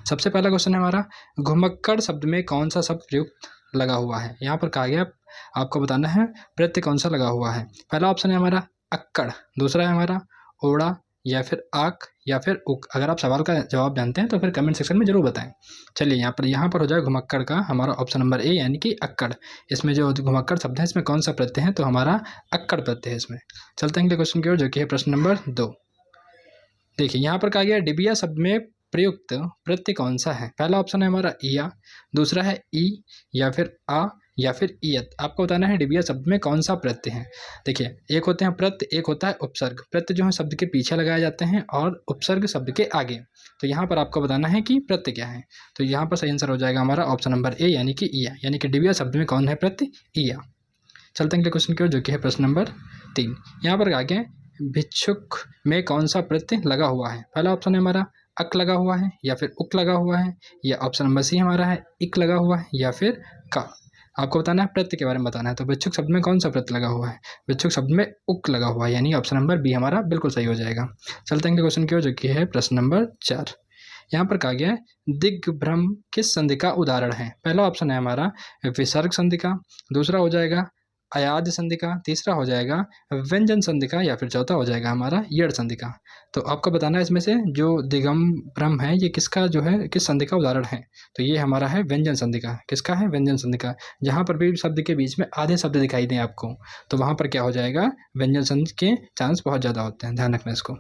सबसे पहला क्वेश्चन है हमारा, घुमक्कड़ शब्द में कौन सा शब्द प्रयुक्त लगा हुआ है। यहाँ पर कहा गया आपको बताना है प्रत्यय कौन सा लगा हुआ है। पहला ऑप्शन है हमारा अक्कड़, दूसरा है हमारा ओड़ा, या फिर आक, या फिर उक। अगर आप सवाल का जवाब जानते हैं तो फिर कमेंट सेक्शन में जरूर बताएं। चलिए यहाँ पर हो जाए घुमक्कड़ का हमारा ऑप्शन नंबर ए यानी कि अक्कड़। इसमें जो घुमक्कड़ शब्द है इसमें कौन सा प्रत्यय है, तो हमारा अक्कड़ प्रत्यय है इसमें। चलते हैं अगले क्वेश्चन की ओर, जो कि है प्रश्न नंबर 2। देखिए यहाँ पर कहा गया डिबिया शब्द में प्रयुक्त प्रत्यय कौन सा है। पहला ऑप्शन है हमारा इया, दूसरा है ई, या फिर आ, या फिर इयत। आपको बताना है डिबिया शब्द में कौन सा प्रत्यय है। देखिए एक होते हैं प्रत्यय, एक होता है उपसर्ग। प्रत्यय जो है शब्द के पीछे लगाए जाते हैं और उपसर्ग शब्द के आगे। तो यहाँ पर आपको बताना है कि प्रत्यय क्या है। तो यहाँ पर सही आंसर हो जाएगा हमारा ऑप्शन नंबर ए यानी कि इया, यानी कि डिबिया शब्द में कौन है प्रत्यय, इया। चलते हैं अगले क्वेश्चन की ओर, जो कि है प्रश्न नंबर 3। यहाँ पर आगे भिक्षुक में कौन सा प्रत्यय लगा हुआ है। पहला ऑप्शन है हमारा अक लगा हुआ है, या फिर उक लगा हुआ है, या ऑप्शन नंबर सी हमारा है इक लगा हुआ है, या फिर का। आपको बताना है प्रत्यय के बारे में बताना है। तो भिक्षुक शब्द में कौन सा प्रत्यय लगा हुआ है, भिक्षुक शब्द में उक लगा हुआ है, यानी ऑप्शन नंबर बी हमारा बिल्कुल सही हो जाएगा। चलते हैं क्वेश्चन की ओर, जो कि है प्रश्न नंबर 4। यहाँ पर कहा गया है दिग्भ्रम किस संधि का उदाहरण है। पहला ऑप्शन है हमारा विसर्ग संधि का, दूसरा हो जाएगा अयाद संधि का, तीसरा हो जाएगा व्यंजन संधि का, या फिर चौथा हो जाएगा हमारा यड़ संधि का। तो आपको बताना है इसमें से जो दिगंबरम है ये किसका जो है किस संधि का उदाहरण है। तो ये हमारा है व्यंजन संधि का। किसका है, व्यंजन संधि का। जहाँ पर भी शब्द के बीच में आधे शब्द दिखाई दें आपको, तो वहाँ पर क्या हो जाएगा, व्यंजन संधि के चांस बहुत ज़्यादा होते हैं, ध्यान रखना इसको।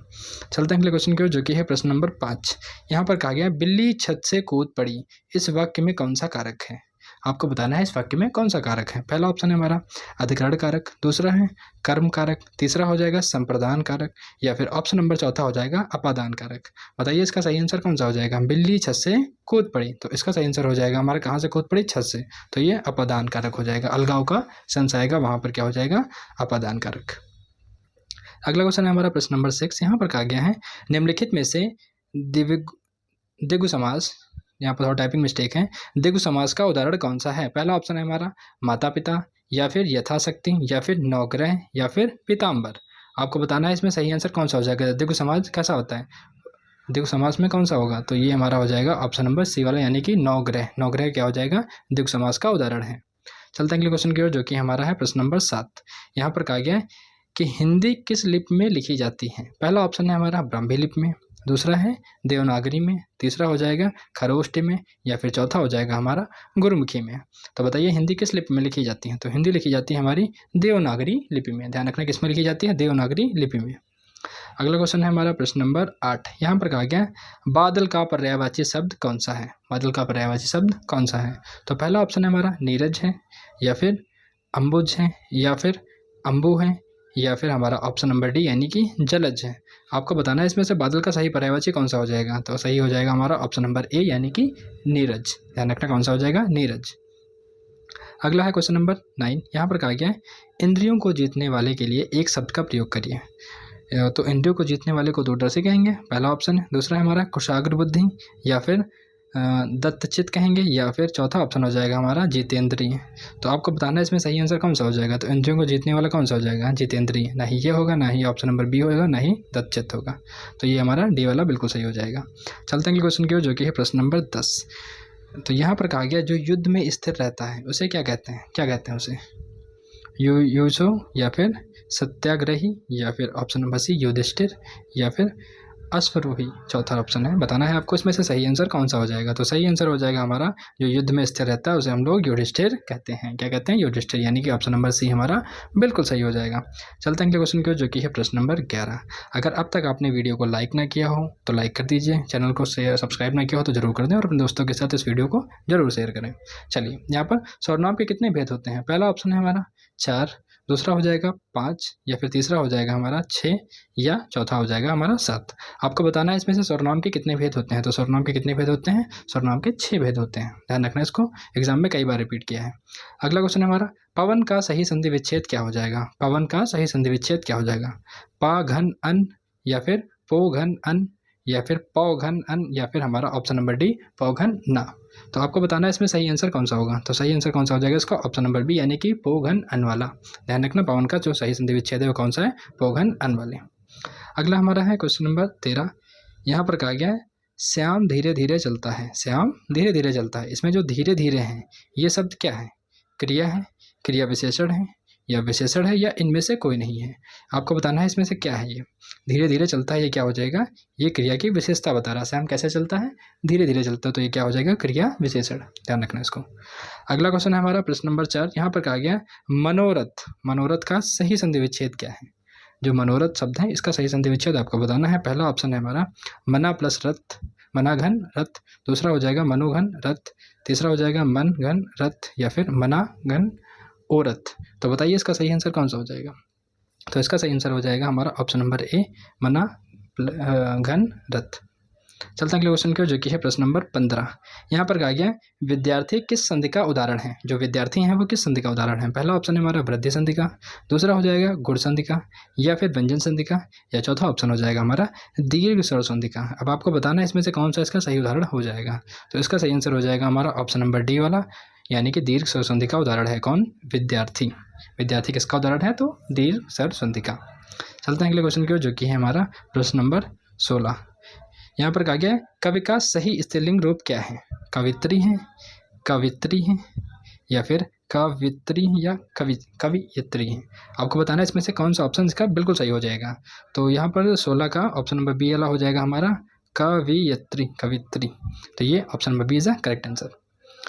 चलते हैं अगले क्वेश्चन की ओर, जो कि है प्रश्न नंबर 5। यहाँ पर कहा गया बिल्ली छत से कूद पड़ी, इस वाक्य में कौन सा कारक है। आपको बताना है इस वाक्य में कौन सा कारक है। पहला ऑप्शन है हमारा अधिकरण कारक, दूसरा है कर्म कारक, तीसरा हो जाएगा संप्रदान कारक, या फिर ऑप्शन नंबर चौथा हो जाएगा अपादान कारक। बताइए इसका सही आंसर कौन सा हो जाएगा। बिल्ली छत से कूद पड़ी, तो इसका सही आंसर हो जाएगा हमारा कहाँ से कूद पड़ी, छत से। तो ये अपादान कारक हो जाएगा, अलगाव का सेंस आएगा वहाँ पर, क्या हो जाएगा, अपादान कारक। अगला क्वेश्चन है हमारा प्रश्न नंबर 6। यहाँ पर कहा गया है निम्नलिखित में से द्विगु समास, यहाँ पर थोड़ा टाइपिंग मिस्टेक है, द्विगु समास का उदाहरण कौन सा है। पहला ऑप्शन है हमारा माता पिता, या फिर यथाशक्ति, या फिर नौग्रह, या फिर पीताम्बर। आपको बताना है इसमें सही आंसर कौन सा हो जाएगा। द्विगु समास कैसा होता है, द्विगु समास में कौन सा होगा, तो ये हमारा हो जाएगा ऑप्शन नंबर सी वाला, यानी कि नौग्रह। नौग्रह क्या हो जाएगा, द्विगु समास का उदाहरण है। चलते हैं अगले क्वेश्चन की ओर, जो कि हमारा है प्रश्न नंबर 7। यहाँ पर कहा गया है कि हिंदी किस लिपि में लिखी जाती है। पहला ऑप्शन है हमारा ब्राह्मी लिपि में, दूसरा है देवनागरी में, तीसरा हो जाएगा खरोष्टी में, या फिर चौथा हो जाएगा हमारा गुरुमुखी में। तो बताइए हिंदी किस लिपि में लिखी जाती है। तो हिंदी लिखी जाती है हमारी देवनागरी लिपि में। ध्यान रखना किस में लिखी जाती है, देवनागरी लिपि में। अगला क्वेश्चन है हमारा प्रश्न नंबर 8। यहाँ पर कहा गया बादल का पर्यायवाची शब्द कौन सा है। बादल का पर्यायवाची शब्द कौन सा है। तो पहला ऑप्शन है हमारा नीरज है, या फिर अम्बुज है, या फिर अम्बु है, या फिर हमारा ऑप्शन नंबर डी यानी कि जलज है। आपको बताना है इसमें से बादल का सही पर्यायवाची कौन सा हो जाएगा। तो सही हो जाएगा हमारा ऑप्शन नंबर ए यानी कि नीरज। ध्यान रखना कौन सा हो जाएगा, नीरज। अगला है क्वेश्चन नंबर 9। यहाँ पर कहा गया है इंद्रियों को जीतने वाले के लिए एक शब्द का प्रयोग करिए। तो इंद्रियों को जीतने वाले को दूरदर्शी कहेंगे, पहला ऑप्शन है। दूसरा है हमारा कुशाग्र बुद्धि, या फिर दत्तचित्त कहेंगे, या फिर चौथा ऑप्शन हो जाएगा हमारा जितेंद्रिय। तो आपको बताना है इसमें सही आंसर कौन सा हो जाएगा। तो इंद्रियों को जीतने वाला कौन सा हो जाएगा, जितेंद्रिय। ना ही ये होगा, ना ही ऑप्शन नंबर बी होगा, ना ही दत्तचित्त होगा। तो ये हमारा डी वाला बिल्कुल सही हो जाएगा। चलते हैं क्वेश्चन की ओर, जो कि है प्रश्न नंबर 10। तो यहाँ पर कहा गया जो युद्ध में स्थिर रहता है उसे क्या कहते हैं, क्या कहते हैं उसे। युजो, या फिर सत्याग्रही, या फिर ऑप्शन नंबर सी युधिष्ठिर, या फिर अश्वरोही चौथा ऑप्शन है। बताना है आपको इसमें से सही आंसर कौन सा हो जाएगा। तो सही आंसर हो जाएगा हमारा जो युद्ध में स्थिर रहता है उसे हम लोग युधिष्ठिर कहते हैं। क्या कहते हैं, युधिष्ठिर, यानी कि ऑप्शन नंबर सी हमारा बिल्कुल सही हो जाएगा। चलते हैं अगले क्वेश्चन की ओर, जो कि है प्रश्न नंबर 11। अगर अब तक आपने वीडियो को लाइक ना किया हो तो लाइक कर दीजिए, चैनल को सब्सक्राइब ना किया हो तो जरूर कर दें, और अपने दोस्तों के साथ इस वीडियो को जरूर शेयर करें। चलिए यहाँ पर सर्वनाम के कितने भेद होते हैं। पहला ऑप्शन है हमारा 4, दूसरा हो जाएगा 5, या फिर तीसरा हो जाएगा हमारा 6, या चौथा हो जाएगा हमारा 7। आपको बताना है इसमें से सर्वनाम के कितने भेद होते हैं। तो सर्वनाम के कितने भेद होते हैं, सर्वनाम के 6 भेद होते हैं। ध्यान रखना इसको, एग्जाम में कई बार रिपीट किया है। अगला क्वेश्चन है हमारा पवन का सही संधि विच्छेद क्या हो जाएगा। पवन का सही संधि विच्छेद क्या हो जाएगा। पा घन अन, या फिर पो घन अन, या फिर पौ घन अन, या फिर हमारा ऑप्शन नंबर डी पौ घन ना। तो आपको बताना है इसमें सही आंसर कौन सा होगा। तो सही आंसर कौन सा हो जाएगा इसका, ऑप्शन नंबर बी यानी कि पो घन अन वाला। ध्यान रखना पवन का जो सही संधि विच्छेद है वो कौन सा है, पो घन अन वाले। अगला हमारा है क्वेश्चन नंबर 13। यहाँ पर कहा गया है श्याम धीरे धीरे चलता है, श्याम धीरे धीरे चलता है। इसमें जो धीरे धीरे हैं ये शब्द क्या है? क्रिया है, क्रिया विशेषण है या विशेषण है या इनमें से कोई नहीं है। आपको बताना है इसमें से क्या है। ये धीरे धीरे चलता है, ये क्या हो जाएगा? ये क्रिया की विशेषता बता रहा है। श्याम कैसे चलता है? धीरे धीरे चलता है, तो ये क्या हो जाएगा? क्रिया विशेषण। ध्यान रखना इसको। अगला क्वेश्चन है हमारा प्रश्न नंबर 4। यहाँ पर कहा गया मनोरथ, मनोरथ का सही संधि विच्छेद क्या है? जो मनोरथ शब्द है इसका सही संधि विच्छेद आपको बताना है। पहला ऑप्शन है हमारा मना प्लस रथ, मना घन रथ। दूसरा हो जाएगा मनुघन रथ। तीसरा हो जाएगा मन घन रथ या फिर मना घन ओरथ। तो बताइए इसका सही आंसर कौन सा हो जाएगा? तो इसका सही आंसर हो जाएगा हमारा ऑप्शन नंबर ए, मना घन रथ। चलते हैं अगले क्वेश्चन की ओर, जो कि है प्रश्न नंबर 15। यहाँ पर कहा गया विद्यार्थी किस संधि का उदाहरण है? जो विद्यार्थी हैं वो किस संधि का उदाहरण है? पहला ऑप्शन है हमारा वृद्धि संधि का, दूसरा हो जाएगा गुण संधि का या फिर व्यंजन संधि का, या चौथा ऑप्शन हो जाएगा हमारा दीर्घ स्वर संधि का। अब आपको बताना है इसमें से कौन सा इसका सही उदाहरण हो जाएगा। तो इसका सही आंसर हो जाएगा हमारा ऑप्शन नंबर डी वाला, यानी कि दीर्घ स्वर संधि का उदाहरण है कौन? विद्यार्थी। विद्यार्थी किसका उदाहरण है? तो दीर्घ स्वर संधि का। चलते हैं अगले क्वेश्चन की ओर, जो कि है हमारा प्रश्न नंबर 16। यहाँ पर कहा गया कवि का सही स्त्रीलिंग रूप क्या है? कवित्री है, कवित्री है या फिर कवित्री या कवियत्री है। आपको बताना है इसमें से कौन सा ऑप्शन इसका बिल्कुल सही हो जाएगा। तो यहाँ पर 16 का ऑप्शन नंबर बी वाला हो जाएगा हमारा कवियत्री, कवित्री। तो ये option number B is the correct answer.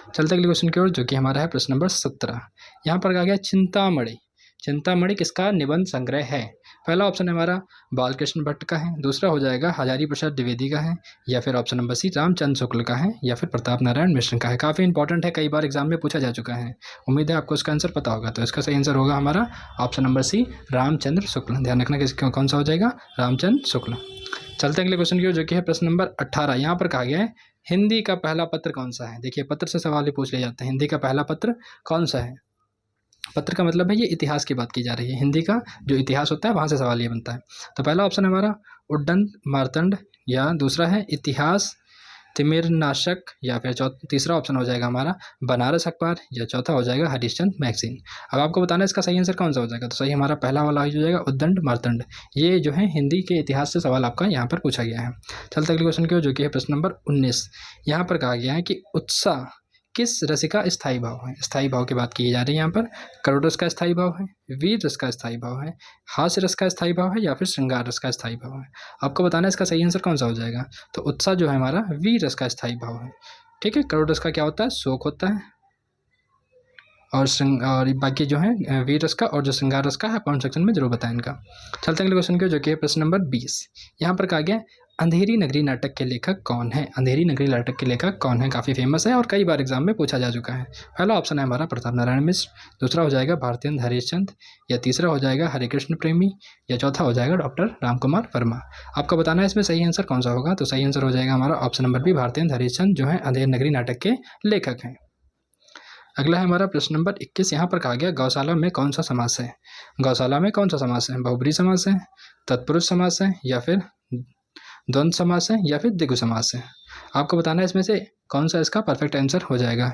चलते अगले क्वेश्चन की ओर, जो कि हमारा है प्रश्न नंबर 17। यहाँ पर कहा गया चिंतामणि, चिंतामणि किसका निबंध संग्रह है? पहला ऑप्शन हमारा बालकृष्ण भट्ट का है, दूसरा हो जाएगा हजारी प्रसाद द्विवेदी का है, या फिर ऑप्शन नंबर सी रामचंद्र शुक्ल का है, या फिर प्रताप नारायण मिश्र का है। काफ़ी इंपॉर्टेंट है, कई बार एग्जाम में पूछा जा चुका है। उम्मीद है आपको इसका आंसर पता होगा। तो इसका सही आंसर होगा हमारा ऑप्शन नंबर सी रामचंद्र शुक्ल। ध्यान रखना कि कौन सा हो जाएगा? रामचंद्र शुक्ल। चलते अगले क्वेश्चन की ओर, जो कि है प्रश्न नंबर 18। यहाँ पर कहा गया है हिंदी का पहला पत्र कौन सा है? देखिए पत्र से सवाल ही पूछ लिया जाता है। हिंदी का पहला पत्र कौन सा है? पत्र का मतलब है ये इतिहास की बात की जा रही है। हिंदी का जो इतिहास होता है वहाँ से सवाल ये बनता है। तो पहला ऑप्शन है हमारा उद्दंड मार्तंड, या दूसरा है इतिहास तिमिरनाशक, या फिर तीसरा ऑप्शन हो जाएगा हमारा बनारस अखबार, या चौथा हो जाएगा हरिश्चंद्र मैगजीन। अब आपको बताना है इसका सही आंसर कौन सा हो जाएगा। तो सही हमारा पहला वाला हो जाएगा उद्दंड मार्तंड। ये जो है हिंदी के इतिहास से सवाल आपका यहाँ पर पूछा गया है। चलते अगले क्वेश्चन की ओर, जो कि है प्रश्न नंबर 19। यहाँ पर कहा गया है कि उत्साह किस रस का स्थायी भाव है? स्थायी भाव की बात की जा रही है यहाँ पर। करुण रस का स्थायी भाव है, वीर रस का स्थायी भाव है, हास्य रस का स्थायी भाव है, या फिर श्रृंगार रस का स्थायी भाव है। आपको बताना है इसका सही आंसर कौन सा हो जाएगा। तो उत्साह जो है हमारा वीर रस का स्थायी भाव है। ठीक है, करुण रस का क्या होता है? शोक होता है, और बाकी जो है वीर रस का और जो श्रृंगार रस का है कौन सेक्शन में जरूर बताएं इनका। चलते अगले क्वेश्चन के, जो कि है प्रश्न नंबर 20। यहाँ पर कहा गया अंधेरी नगरी नाटक के लेखक कौन है? अंधेरी नगरी नाटक के लेखक कौन है? काफ़ी फेमस है और कई बार एग्जाम में पूछा जा चुका है। पहला ऑप्शन है हमारा प्रताप नारायण मिश्र, दूसरा हो जाएगा भारतेंद्र हरिश्चंद्र, या तीसरा हो जाएगा हरिकृष्ण प्रेमी, या चौथा हो जाएगा डॉक्टर रामकुमार वर्मा। आपको बताना है इसमें सही आंसर कौन सा होगा। तो सही आंसर हो जाएगा हमारा option number B Bharatendu Harishchandra, जो है अंधेरी नगरी नाटक के लेखक हैं। अगला है हमारा प्रश्न नंबर 21। यहाँ पर कहा गया गौशाला में कौन सा समास है? गौशाला में कौन सा समास है? बहुब्रीहि समास है, तत्पुरुष समास है, या फिर द्वंद्व समास है, या फिर द्विगु समास है। आपको बताना है इसमें से कौन सा इसका परफेक्ट आंसर हो जाएगा।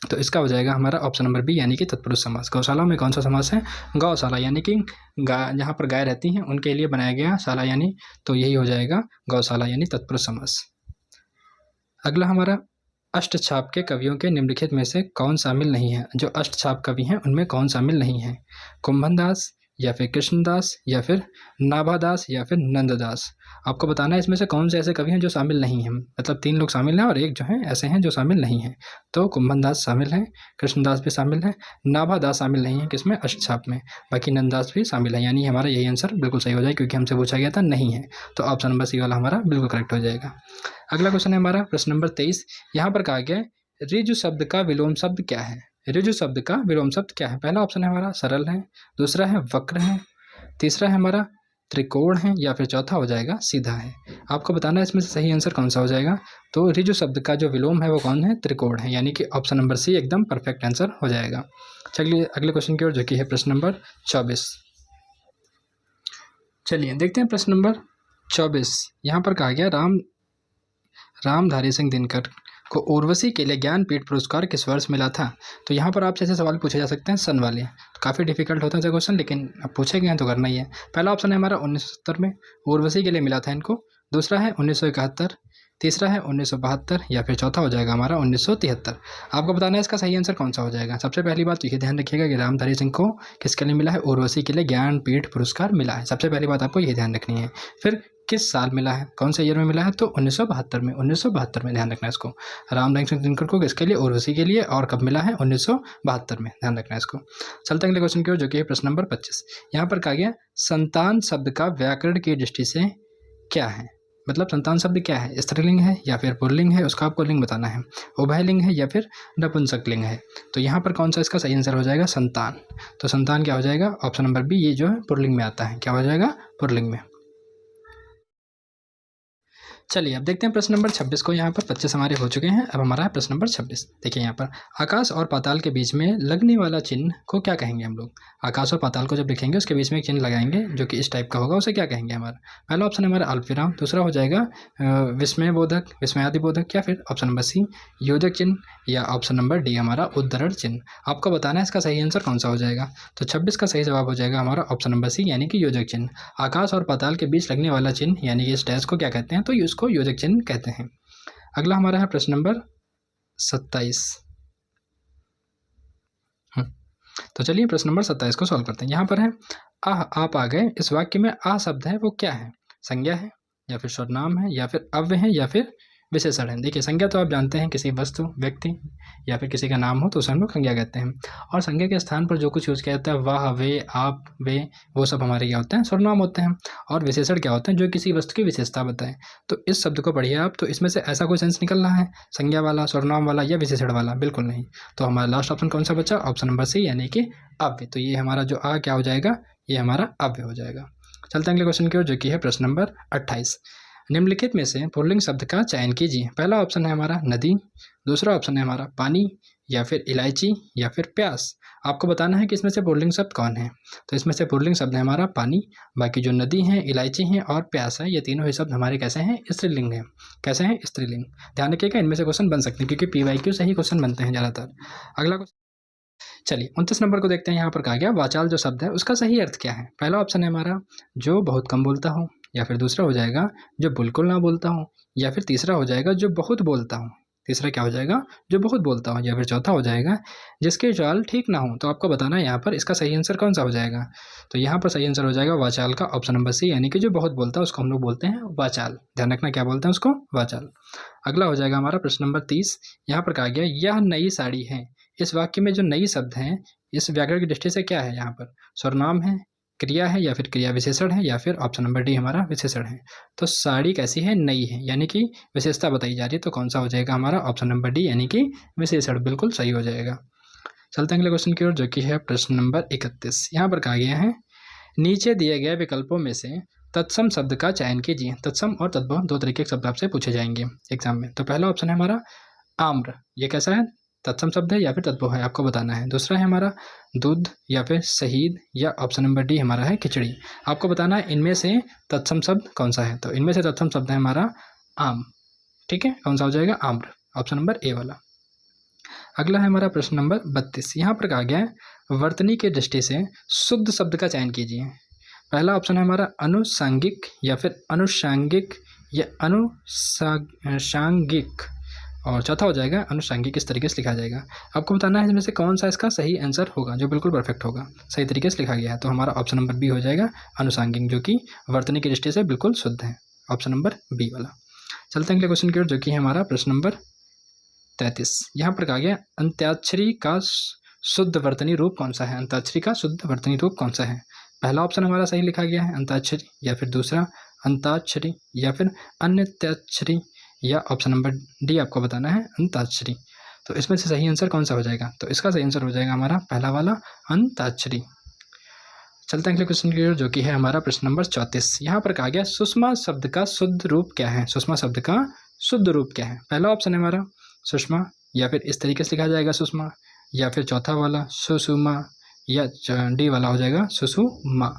तो इसका हो जाएगा हमारा ऑप्शन नंबर बी, यानी कि तत्पुरुष समास। गौशाला में कौन सा समास है? गौशाला यानी कि गाय, जहाँ पर गाय रहती हैं उनके लिए बनाया गया शाला, यानी तो यही हो जाएगा गौशाला यानी तत्पुरुष समास। अगला हमारा अष्टछाप के कवियों के निम्नलिखित में से कौन शामिल नहीं है? जो अष्टछाप कवि हैं उनमें कौन शामिल नहीं है? कुंभनदास, या फिर कृष्णदास, या फिर नाभादास, या फिर नंददास। आपको बताना है इसमें से कौन से ऐसे कवि हैं जो शामिल नहीं हैं। मतलब 3 लोग शामिल हैं और एक जो है ऐसे हैं जो शामिल नहीं हैं। तो कुंभनदास शामिल हैं, कृष्णदास भी शामिल है, नाभादास शामिल नहीं है किसमें? अष्टछाप में। बाकी नंददास भी शामिल है, यानी हमारा यही आंसर बिल्कुल सही हो जाए, क्योंकि हमसे पूछा गया था नहीं है। तो ऑप्शन नंबर सी वाला हमारा बिल्कुल करेक्ट हो जाएगा। अगला क्वेश्चन है हमारा प्रश्न नंबर 23। यहाँ पर कहा गया ऋजु शब्द का विलोम शब्द क्या है? ऋजु शब्द का विलोम शब्द क्या है? पहला ऑप्शन है हमारा सरल है, दूसरा है वक्र है, तीसरा है हमारा त्रिकोण है, या फिर चौथा हो जाएगा सीधा है। आपको बताना है इसमें से सही आंसर कौन सा हो जाएगा। तो ऋजु शब्द का जो विलोम है वो कौन है? त्रिकोण है, यानी कि ऑप्शन नंबर सी एकदम परफेक्ट आंसर हो जाएगा। चलिए अगले क्वेश्चन की ओर, जो कि है प्रश्न नंबर 24। चलिए देखते हैं प्रश्न नंबर 24। यहाँ पर कहा गया रामधारी सिंह दिनकर को उर्वशी के लिए ज्ञानपीठ पुरस्कार किस वर्ष मिला था? तो यहाँ पर आपसे ऐसे सवाल पूछे जा सकते हैं सन वाले। तो काफ़ी डिफिकल्ट होता है क्वेश्चन, लेकिन अब पूछे गए हैं तो करना ही है। पहला ऑप्शन है हमारा 1970 में उर्वशी के लिए मिला था इनको, दूसरा है 1971, तीसरा है 1972 या फिर चौथा हो जाएगा हमारा 1973। आपको बताना है इसका सही आंसर कौन सा हो जाएगा। सबसे पहली बात तो ये ध्यान रखिएगा कि रामधारी सिंह को किसके लिए मिला है, उर्वशी के लिए ज्ञानपीठ पुरस्कार मिला है। सबसे पहली बात आपको ये ध्यान रखनी है। फिर किस साल मिला है, कौन से ईयर में मिला है, तो 1972 में, 1972 में ध्यान रखना है इसको। रामधारी सिंह दिनकर को किसके लिए, उर्वशी के लिए, और कब मिला है, 1972 में, ध्यान रखना है इसको। चलते हैं अगले क्वेश्चन की ओर, जो कि है प्रश्न नंबर 25। यहाँ पर कहा गया संतान शब्द का व्याकरण की दृष्टि से क्या है। मतलब संतान शब्द क्या है, स्त्रीलिंग है या फिर पुल्लिंग है, उसका आपको लिंग बताना है। उभयलिंग है या फिर नपुंसकलिंग है। तो यहाँ पर कौन सा इसका सही आंसर हो जाएगा, संतान। तो संतान क्या हो जाएगा, ऑप्शन नंबर बी, ये जो है पुल्लिंग में आता है। क्या हो जाएगा, पुल्लिंग में। चलिए अब देखते हैं प्रश्न नंबर 26 को। यहाँ पर 25 हमारे हो चुके हैं, अब हमारा है प्रश्न नंबर 26। देखिए यहाँ पर आकाश और पाताल के बीच में लगने वाला चिन्ह को क्या कहेंगे हम लोग। आकाश और पाताल को जब लिखेंगे उसके बीच में एक चिन्ह लगाएंगे जो कि इस टाइप का होगा, उसे क्या कहेंगे हमारा। पहला ऑप्शन है हमारा अल्पविराम, दूसरा हो जाएगा विस्मयबोधक, विस्मयादिबोधक, या फिर ऑप्शन नंबर सी योजक चिन्ह, या ऑप्शन नंबर डी हमारा उद्धरण चिन्ह। आपको बताना है इसका सही आंसर कौन सा हो जाएगा। तो 26 का सही जवाब हो जाएगा हमारा ऑप्शन नंबर सी, यानी कि योजक चिन्ह। आकाश और पाताल के बीच लगने वाला चिन्ह यानी कि इस डैश को क्या कहते हैं, तो इसको योजक चिन्ह कहते हैं। अगला हमारा है प्रश्न नंबर 27। तो चलिए प्रश्न नंबर 27 को सॉल्व करते हैं। यहाँ पर है आप आ गए, इस वाक्य में आ शब्द है वो क्या है, संज्ञा है या फिर सर्वनाम है या फिर अव्यय है या फिर विशेषण है। देखिए संज्ञा तो आप जानते हैं किसी वस्तु, व्यक्ति या फिर किसी का नाम हो तो उसे हम लोग संज्ञा कहते हैं। और संज्ञा के स्थान पर जो कुछ यूज़ किया जाता है, वह, वे, आप, वे, वो सब हमारे क्या होते हैं, सर्वनाम होते हैं। और विशेषण क्या होते हैं, जो किसी वस्तु की विशेषता बताएं। तो इस शब्द को पढ़िए आप, तो इसमें से ऐसा कोई सेंस निकल रहा है संज्ञा वाला, सर्वनाम वाला या विशेषण वाला, बिल्कुल नहीं। तो हमारा लास्ट ऑप्शन कौन सा बचा, ऑप्शन नंबर सी, यानी कि अव्यय। तो ये हमारा जो आ क्या हो जाएगा, ये हमारा अव्यय हो जाएगा। चलते हैं अगले क्वेश्चन की ओर, जो कि है प्रश्न नंबर 28। निम्नलिखित में से पुल्लिंग शब्द का चयन कीजिए। पहला ऑप्शन है हमारा नदी, दूसरा ऑप्शन है हमारा पानी, या फिर इलायची, या फिर प्यास। आपको बताना है कि इसमें से पुल्लिंग शब्द कौन है। तो इसमें से पुल्लिंग शब्द है हमारा पानी, बाकी जो नदी है, इलायची है और प्यास है, ये तीनों ही शब्द हमारे कैसे हैं, स्त्रीलिंग है। कैसे हैं, स्त्रीलिंग। ध्यान रखिएगा इनमें से क्वेश्चन बन सकते हैं, क्योंकि PYQ से ही क्वेश्चन बनते हैं ज़्यादातर। अगला क्वेश्चन, चलिए 29 नंबर को देखते हैं। यहाँ पर कहा गया वाचाल जो शब्द है उसका सही अर्थ क्या है। पहला ऑप्शन है हमारा जो बहुत कम बोलता हो, या फिर दूसरा हो जाएगा जो बिल्कुल ना बोलता हो, या फिर तीसरा हो जाएगा जो बहुत बोलता हो। तीसरा क्या हो जाएगा, जो बहुत बोलता हो, या फिर चौथा हो जाएगा जिसके चाल ठीक ना हो। तो आपको बताना है यहाँ पर इसका सही आंसर कौन सा हो जाएगा। तो यहाँ पर सही आंसर हो जाएगा वाचाल का ऑप्शन नंबर सी, यानी कि जो बहुत बोलता है उसको हम लोग बोलते हैं वाचाल। ध्यान रखना क्या बोलते हैं उसको, वाचाल। अगला हो जाएगा हमारा प्रश्न नंबर 30। यहाँ पर कहा गया यह नई साड़ी है। इस वाक्य में जो नई शब्द हैं इस व्याकरण की दृष्टि से क्या है, यहाँ पर सर्वनाम है, क्रिया है, या फिर क्रिया विशेषण है, या फिर ऑप्शन नंबर डी हमारा विशेषण है। तो साड़ी कैसी है, नई है, यानी कि विशेषता बताई जा रही है। तो कौन सा हो जाएगा हमारा ऑप्शन नंबर डी, यानी कि विशेषण, बिल्कुल सही हो जाएगा। चलते हैं अगले क्वेश्चन की ओर, जो कि है प्रश्न नंबर 31। यहाँ पर कहा गया है नीचे दिए गए विकल्पों में से तत्सम शब्द का चयन कीजिए। तत्सम और तद्भव दो तरीके के शब्द आपसे पूछे जाएंगे एग्जाम में। तो पहला ऑप्शन है हमारा आम्र, ये कैसा है, तत्सम शब्द है या फिर तद्भव है, आपको बताना है। दूसरा है हमारा दूध, या फिर शहीद, या ऑप्शन नंबर डी हमारा है खिचड़ी। आपको बताना है इनमें से तत्सम शब्द कौन सा है। तो इनमें से तत्सम शब्द है हमारा आम, ठीक है, कौन सा हो जाएगा, आम्र, ऑप्शन नंबर ए वाला। अगला है हमारा प्रश्न नंबर 32। यहाँ पर कहा गया है वर्तनी के दृष्टि से शुद्ध शब्द का चयन कीजिए। पहला ऑप्शन है हमारा अनुसांगिक, या फिर अनुषांगिक, या अनुसांगिक, और चौथा हो जाएगा अनुषांगिक। इस तरीके से लिखा जाएगा। आपको बताना है इसमें से कौन सा इसका सही आंसर होगा, जो बिल्कुल परफेक्ट होगा, सही तरीके से लिखा गया है। तो हमारा ऑप्शन नंबर बी हो जाएगा अनुषांगिक, जो कि वर्तनी की दृष्टि से बिल्कुल शुद्ध है, ऑप्शन नंबर बी वाला। चलते हैं अगले क्वेश्चन की ओर, जो कि है हमारा प्रश्न नंबर 33। यहाँ पर कहा गया अंत्याक्षरी का शुद्ध वर्तनी रूप कौन सा है। अंत्याक्षरी का शुद्ध वर्तनी रूप कौन सा है। पहला ऑप्शन हमारा सही लिखा गया है अंताक्षरी, या फिर दूसरा अंताक्षरी, या फिर अन्यताक्षरी, या ऑप्शन नंबर डी आपको बताना है अंताक्षरी। तो इसमें से सही आंसर कौन सा हो जाएगा। तो इसका सही आंसर हो जाएगा हमारा पहला वाला अंताक्षरी। चलते हैं अगले क्वेश्चन की ओर, जो कि है हमारा प्रश्न नंबर 34। यहाँ पर कहा गया सुषमा शब्द का शुद्ध रूप क्या है। सुषमा शब्द का शुद्ध रूप क्या है। पहला ऑप्शन है हमारा सुषमा, या फिर इस तरीके से लिखा जाएगा सुषमा, या फिर चौथा वाला सुषुमा, या डी वाला हो जाएगा सुषुमा।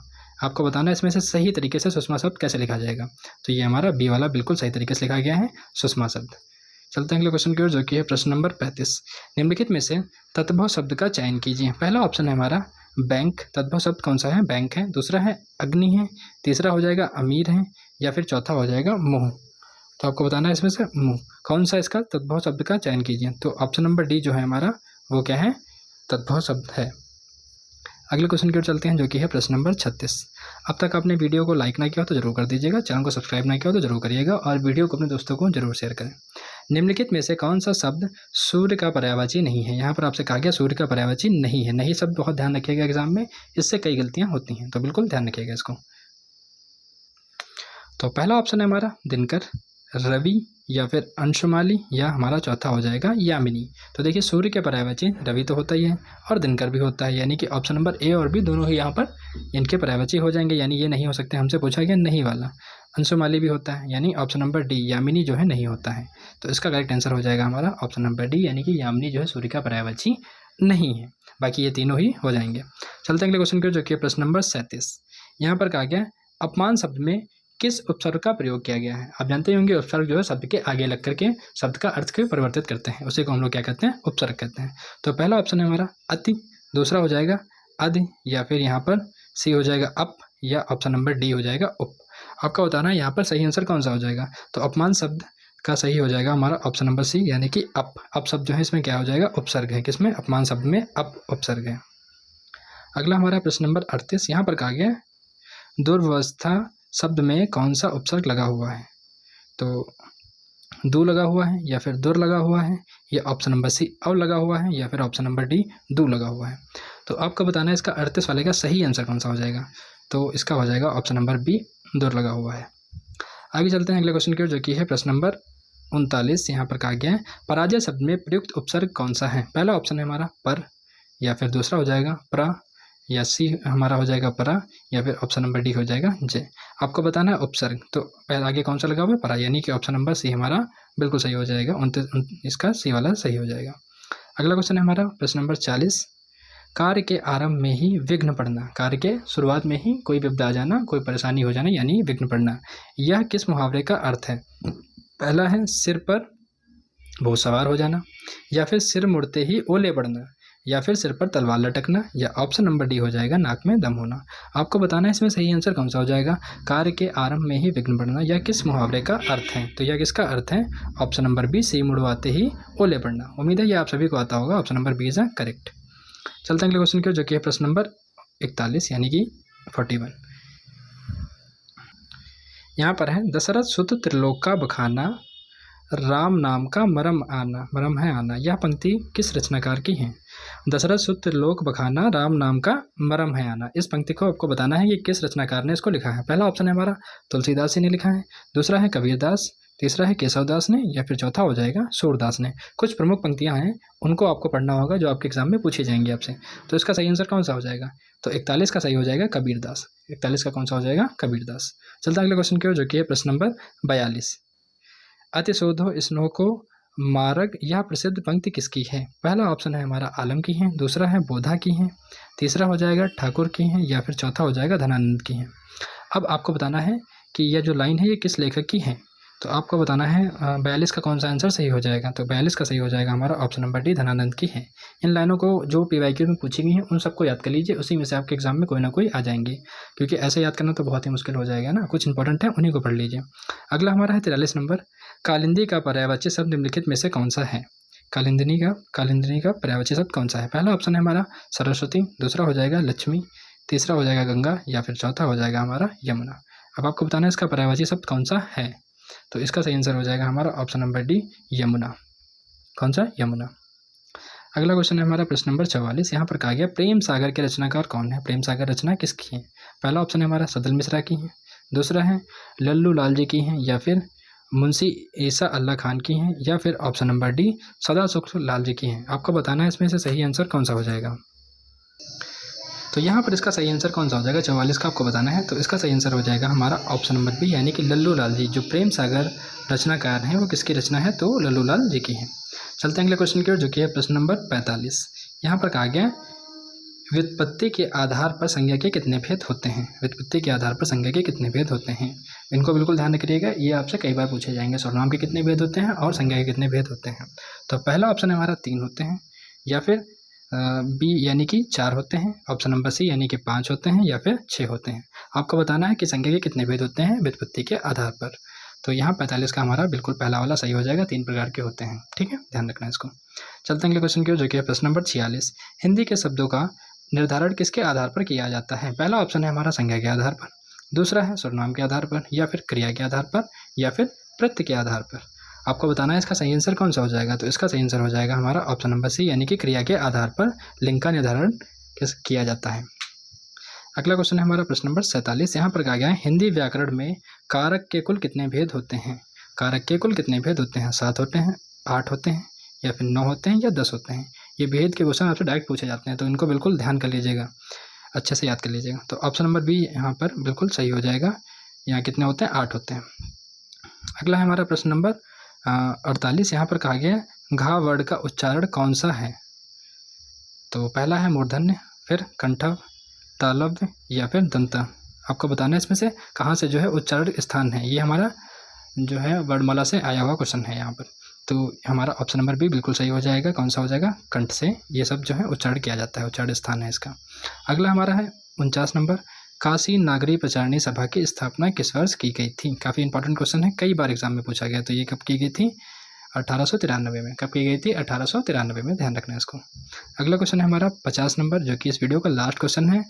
आपको बताना है इसमें से सही तरीके से सुषमा शब्द कैसे लिखा जाएगा। तो ये हमारा बी वाला बिल्कुल सही तरीके से लिखा गया है सुषमा शब्द। चलते हैं अगले क्वेश्चन की ओर, जो कि है प्रश्न नंबर 35। निम्नलिखित में से तद्भव शब्द का चयन कीजिए। पहला ऑप्शन है हमारा बैंक, तद्भव शब्द कौन सा है, बैंक है। दूसरा है अग्नि है, तीसरा हो जाएगा अमीर है, या फिर चौथा हो जाएगा मोह। तो आपको बताना है इसमें से मुँह, कौन सा इसका तद्भव शब्द का चयन कीजिए। तो ऑप्शन नंबर डी जो है हमारा वो क्या है, तद्भव शब्द है। अगले क्वेश्चन की ओर चलते हैं जो कि है प्रश्न नंबर 36। अब तक आपने वीडियो को लाइक ना किया हो तो जरूर कर दीजिएगा, चैनल को सब्सक्राइब ना किया हो तो जरूर करिएगा और वीडियो को अपने दोस्तों को जरूर शेयर करें। निम्नलिखित में से कौन सा शब्द सूर्य का पर्यायवाची नहीं है। यहाँ पर आपसे कहा गया सूर्य का पर्यायवाची नहीं है। नहीं शब्द बहुत ध्यान रखिएगा एग्जाम में, इससे कई गलतियाँ होती हैं, तो बिल्कुल ध्यान रखिएगा इसको। तो पहला ऑप्शन है हमारा दिनकर, रवि या फिर अंशुमाली, या हमारा चौथा हो जाएगा यामिनी। तो देखिए सूर्य के पर्यायवाची रवि तो होता ही है और दिनकर भी होता है, यानी कि ऑप्शन नंबर ए और बी दोनों ही यहाँ पर इनके पर्यायवाची हो जाएंगे, यानी ये नहीं हो सकते। हमसे पूछा गया नहीं वाला। अंशुमाली भी होता है, यानी ऑप्शन नंबर डी यामिनी जो है नहीं होता है। तो इसका करेक्ट आंसर हो जाएगा हमारा ऑप्शन नंबर डी, यानी कि यामिनी जो है सूर्य का पर्यायवाची नहीं है। बाकी ये तीनों ही हो जाएंगे। चलते हैं अगले क्वेश्चन की, जो कि प्रश्न नंबर 37। यहाँ पर कहा गया अपमान शब्द में किस उपसर्ग का प्रयोग किया गया है। आप जानते होंगे उपसर्ग जो है शब्द के आगे लग करके शब्द का अर्थ को परिवर्तित करते हैं, उसी को हम लोग क्या कहते हैं, उपसर्ग कहते हैं। तो पहला ऑप्शन है हमारा अति, दूसरा हो जाएगा अध, या फिर यहाँ पर सी हो जाएगा अप, या ऑप्शन नंबर डी हो जाएगा उप। आपका बताना है यहाँ पर सही आंसर कौन सा हो जाएगा। तो अपमान शब्द का सही हो जाएगा हमारा ऑप्शन नंबर सी, यानी कि अप। अप शब्द जो है इसमें क्या हो जाएगा, उपसर्ग है। किसमें, अपमान शब्द में अप उपसर्ग है। अगला हमारा प्रश्न नंबर 38। यहाँ पर कहा गया दुर्व्यवस्था शब्द में कौन सा उपसर्ग लगा हुआ है। तो दू लगा हुआ है, या फिर दुर लगा हुआ है, या ऑप्शन नंबर सी अव लगा हुआ है, या फिर ऑप्शन नंबर डी दू लगा हुआ है। तो आपको बताना है इसका 38 वाले का सही आंसर कौन सा हो जाएगा। तो इसका हो जाएगा ऑप्शन नंबर बी दुर लगा हुआ है। आगे चलते हैं अगले क्वेश्चन की ओर, जो कि है प्रश्न नंबर 39। यहाँ पर कहा गया है पराजय शब्द में प्रयुक्त उपसर्ग कौन सा है। पहला ऑप्शन है हमारा पर, या फिर दूसरा हो जाएगा प्र, या सी हमारा हो जाएगा परा, या फिर ऑप्शन नंबर डी हो जाएगा जे। आपको बताना है उपसर्ग। तो पहले आगे कौन सा लगा हुआ है, परा, यानी कि ऑप्शन नंबर सी हमारा बिल्कुल सही हो जाएगा। इसका सी वाला सही हो जाएगा। अगला क्वेश्चन है हमारा प्रश्न नंबर 40। कार्य के आरंभ में ही विघ्न पड़ना, कार्य के शुरुआत में ही कोई विपदा आ जाना, कोई परेशानी हो जाना, यानी विघ्न पड़ना, यह किस मुहावरे का अर्थ है। पहला है सिर पर भूत सवार हो जाना, या फिर सिर मुड़ते ही ओले पड़ना, या फिर सिर पर तलवार लटकना, या ऑप्शन नंबर डी हो जाएगा नाक में दम होना। आपको बताना है इसमें सही आंसर कौन सा हो जाएगा। कार्य के आरंभ में ही विघ्न पड़ना यह किस मुहावरे का अर्थ है। तो यह किसका अर्थ है, ऑप्शन नंबर बी सिर मुड़वाते ही ओले पड़ना। उम्मीद है ये आप सभी को आता होगा। Option number B is correct. चलते हैं अगले क्वेश्चन की ओर, जो कि है प्रश्न नंबर 41 यानी कि 41। यहाँ पर है दशरथ सुत त्रिलोक का बखाना, राम नाम का मरम आना, मरम है आना, यह पंक्ति किस रचनाकार की है। दशरथ सुत त्रिलोक बखाना, राम नाम का मरम है आना, इस पंक्ति को आपको बताना है कि किस रचनाकार ने इसको लिखा है। पहला ऑप्शन है हमारा तुलसीदास जी ने लिखा है, दूसरा है कबीरदास, तीसरा है केशवदास ने, या फिर चौथा हो जाएगा सूरदास ने। कुछ प्रमुख पंक्तियां हैं, उनको आपको पढ़ना होगा जो आपके एग्जाम में पूछी जाएंगी आपसे। तो इसका सही आंसर कौन सा हो जाएगा। तो 41 का सही हो जाएगा कबीरदास। 41 का कौन सा हो जाएगा, कबीरदास। चलता अगले क्वेश्चन की ओर, जो कि है प्रश्न नंबर 42। अतिशोधो स्नो को मार्ग, यह प्रसिद्ध पंक्ति किसकी है। पहला ऑप्शन है हमारा आलम की है, दूसरा है बोधा की है, तीसरा हो जाएगा ठाकुर की है, या फिर चौथा हो जाएगा धनानंद की है। अब आपको बताना है कि यह जो लाइन है ये किस लेखक की है। तो आपको बताना है 42 का कौन सा आंसर सही हो जाएगा। तो 42 का सही हो जाएगा हमारा ऑप्शन नंबर डी धनानंद की है। इन लाइनों को जो PYQ में पूछी गई हैं उन सबको याद कर लीजिए, उसी में से आपके एग्जाम में कोई ना कोई आ जाएंगे, क्योंकि ऐसे याद करना तो बहुत ही मुश्किल हो जाएगा ना। कुछ इंपॉर्टेंट है उन्हीं को पढ़ लीजिए। अगला हमारा है 43 नंबर। कालिंदी का पर्यायवाची शब्द निम्नलिखित में से कौन सा है। कालिंदी का पर्यायवाची शब्द कौन सा है। पहला ऑप्शन है हमारा सरस्वती, दूसरा हो जाएगा लक्ष्मी, तीसरा हो जाएगा गंगा, या फिर चौथा हो जाएगा हमारा यमुना। अब आपको बताना है इसका पर्यायवाची शब्द कौन सा है। तो इसका सही आंसर हो जाएगा हमारा ऑप्शन नंबर डी यमुना। कौन सा, यमुना। अगला क्वेश्चन है हमारा प्रश्न नंबर 44। यहाँ पर कहा गया प्रेम सागर के रचनाकार कौन है। प्रेम सागर रचना किसकी है। पहला ऑप्शन है हमारा सदल मिश्रा की है, दूसरा है लल्लू लाल जी की है, या फिर मुंशी ईसा अल्लाह खान की हैं, या फिर ऑप्शन नंबर डी सदा सुख लाल जी की हैं। आपको बताना है इसमें से सही आंसर कौन सा हो जाएगा। तो यहाँ पर इसका सही आंसर कौन सा हो जाएगा, 44 का आपको बताना है। तो इसका सही आंसर हो जाएगा हमारा ऑप्शन नंबर बी यानी कि लल्लू लाल जी। जो प्रेम सागर रचनाकार हैं वो किसकी रचना है, तो लल्लू लाल जी की है। चलते हैं अगले क्वेश्चन की ओर, जो कि है प्रश्न नंबर 45। यहाँ पर कहा गया व्युत्पत्ति के आधार पर संज्ञा के कितने भेद होते हैं। व्युत्पत्ति के आधार पर संज्ञा के कितने भेद होते हैं, इनको बिल्कुल ध्यान रखिएगा, ये आपसे कई बार पूछे जाएंगे। सर्वनाम के कितने भेद होते हैं और संज्ञा के कितने भेद होते हैं। तो पहला ऑप्शन हमारा 3 होते हैं, या फिर बी यानी कि 4 होते हैं, ऑप्शन नंबर सी यानी कि 5 होते हैं, या फिर 6 होते हैं। आपको बताना है कि संज्ञा के कितने भेद होते हैं व्युत्पत्ति के आधार पर। तो यहाँ 45 का हमारा बिल्कुल पहला वाला सही हो जाएगा। 3 प्रकार के होते हैं, ठीक है, ध्यान रखना इसको। चलते हैं अगले क्वेश्चन की ओर, जो कि है प्रश्न नंबर 46। हिंदी के शब्दों का निर्धारण किसके आधार पर किया जाता है? पहला ऑप्शन है हमारा संज्ञा के आधार पर, दूसरा है सर्वनाम के आधार पर, या फिर क्रिया के आधार पर, या फिर प्रत्यय के आधार पर। आपको बताना है इसका सही आंसर कौन सा हो जाएगा। तो इसका सही आंसर हो जाएगा हमारा ऑप्शन नंबर सी, यानी कि क्रिया के आधार पर लिंग का निर्धारण किया जाता है। अगला क्वेश्चन है हमारा प्रश्न नंबर 47। यहाँ पर कहा गया है हिंदी व्याकरण में कारक के कुल कितने भेद होते हैं? कारक के कुल कितने भेद होते हैं? 7 होते हैं, 8 होते हैं, या फिर 9 होते हैं, या 10 होते हैं। ये भेद के क्वेश्चन आपसे डायरेक्ट पूछे जाते हैं, तो इनको बिल्कुल ध्यान कर लीजिएगा, अच्छे से याद कर लीजिएगा। तो ऑप्शन नंबर बी यहाँ पर बिल्कुल सही हो जाएगा। यहाँ कितने होते हैं? 8 होते हैं। अगला है हमारा प्रश्न नंबर 48। यहाँ पर कहा गया है घा वर्ण का उच्चारण कौन सा है? तो पहला है मूर्धन्य, फिर कंठव, तालव्य, या फिर दंत। आपको बताना है इसमें से कहाँ से जो है उच्चारण स्थान है। ये हमारा जो है वर्णमाला से आया हुआ क्वेश्चन है यहाँ पर। तो हमारा ऑप्शन नंबर बी बिल्कुल सही हो जाएगा। कौन सा हो जाएगा? कंठ से ये सब जो है उच्चारण किया जाता है, उच्चारण स्थान है इसका। अगला हमारा है 49 नंबर। काशी नागरी प्रचारणी सभा की स्थापना किस वर्ष की गई थी? काफ़ी इंपॉर्टेंट क्वेश्चन है, कई बार एग्जाम में पूछा गया। तो ये कब की गई थी? 1893 में। कब की गई थी? 1893 में, ध्यान रखना है इसको। अगला क्वेश्चन है हमारा 50 नंबर, जो कि इस वीडियो का लास्ट क्वेश्चन है।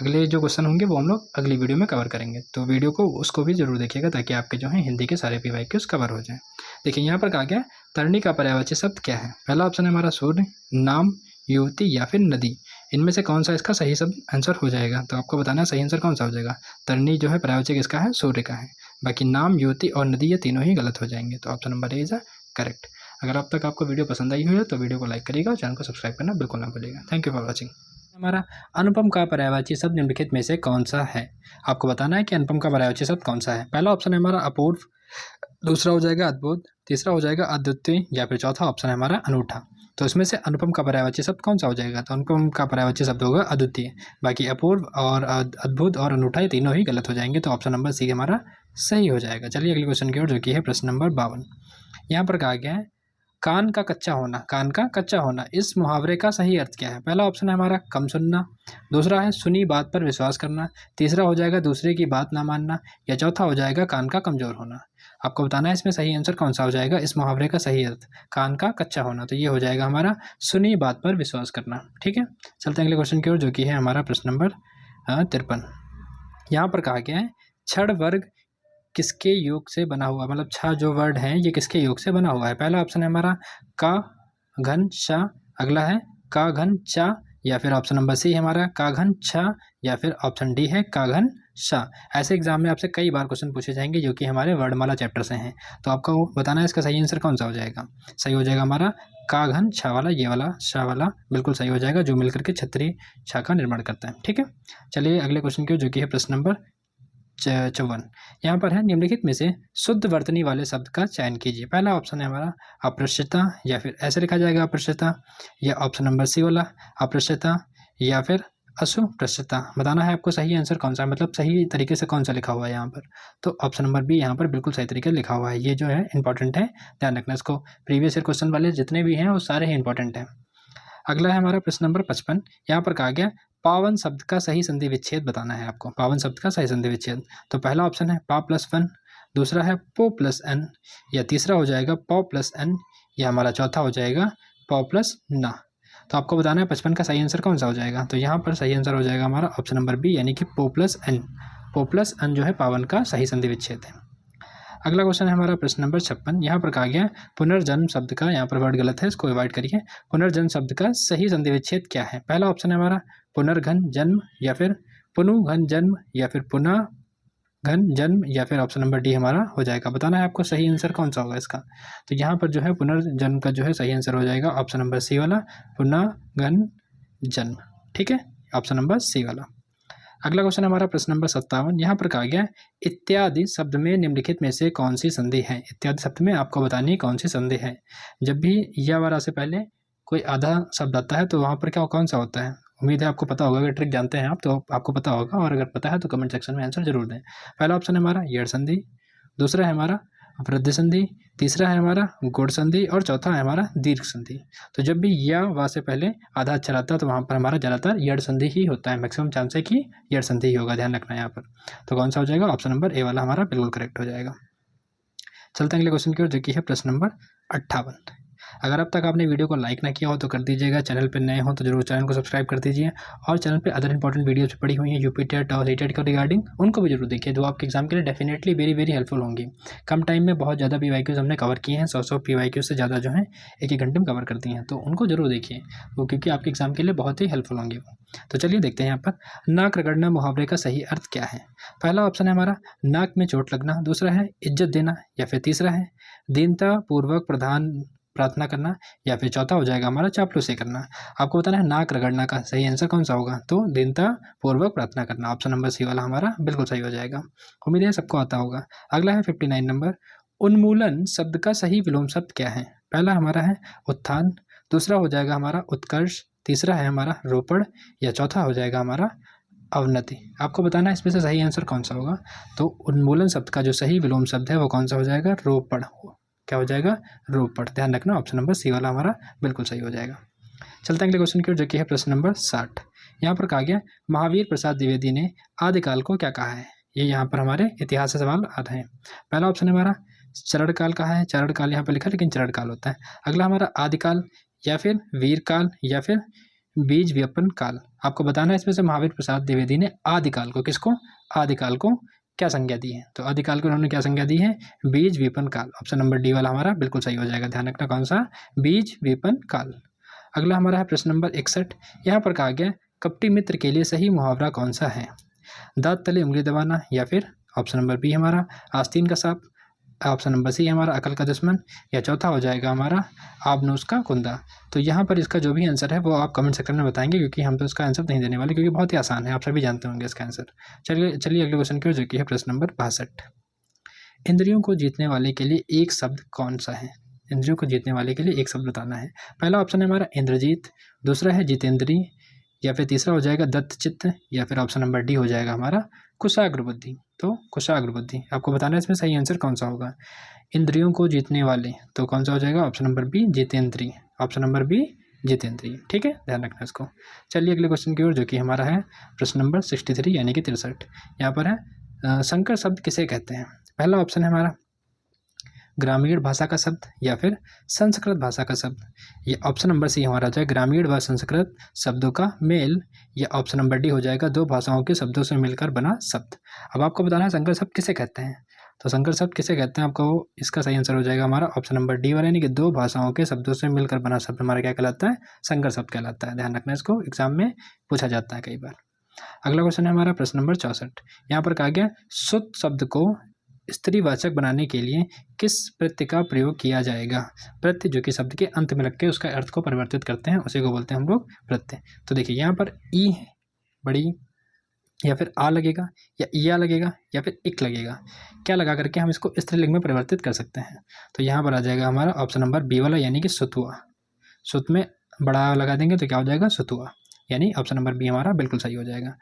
अगले जो क्वेश्चन होंगे वो हम लोग अगली वीडियो में कवर करेंगे, तो वीडियो को उसको भी जरूर देखिएगा, ताकि आपके जो है हिंदी के सारे PYQs कवर हो जाएं। देखिए यहाँ पर कहा गया तरणी का पर्यायवाची शब्द क्या है? पहला ऑप्शन है हमारा सूर्य, नाम, युवती, या फिर नदी। इनमें से कौन सा इसका सही शब्द आंसर हो जाएगा? तो आपको बताना है सही आंसर कौन सा हो जाएगा। तरणी जो है पर्यायवाची किसका है? सूर्य का है। बाकी नाम, युवती और नदी ये तीनों ही गलत हो जाएंगे। तो option number A is correct. अगर अब तक आपको वीडियो पसंद आई हुई है तो वीडियो को लाइक करिएगा और चैनल को सब्सक्राइब करना बिल्कुल ना भूलिएगा। Thank you for watching. हमारा अनुपम का पर्यायवाची शब्द निम्नलिखित में से कौन सा है? आपको बताना है कि अनुपम का पर्यायवाची शब्द कौन सा है। पहला ऑप्शन है हमारा अपूर्व, दूसरा हो जाएगा अद्भुत, तीसरा हो जाएगा अद्वितीय, या फिर चौथा ऑप्शन है हमारा अनूठा। तो इसमें से अनुपम का पर्यायवाची शब्द कौन सा हो जाएगा? तो अनुपम का पर्यायवाची शब्द होगा अद्वितीय। बाकी अपूर्व और अद्भुत और अनूठा ये तीनों ही गलत हो जाएंगे। तो ऑप्शन नंबर सी हमारा सही हो जाएगा। चलिए अगले क्वेश्चन की ओर, जो कि है प्रश्न नंबर 52। यहाँ पर कहा गया है कान का कच्चा होना, कान का कच्चा होना, इस मुहावरे का सही अर्थ क्या है? पहला ऑप्शन है हमारा कम सुनना, दूसरा है सुनी बात पर विश्वास करना, तीसरा हो जाएगा दूसरे की बात ना मानना, या चौथा हो जाएगा कान का कमजोर होना। आपको बताना है इसमें सही आंसर कौन सा हो जाएगा। इस मुहावरे का सही अर्थ कान का कच्चा होना, तो ये हो जाएगा हमारा सुनी बात पर विश्वास करना। ठीक है, चलते हैं अगले क्वेश्चन की ओर, जो कि है हमारा प्रश्न नंबर 53। यहाँ पर कहा गया है क्षण वर्ग किसके योग से बना हुआ, मतलब छह जो वर्ड हैं ये किसके योग से बना हुआ है? पहला ऑप्शन है हमारा का घन चा, अगला है का घन चा, या फिर ऑप्शन नंबर सी है हमारा का घन छा, या फिर ऑप्शन डी है का घन शा। ऐसे एग्जाम में आपसे कई बार क्वेश्चन पूछे जाएंगे जो कि हमारे वर्णमाला चैप्टर से हैं। तो आपको बताना है इसका सही आंसर कौन सा हो जाएगा। सही हो जाएगा हमारा का घन छा वाला, ये वाला शा वाला बिल्कुल सही हो जाएगा, जो मिलकर के छतरी छा का निर्माण करता है। ठीक है, चलिए अगले क्वेश्चन की, जो कि है प्रश्न नंबर 54। यहाँ पर है निम्नलिखित में से शुद्ध वर्तनी वाले शब्द का चयन कीजिए। पहला ऑप्शन है हमारा अप्रश्यता, या फिर ऐसे लिखा जाएगा अप्रश्यता, या ऑप्शन नंबर सी वाला अप्रश्यता, या फिर असुप्रश्यता। बताना है आपको सही आंसर कौन सा है, मतलब सही तरीके से कौन सा लिखा हुआ है यहाँ पर। तो ऑप्शन नंबर बी यहाँ पर बिल्कुल सही तरीके से लिखा हुआ है। ये जो है इंपॉर्टेंट है, ध्यान रखना इसको। प्रीवियस ईयर क्वेश्चन वाले जितने भी हैं वो सारे ही इंपॉर्टेंट हैं। अगला है हमारा प्रश्न नंबर 55। यहाँ पर कहा गया पावन शब्द का सही संधि विच्छेद बताना है आपको। पावन शब्द का सही संधि विच्छेद, तो पहला ऑप्शन है पा प्लस वन, दूसरा है पो प्लस एन, या तीसरा हो जाएगा पौ प्लस एन, या हमारा चौथा हो जाएगा पौ प्लस ना। तो आपको बताना है 55 का सही आंसर कौन सा हो जाएगा। तो यहाँ पर सही आंसर हो जाएगा हमारा ऑप्शन नंबर बी, यानी कि पो प्लस एन। पो प्लस एन जो है पावन का सही संधि विच्छेद है। अगला क्वेश्चन है हमारा प्रश्न नंबर 56। यहाँ पर कहा गया पुनर्जन्म शब्द का, यहाँ पर वर्ड गलत है, इसको अवॉइड करिए। पुनर्जन्म शब्द का सही संधि विच्छेद क्या है? पहला ऑप्शन है हमारा पुनर्घन जन्म, या फिर पुनुघन जन्म, या फिर पुनः घन जन्म, या फिर ऑप्शन नंबर डी हमारा हो जाएगा। बताना है आपको सही आंसर कौन सा होगा इसका। तो यहाँ पर जो है पुनर्जन्म का जो है सही आंसर हो जाएगा ऑप्शन नंबर सी वाला पुनः घन जन्म। ठीक है, ऑप्शन नंबर सी वाला। अगला क्वेश्चन हमारा प्रश्न नंबर 57। यहाँ पर कहा गया इत्यादि शब्द में निम्नलिखित में से कौन सी संधि है? इत्यादि शब्द में आपको बतानी है कौन सी संधि है। जब भी या वाला से पहले कोई आधा शब्द आता है तो वहाँ पर क्या कौन सा होता है? उम्मीद है आपको पता होगा, अगर ट्रिक जानते हैं आप तो आपको पता होगा, और अगर पता है तो कमेंट सेक्शन में आंसर जरूर दें। पहला ऑप्शन है हमारा यड़ संधि, दूसरा है हमारा वृद्धि संधि, तीसरा है हमारा गुण संधि, और चौथा है हमारा दीर्घ संधि। तो जब भी या वा से पहले आधा अक्षर आता है तो वहाँ पर हमारा ज़्यादातर यड़ संधि ही होता है। मैक्सिमम चांस है कि यड़ संधि ही होगा, ध्यान रखना है यहाँ पर। तो कौन सा हो जाएगा? ऑप्शन नंबर ए वाला हमारा बिल्कुल करेक्ट हो जाएगा। चलते हैं अगले क्वेश्चन की ओर, जो कि है प्रश्न नंबर 58। अगर अब तक आपने वीडियो को लाइक ना किया हो तो कर दीजिएगा, चैनल पर नए हो तो जरूर चैनल को सब्सक्राइब कर दीजिए, और चैनल पे अदर इंपॉर्टेंट वीडियोस पड़ी हुई हैं यूपी टेट और सीटेट के रिगार्डिंग, उनको भी जरूर देखिए, जो आपके एग्जाम के लिए डेफिनेटली वेरी वेरी हेल्पफुल होंगी। कम टाइम में बहुत ज़्यादा PYQs हमने कवर किए हैं, 100 PYQs से ज़्यादा जो है एक घंटे में कवर करती हैं, तो उनको जरूर देखिए वो, क्योंकि आपके एग्जाम के लिए बहुत ही हेल्पफुल होंगे वो। तो चलिए देखते हैं यहाँ पर नाक रगड़ना मुहावरे का सही अर्थ क्या है। पहला ऑप्शन है हमारा नाक में चोट लगना, दूसरा है इज्जत देना, या फिर तीसरा है दीनता पूर्वक प्रार्थना करना, या फिर चौथा हो जाएगा हमारा चापलूसी करना। आपको बताना है नाक रगड़ना का सही आंसर कौन सा होगा, तो दीनता पूर्वक प्रार्थना करना, ऑप्शन नंबर सी वाला हमारा बिल्कुल सही हो जाएगा। उम्मीद है सबको आता होगा। अगला है 59 नंबर, उन्मूलन शब्द का सही विलोम शब्द क्या है। पहला हमारा है उत्थान, दूसरा हो जाएगा हमारा उत्कर्ष, तीसरा है हमारा रोपड़, या चौथा हो जाएगा हमारा अवनति। आपको बताना है इसमें से सही आंसर कौन सा होगा। तो उन्मूलन शब्द का जो सही विलोम शब्द है वो कौन सा हो जाएगा, रोपड़। क्या हो जाएगा, रोपड़। ध्यान रखना ऑप्शन नंबर सी वाला हमारा बिल्कुल सही हो जाएगा। चलते हैं अगले क्वेश्चन की ओर, जो कि है प्रश्न नंबर 60। यहाँ पर कहा गया महावीर प्रसाद द्विवेदी ने आदिकाल को क्या कहा है। ये यहाँ पर हमारे इतिहास से सवाल आते हैं। पहला ऑप्शन हमारा चरण काल कहा है, चरण काल यहाँ पर लिखा है लेकिन चरण काल होता है। अगला हमारा आदिकाल, या फिर वीर काल, या फिर बीज व्यापन काल। आपको बताना है इसमें से महावीर प्रसाद द्विवेदी ने आदिकाल को, किसको, आदिकाल को क्या संज्ञा दी है। तो आदिकाल को उन्होंने क्या संज्ञा दी है, बीज विपन काल। ऑप्शन नंबर डी वाला हमारा बिल्कुल सही हो जाएगा। ध्यान रखना कौन सा, बीज विपन काल। अगला हमारा है प्रश्न नंबर 61। यहाँ पर कहा गया कपटी मित्र के लिए सही मुहावरा कौन सा है। दांत तले उंगली दबाना, या फिर ऑप्शन नंबर बी हमारा आस्तीन का सांप, ऑप्शन नंबर सी हमारा अकल का दुश्मन, या चौथा हो जाएगा हमारा आबनूस का कुंदा। तो यहाँ पर इसका जो भी आंसर है वो आप कमेंट सेक्शन में बताएंगे, क्योंकि हम तो इसका आंसर नहीं देने वाले, क्योंकि बहुत ही आसान है, आप सभी जानते होंगे इसका आंसर। चलिए अगले क्वेश्चन की ओर, जो कि है प्रश्न नंबर 62। इंद्रियों को जीतने वाले के लिए एक शब्द कौन सा है। इंद्रियों को जीतने वाले के लिए एक शब्द बताना है। पहला ऑप्शन है हमारा इंद्रजीत, दूसरा है जितेंद्री, या फिर तीसरा हो जाएगा दत्तचित्त, या फिर ऑप्शन नंबर डी हो जाएगा हमारा कुशाग्र बुद्धि। तो कुशाग्र बुद्धि। आपको बताना है इसमें सही आंसर कौन सा होगा। इंद्रियों को जीतने वाले, तो कौन सा हो जाएगा, ऑप्शन नंबर बी जितेंद्रिय, ऑप्शन नंबर बी जितेंद्रिय। ठीक है, ध्यान रखना इसको। चलिए अगले क्वेश्चन की ओर, जो कि हमारा है प्रश्न नंबर 63 यानी कि 63। यहाँ पर है संकर शब्द किसे कहते हैं। पहला ऑप्शन है हमारा ग्रामीण भाषा का शब्द, या फिर संस्कृत भाषा का शब्द। ये ऑप्शन नंबर सी हमारा हो जाएगा ग्रामीण व संस्कृत शब्दों का मेल, या ऑप्शन नंबर डी हो जाएगा दो भाषाओं के शब्दों से मिलकर बना शब्द। अब आपको बताना है संकर शब्द किसे कहते हैं। तो संकर शब्द किसे कहते हैं, आपको इसका सही आंसर हो जाएगा हमारा ऑप्शन नंबर डी वाला, यानी कि दो भाषाओं के शब्दों से मिलकर बना शब्द हमारा क्या कहलाता है, संकर शब्द कहलाता है। ध्यान रखना इसको, एग्जाम में पूछा जाता है कई बार। अगला क्वेश्चन है हमारा प्रश्न नंबर 64। यहाँ पर कहा गया शुद्ध शब्द को स्त्रीवाचक बनाने के लिए किस प्रत्यय का प्रयोग किया जाएगा। प्रत्यय जो कि शब्द के अंत में लग के उसका अर्थ को परिवर्तित करते हैं, उसी को बोलते हैं हम लोग प्रत्यय। तो देखिए यहाँ पर ई है बड़ी, या फिर आ लगेगा, या इया लगेगा, या फिर इक लगेगा। क्या लगा करके हम इसको स्त्रीलिंग में परिवर्तित कर सकते हैं। तो यहाँ पर आ जाएगा हमारा ऑप्शन नंबर बी वाला, यानी कि सुतुआ। सुत में बड़ा लगा देंगे तो क्या हो जाएगा, सुतुआ, यानी ऑप्शन नंबर बी हमारा बिल्कुल सही हो जाएगा।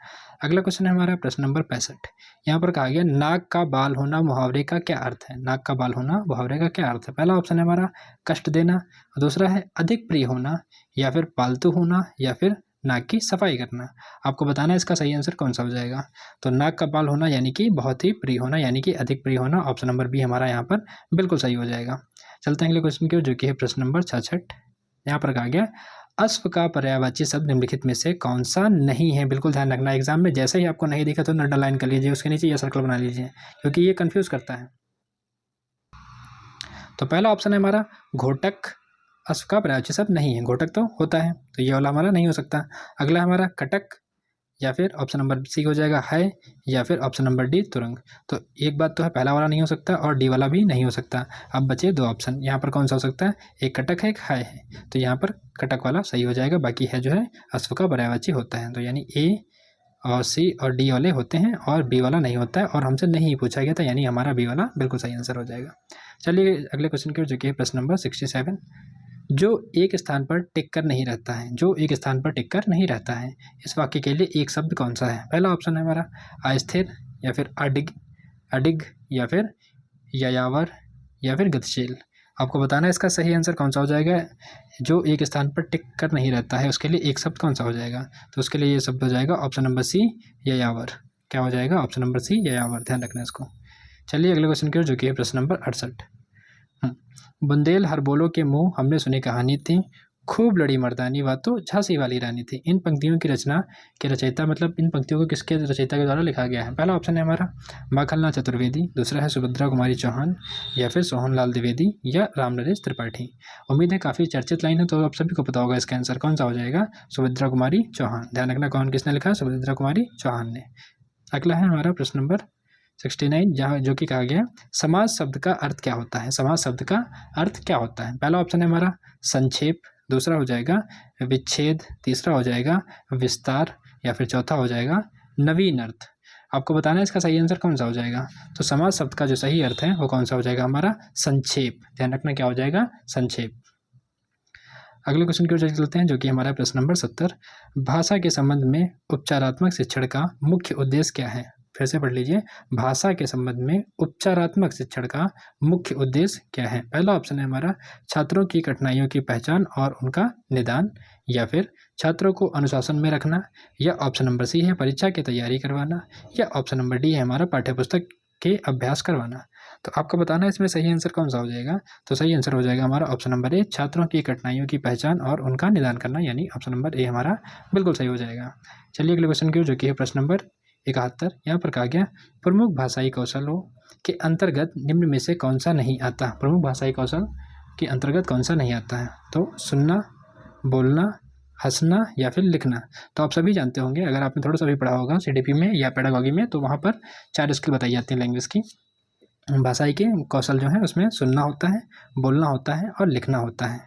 अगला क्वेश्चन है हमारा प्रश्न नंबर 65। यहाँ पर कहा गया नाक का बाल होना मुहावरे का क्या अर्थ है। नाक का बाल होना मुहावरे का क्या अर्थ है। पहला ऑप्शन है हमारा कष्ट देना, दूसरा है अधिक प्रिय होना, या फिर पालतू होना, या फिर नाक की सफाई करना। आपको बताना है इसका सही आंसर कौन सा हो जाएगा। तो नाक का बाल होना यानी कि बहुत ही प्रिय होना, यानी कि अधिक प्रिय होना, ऑप्शन नंबर बी हमारा यहाँ पर बिल्कुल सही हो जाएगा। चलते हैं अगले क्वेश्चन की ओर, जो कि है प्रश्न नंबर 66। यहाँ पर कहा गया अश्व का पर्यायवाची शब्द निम्नलिखित में से कौन सा नहीं है। बिल्कुल ध्यान रखना, एग्जाम में जैसे ही आपको नहीं दिखा तो अंडरलाइन कर लीजिए, उसके नीचे यह सर्कल बना लीजिए, क्योंकि ये कंफ्यूज करता है। तो पहला ऑप्शन है हमारा घोटक, अश्व का पर्यायवाची शब्द नहीं है। घोटक तो होता है, तो ये वाला हमारा नहीं हो सकता। अगला हमारा कटक, या फिर ऑप्शन नंबर सी हो जाएगा है, या फिर ऑप्शन नंबर डी तुरंग। तो एक बात तो है, पहला वाला नहीं हो सकता और डी वाला भी नहीं हो सकता। अब बचे दो ऑप्शन, यहाँ पर कौन सा हो सकता है, एक कटक है, एक है। तो यहाँ पर कटक वाला सही हो जाएगा, बाकी है जो है अश्व का पर्यायवाची होता है। तो यानी ए और सी और डी वाले होते हैं और बी वाला नहीं होता है, और हमसे नहीं पूछा गया था, यानी हमारा बी वाला बिल्कुल सही आंसर हो जाएगा। चलिए अगले क्वेश्चन की ओर, जो कि प्रश्न नंबर 67। जो एक स्थान पर टिक कर नहीं रहता है, जो एक स्थान पर टिक कर नहीं रहता है, इस वाक्य के लिए एक शब्द कौन सा है। पहला ऑप्शन है हमारा अस्थिर, या फिर अडिग, या फिर यायावर, या फिर गतिशील। आपको बताना है इसका सही आंसर कौन सा हो जाएगा। जो एक स्थान पर टिक कर नहीं रहता है उसके लिए एक शब्द कौन सा हो जाएगा। तो उसके लिए ये शब्द हो जाएगा ऑप्शन नंबर सी यायावर। क्या हो जाएगा, ऑप्शन नंबर सी यायावर। ध्यान रखना इसको। चलिए अगले क्वेश्चन की ओर, जो कि है प्रश्न नंबर 68। बुंदेल हर बोलो के मुँह हमने सुनी कहानी थी, खूब लड़ी मर्दानी वह तो झांसी वाली रानी थी। इन पंक्तियों की रचना के रचयिता मतलब इन पंक्तियों को किसके रचयिता के द्वारा लिखा गया है? पहला ऑप्शन है हमारा माखनलाल चतुर्वेदी, दूसरा है सुभद्रा कुमारी चौहान या फिर सोहनलाल द्विवेदी या रामनरेश त्रिपाठी। उम्मीद है काफ़ी चर्चित लाइन है, तो आप सभी को पता होगा इसका आंसर कौन सा हो जाएगा, सुभद्रा कुमारी चौहान। ध्यान रखना कौन किसने लिखा है, सुभद्रा कुमारी चौहान ने। अगला है हमारा प्रश्न नंबर 69, जहाँ जो कि कहा गया समाज शब्द का अर्थ क्या होता है? समाज शब्द का अर्थ क्या होता है? पहला ऑप्शन है हमारा संक्षेप, दूसरा हो जाएगा विच्छेद, तीसरा हो जाएगा विस्तार या फिर चौथा हो जाएगा नवीन अर्थ। आपको बताना है इसका सही आंसर कौन सा हो जाएगा। तो समाज शब्द का जो सही अर्थ है वो कौन सा हो जाएगा हमारा, संक्षेप। ध्यान रखना क्या हो जाएगा, संक्षेप। अगले क्वेश्चन की ओर चलते हैं जो कि हमारा प्रश्न नंबर 70, भाषा के संबंध में उपचारात्मक शिक्षण का मुख्य उद्देश्य क्या है? फिर से पढ़ लीजिए, भाषा के संबंध में उपचारात्मक शिक्षण का मुख्य उद्देश्य क्या है? पहला ऑप्शन है हमारा छात्रों की कठिनाइयों की पहचान और उनका निदान, या फिर छात्रों को अनुशासन में रखना, या ऑप्शन नंबर सी है परीक्षा की तैयारी करवाना, या ऑप्शन नंबर डी है हमारा पाठ्यपुस्तक के अभ्यास करवाना। तो आपको बताना है इसमें सही आंसर कौन सा हो जाएगा। तो सही आंसर हो जाएगा हमारा ऑप्शन नंबर ए, छात्रों की कठिनाइयों की पहचान और उनका निदान करना, यानी ऑप्शन नंबर ए हमारा बिल्कुल सही हो जाएगा। चलिए अगले क्वेश्चन की ओर जो कि है प्रश्न नंबर 71। यहाँ पर कहा गया प्रमुख भाषाई कौशलों के अंतर्गत निम्न में से कौन सा नहीं आता? प्रमुख भाषाई कौशल के अंतर्गत कौन सा नहीं आता है? तो सुनना, बोलना, हंसना या फिर लिखना। तो आप सभी जानते होंगे, अगर आपने थोड़ा सा भी पढ़ा होगा सीडीपी में या पेडागॉजी में, तो वहाँ पर 4 स्किल बताई जाती हैं लैंग्वेज की। भाषाई के कौशल जो है उसमें सुनना होता है, बोलना होता है और लिखना होता है,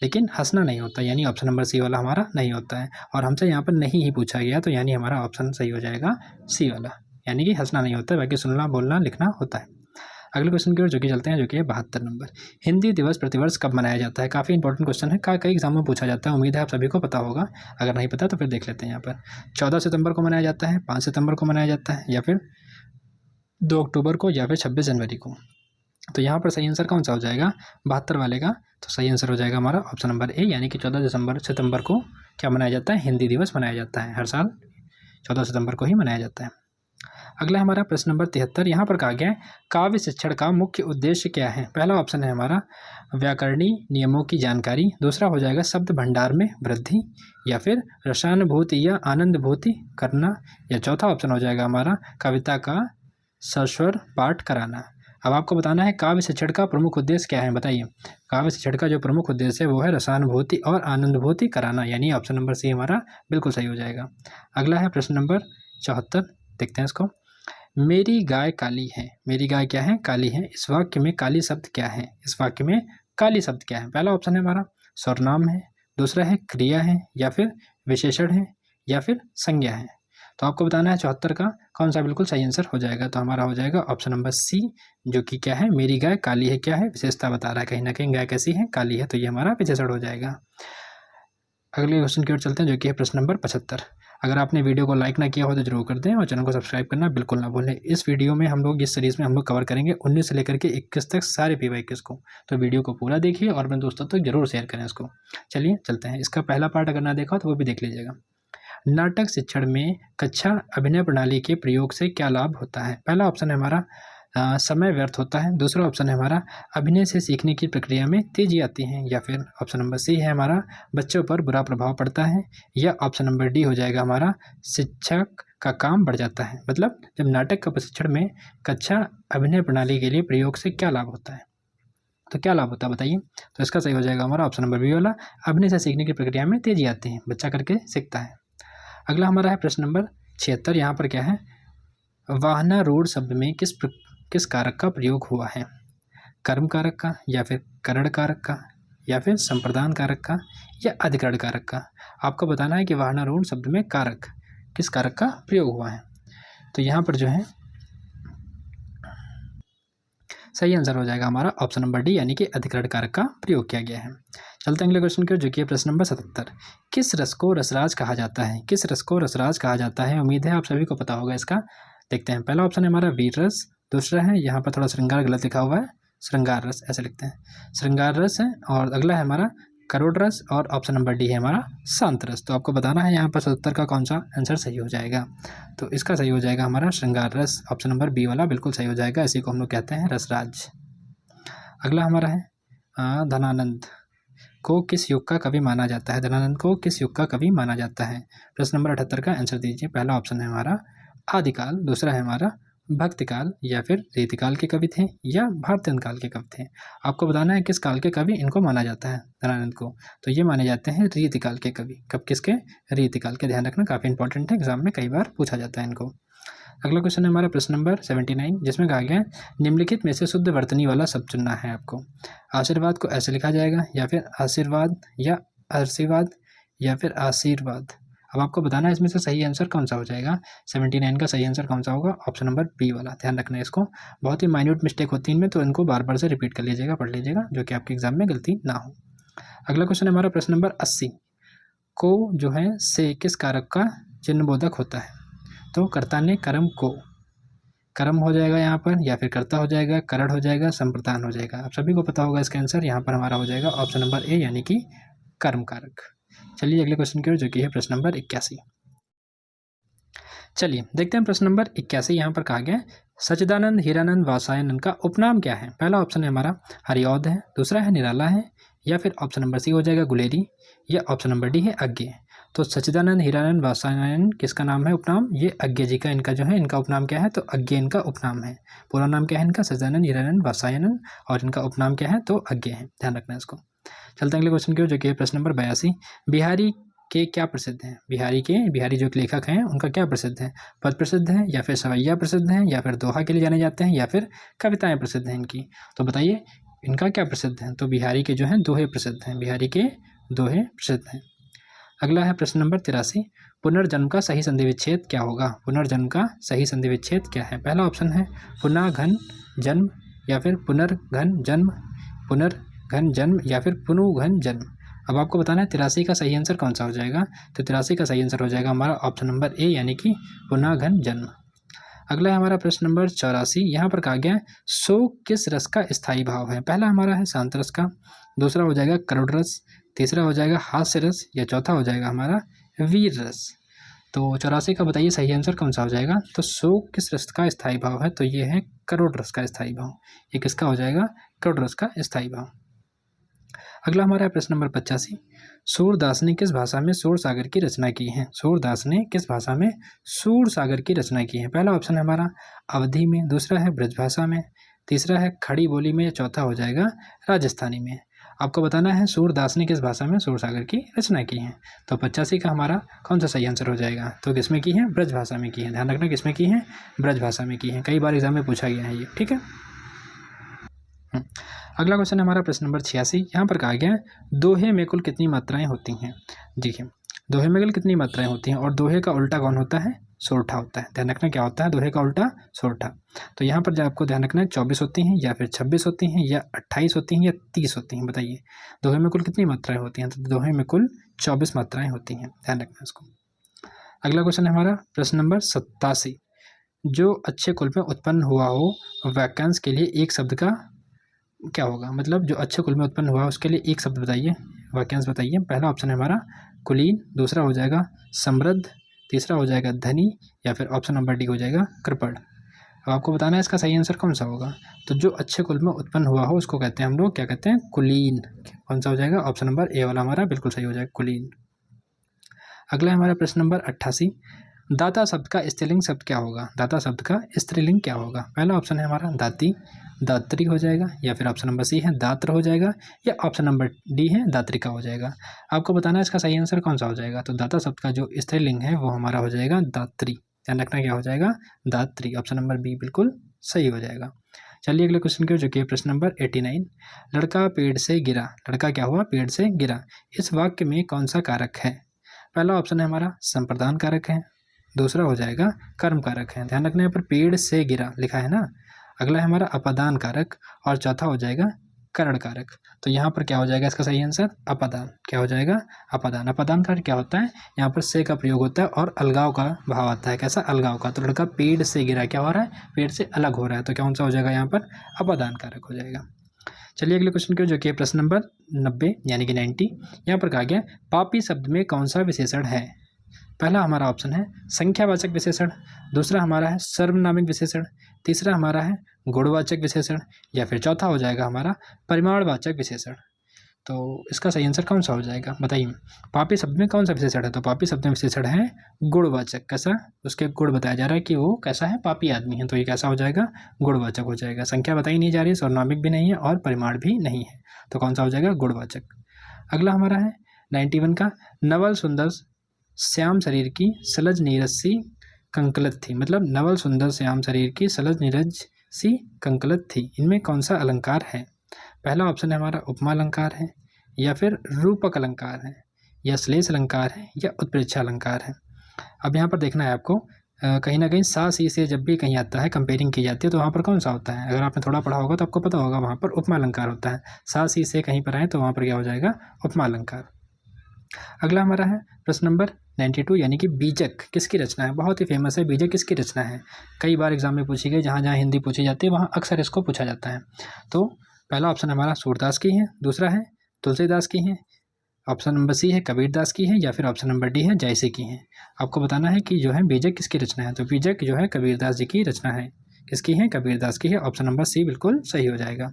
लेकिन हंसना नहीं होता, यानी ऑप्शन नंबर सी वाला हमारा नहीं होता है। और हमसे यहाँ पर नहीं ही पूछा गया, तो यानी हमारा ऑप्शन सही हो जाएगा सी वाला, यानी कि हंसना नहीं होता है, बाकी सुनना, बोलना, लिखना होता है। अगले क्वेश्चन की ओर जो कि चलते हैं जो कि है 72 नंबर, हिंदी दिवस प्रतिवर्ष कब मनाया जाता है? काफ़ी इंपॉर्टेंट क्वेश्चन है, कई एग्जाम में पूछा जाता है, उम्मीद है आप सभी को पता होगा। अगर नहीं पता तो फिर देख लेते हैं। यहाँ पर 14 सितंबर को मनाया जाता है, 5 सितंबर को मनाया जाता है, या फिर 2 अक्टूबर को, या फिर 26 जनवरी को। तो यहाँ पर सही आंसर कौन सा हो जाएगा 72 वाले का? तो सही आंसर हो जाएगा हमारा ऑप्शन नंबर ए, यानी कि 14 सितंबर को क्या मनाया जाता है, हिंदी दिवस मनाया जाता है। हर साल 14 सितंबर को ही मनाया जाता है। अगला हमारा प्रश्न नंबर 73। यहाँ पर कहा गया है काव्य शिक्षण का मुख्य उद्देश्य क्या है? पहला ऑप्शन है हमारा व्याकरणीय नियमों की जानकारी, दूसरा हो जाएगा शब्द भंडार में वृद्धि, या फिर रसानुभूति या आनंदभूति करना, या चौथा ऑप्शन हो जाएगा हमारा कविता का सस्वर पाठ कराना। अब आपको बताना है काव्य शिक्षण का प्रमुख उद्देश्य क्या है, बताइए। काव्य शिक्षण का जो प्रमुख उद्देश्य है वो है रसानुभूति और आनंदभूति कराना, यानी ऑप्शन नंबर सी हमारा बिल्कुल सही हो जाएगा। अगला है प्रश्न नंबर 74, देखते हैं इसको। मेरी गाय काली है, मेरी गाय क्या है, काली है। इस वाक्य में काली शब्द क्या है? इस वाक्य में काली शब्द क्या है? पहला ऑप्शन है हमारा सर्वनाम है, दूसरा है क्रिया है, या फिर विशेषण है, या फिर संज्ञा है। तो आपको बताना है 74 का कौन सा बिल्कुल सही आंसर हो जाएगा। तो हमारा हो जाएगा ऑप्शन नंबर सी, जो कि क्या है, मेरी गाय काली है। क्या है, विशेषता बता रहा है, कहीं ना कहीं गाय कैसी है, काली है, तो ये हमारा विशेषण हो जाएगा। अगले क्वेश्चन की ओर चलते हैं जो कि है प्रश्न नंबर 75। अगर आपने वीडियो को लाइक ना किया हो तो जरूर कर दें और चैनल को सब्सक्राइब करना बिल्कुल ना भूलें। इस वीडियो में हम लोग, इस सीरीज़ में हम लोग कवर करेंगे 19 से लेकर के 21 तक सारे PYQs को। तो वीडियो को पूरा देखिए और अपने दोस्तों तक जरूर शेयर करें इसको। चलिए चलते हैं, इसका पहला पार्ट अगर ना देखा हो तो वो भी देख लीजिएगा। नाटक शिक्षण में कक्षा अभिनय प्रणाली के प्रयोग से क्या लाभ होता है? पहला ऑप्शन है हमारा समय व्यर्थ होता है, दूसरा ऑप्शन है हमारा अभिनय से सीखने की प्रक्रिया में तेजी आती है, या फिर ऑप्शन नंबर सी है हमारा बच्चों पर बुरा प्रभाव पड़ता है, या ऑप्शन नंबर डी हो जाएगा हमारा शिक्षक का काम बढ़ जाता है। मतलब जब नाटक का प्रशिक्षण में कक्षा अभिनय प्रणाली के लिए प्रयोग से क्या लाभ होता है, तो क्या लाभ होता है बताइए। तो इसका सही हो जाएगा हमारा ऑप्शन नंबर बी वाला, अभिनय से सीखने की प्रक्रिया में तेजी आती है, बच्चा करके सीखता है। अगला हमारा है प्रश्न नंबर 76। यहाँ पर क्या है, वाहनारूढ़ शब्द में किस कारक का प्रयोग हुआ है? कर्म कारक का, या फिर करण कारक का, या फिर संप्रदान कारक का, या अधिकरण कारक का। आपको बताना है कि वाहनारूढ़ शब्द में कारक किस कारक का प्रयोग हुआ है। तो यहाँ पर जो है सही आंसर हो जाएगा हमारा ऑप्शन नंबर डी, यानी कि अधिकरण कारक का प्रयोग किया गया है। चलते हैं अगले क्वेश्चन की ओर जो कि प्रश्न नंबर 77। किस रस को रसराज कहा जाता है? किस रस को रसराज कहा जाता है? उम्मीद है आप सभी को पता होगा इसका। देखते हैं, पहला ऑप्शन है हमारा वीर रस, दूसरा है, यहाँ पर थोड़ा श्रृंगार गलत लिखा हुआ है, श्रृंगार रस ऐसे लिखते हैं, श्रृंगार रस है, और अगला है हमारा करोड़ रस, और ऑप्शन नंबर डी है हमारा शांत रस। तो आपको बताना है यहाँ पर 77 का कौन सा आंसर सही हो जाएगा। तो इसका सही हो जाएगा हमारा श्रृंगार रस, ऑप्शन नंबर बी वाला बिल्कुल सही हो जाएगा। इसी को हम लोग कहते हैं रसराज। अगला हमारा है धनानंद को किस युग का कवि माना जाता है? धनानंद को किस युग का कवि माना जाता है? प्रश्न नंबर 78 का आंसर दीजिए। पहला ऑप्शन है हमारा आदिकाल, दूसरा है हमारा भक्तिकाल, या फिर रीतिकाल के कवि थे, या भारतीय काल के कवि थे। आपको बताना है किस काल के कवि इनको माना जाता है धनानंद को। तो ये माने जाते हैं रीतिकाल के कवि। कब किसके? रीतिकाल के। ध्यान रखना, काफ़ी इंपॉर्टेंट है, एग्जाम में कई बार पूछा जाता है इनको। अगला क्वेश्चन है हमारा प्रश्न नंबर 79, जिसमें कहा गया है निम्नलिखित में से शुद्ध वर्तनी वाला शब्द चुनना है आपको। आशीर्वाद को ऐसे लिखा जाएगा, या फिर आशीर्वाद, या आशीर्वाद, या फिर आशीर्वाद। अब आपको बताना है इसमें से सही आंसर कौन सा हो जाएगा। 79 का सही आंसर कौन सा होगा? ऑप्शन नंबर बी वाला। ध्यान रखना है इसको, बहुत ही माइन्यूट मिस्टेक होती है इनमें, तो इनको बार बार से रिपीट कर लीजिएगा, पढ़ लीजिएगा, जो कि आपके एग्जाम में गलती ना हो। अगला क्वेश्चन है हमारा प्रश्न नंबर 80, को जो है से किस कारक का चिन्हबोधक होता है? तो कर्ता ने कर्म को, कर्म हो जाएगा यहाँ पर, या फिर कर्ता हो जाएगा, करण हो जाएगा, संप्रदान हो जाएगा। आप सभी को पता होगा इसका आंसर यहाँ पर हमारा हो जाएगा ऑप्शन नंबर ए, यानी कि कर्म कारक। चलिए अगले क्वेश्चन की ओर, जो कि है प्रश्न नंबर 81। चलिए देखते हैं प्रश्न नंबर 81। यहाँ पर कहा गया है सच्चिदानंद हीरानंद वात्स्यायन का उपनाम क्या है? पहला ऑप्शन है हमारा हरिऔध है, दूसरा है निराला है, या फिर ऑप्शन नंबर सी हो जाएगा गुलेरी, या ऑप्शन नंबर डी है अज्ञे। तो सच्चिदानंद हीरानंद वात्स्यायन किसका नाम है उपनाम? ये अज्ञे जी का, इनका जो है इनका उपनाम क्या है? तो अज्ञे इनका उपनाम है। पूरा नाम क्या है इनका? सच्चिदानंद हीरानंद वात्स्यायन, और इनका उपनाम क्या है? तो अज्ञे है। ध्यान रखना है इसको। चलते हैं अगले क्वेश्चन की ओर, जो कि प्रश्न नंबर 82। बिहारी के क्या प्रसिद्ध हैं? बिहारी जो लेखक हैं उनका क्या प्रसिद्ध है? पद प्रसिद्ध है, या फिर सवैया प्रसिद्ध है, या फिर दोहा के लिए जाने जाते हैं, या फिर कविताएं प्रसिद्ध हैं इनकी। तो बताइए इनका क्या प्रसिद्ध है? तो बिहारी के जो हैं दोहे प्रसिद्ध हैं, बिहारी के दोहे प्रसिद्ध हैं। अगला है प्रश्न नंबर 83, पुनर्जन्म का सही संधि विच्छेद क्या होगा? पुनर्जन्म का सही संधि विच्छेद क्या है? पहला ऑप्शन है पुनः घन जन्म, या फिर पुनर्घन जन्म, पुनर्घन जन्म, या फिर पुनुघन जन्म। अब आपको बताना है 83 का सही आंसर कौन सा हो जाएगा। तो 83 का सही आंसर हो जाएगा हमारा ऑप्शन नंबर ए, यानी कि पुनर्घन जन्म। अगला है हमारा प्रश्न नंबर 84। यहाँ पर कहा गया है शोक किस रस का स्थायी भाव है? पहला हमारा है शांत रस का, दूसरा हो जाएगा करुण रस, तीसरा हो जाएगा हास्य रस, या चौथा हो जाएगा हमारा वीर रस। तो 84 का बताइए सही आंसर कौन सा हो जाएगा। तो शोक किस रस का स्थायी भाव है? तो ये है करुण रस का स्थायी भाव। ये किसका हो जाएगा? करुण रस का स्थायी भाव। अगला हमारा है प्रश्न नंबर 85, सूरदास ने किस भाषा में सूर सागर की रचना की है? सूरदास ने किस भाषा में सूर सागर की रचना की है? पहला ऑप्शन है हमारा अवधी में, दूसरा है ब्रजभाषा में, तीसरा है खड़ी बोली में, या चौथा हो जाएगा राजस्थानी में। आपको बताना है सूरदास ने किस भाषा में सूर सागर की रचना की है। तो 85 का हमारा कौन सा सही आंसर हो जाएगा? तो किसमें की है? ब्रजभाषा में की है। ध्यान रखना किसमें की है? ब्रजभाषा में की है। कई बार एग्जाम में पूछा गया है ये, ठीक है। अगला क्वेश्चन है हमारा प्रश्न नंबर 86। यहाँ पर कहा गया है दोहे में कुल कितनी मात्राएं होती हैं? देखिए दोहे में कुल कितनी मात्राएं होती हैं, और दोहे का उल्टा कौन होता है? सोरठा होता है। ध्यान रखना क्या होता है दोहे का उल्टा? सोरठा। तो यहाँ पर जो आपको ध्यान रखना है 24 होती हैं, या फिर 26 होती हैं, या 28 होती हैं, या 30 होती हैं। बताइए दोहे में कुल कितनी मात्राएं होती हैं? तो दोहे में कुल 24 मात्राएं होती हैं। ध्यान रखना इसको। अगला क्वेश्चन है हमारा प्रश्न नंबर 87, जो अच्छे कुल में उत्पन्न हुआ हो वाक्यांश के लिए एक शब्द का क्या होगा? मतलब जो अच्छे कुल में उत्पन्न हुआ उसके लिए एक शब्द बताइए, वाक्यांश बताइए। पहला ऑप्शन है हमारा कुलीन, दूसरा हो जाएगा समृद्ध, तीसरा हो जाएगा धनी, या फिर ऑप्शन नंबर डी हो जाएगा कृपण। अब आपको बताना है इसका सही आंसर कौन सा होगा। तो जो अच्छे कुल में उत्पन्न हुआ हो उसको कहते हैं हम लोग क्या कहते हैं? कुलीन। कौन सा हो जाएगा? ऑप्शन नंबर ए वाला हमारा बिल्कुल सही हो जाएगा, कुलीन। अगला है हमारा प्रश्न नंबर 88, दाता शब्द का स्त्रीलिंग शब्द क्या होगा? दाता शब्द का स्त्रीलिंग क्या होगा? पहला ऑप्शन है हमारा दाती, दात्री हो जाएगा, या फिर ऑप्शन नंबर सी है दात्र हो जाएगा, या ऑप्शन नंबर डी है दात्रिका हो जाएगा। आपको बताना है इसका सही आंसर कौन सा हो जाएगा। तो दाता शब्द का जो स्त्रीलिंग है वो हमारा हो जाएगा दात्री। ध्यान रखना क्या हो जाएगा? दात्री। ऑप्शन नंबर बी बिल्कुल सही हो जाएगा। चलिए अगले क्वेश्चन की ओर, जो कि प्रश्न नंबर 89, लड़का पेड़ से गिरा, लड़का क्या हुआ? पेड़ से गिरा। इस वाक्य में कौन सा कारक है? पहला ऑप्शन है हमारा संप्रदान कारक है, दूसरा हो जाएगा कर्म कारक है। ध्यान रखना यहाँ पर पेड़ से गिरा लिखा है ना। अगला है हमारा अपादान कारक, और चौथा हो जाएगा करण कारक। तो यहाँ पर क्या हो जाएगा इसका सही आंसर? अपादान। क्या हो जाएगा? अपादान। अपादान कारक क्या होता है? यहाँ पर से का प्रयोग होता है और अलगाव का भाव आता है। कैसा? अलगाव का। तो लड़का पेड़ से गिरा क्या हो रहा है? पेड़ से अलग हो रहा है। तो कौन सा हो जाएगा यहाँ पर? अपादान कारक हो जाएगा। चलिए अगले क्वेश्चन की, जो कि प्रश्न नंबर 90 यानी कि 90। यहाँ पर कहा गया पापी शब्द में कौन सा विशेषण है? पहला हमारा ऑप्शन है संख्यावाचक विशेषण, दूसरा हमारा है सर्वनामिक विशेषण, तीसरा हमारा है गुणवाचक विशेषण, या फिर चौथा हो जाएगा हमारा परिमाणवाचक विशेषण। तो इसका सही आंसर कौन सा हो जाएगा बताइए। पापी शब्द में कौन सा विशेषण है? तो पापी शब्द में विशेषण है गुणवाचक। कैसा? उसके गुण बताया जा रहा है कि वो कैसा है, पापी आदमी है, तो ये कैसा हो जाएगा, गुणवाचक हो जाएगा। संख्या बताई नहीं जा रही है, सर्वनामिक भी नहीं है और परिमाण भी नहीं है, तो कौन सा हो जाएगा, गुणवाचक। अगला हमारा है 91 का, नवल सुंदर श्याम शरीर की सलज नीरज सी कंकलत थी। मतलब नवल सुंदर श्याम शरीर की सलज नीरज सी कंकलत थी, इनमें कौन सा अलंकार है? पहला ऑप्शन है हमारा उपमा अलंकार है, या फिर रूपक अलंकार है, या श्लेष अलंकार है, या उत्प्रेक्षा अलंकार है। अब यहाँ पर देखना है आपको, कहीं ना कहीं सा सी से जब भी कहीं आता है, कंपेयरिंग की जाती है, तो वहाँ पर कौन सा होता है? अगर आपने थोड़ा पढ़ा होगा तो आपको पता होगा, वहाँ पर उपमा अलंकार होता है। सा सी से कहीं पर आए तो वहाँ पर क्या हो जाएगा, उपमा अलंकार। अगला हमारा है प्रश्न नंबर 92, यानी कि बीजक किसकी रचना है? बहुत ही फेमस है, बीजक किसकी रचना है? कई बार एग्जाम में पूछी गई, जहाँ जहाँ हिंदी पूछी जाती है वहाँ अक्सर इसको पूछा जाता है। तो पहला ऑप्शन हमारा सूरदास की है, दूसरा है तुलसीदास की है, ऑप्शन नंबर सी है कबीरदास की है, या फिर ऑप्शन नंबर डी है जयसी की है। आपको बताना है कि जो है बीजक किसकी रचना है। तो बीजक जो है कबीरदास जी की रचना है। किसकी है? कबीरदास की है। ऑप्शन नंबर सी बिल्कुल सही हो जाएगा।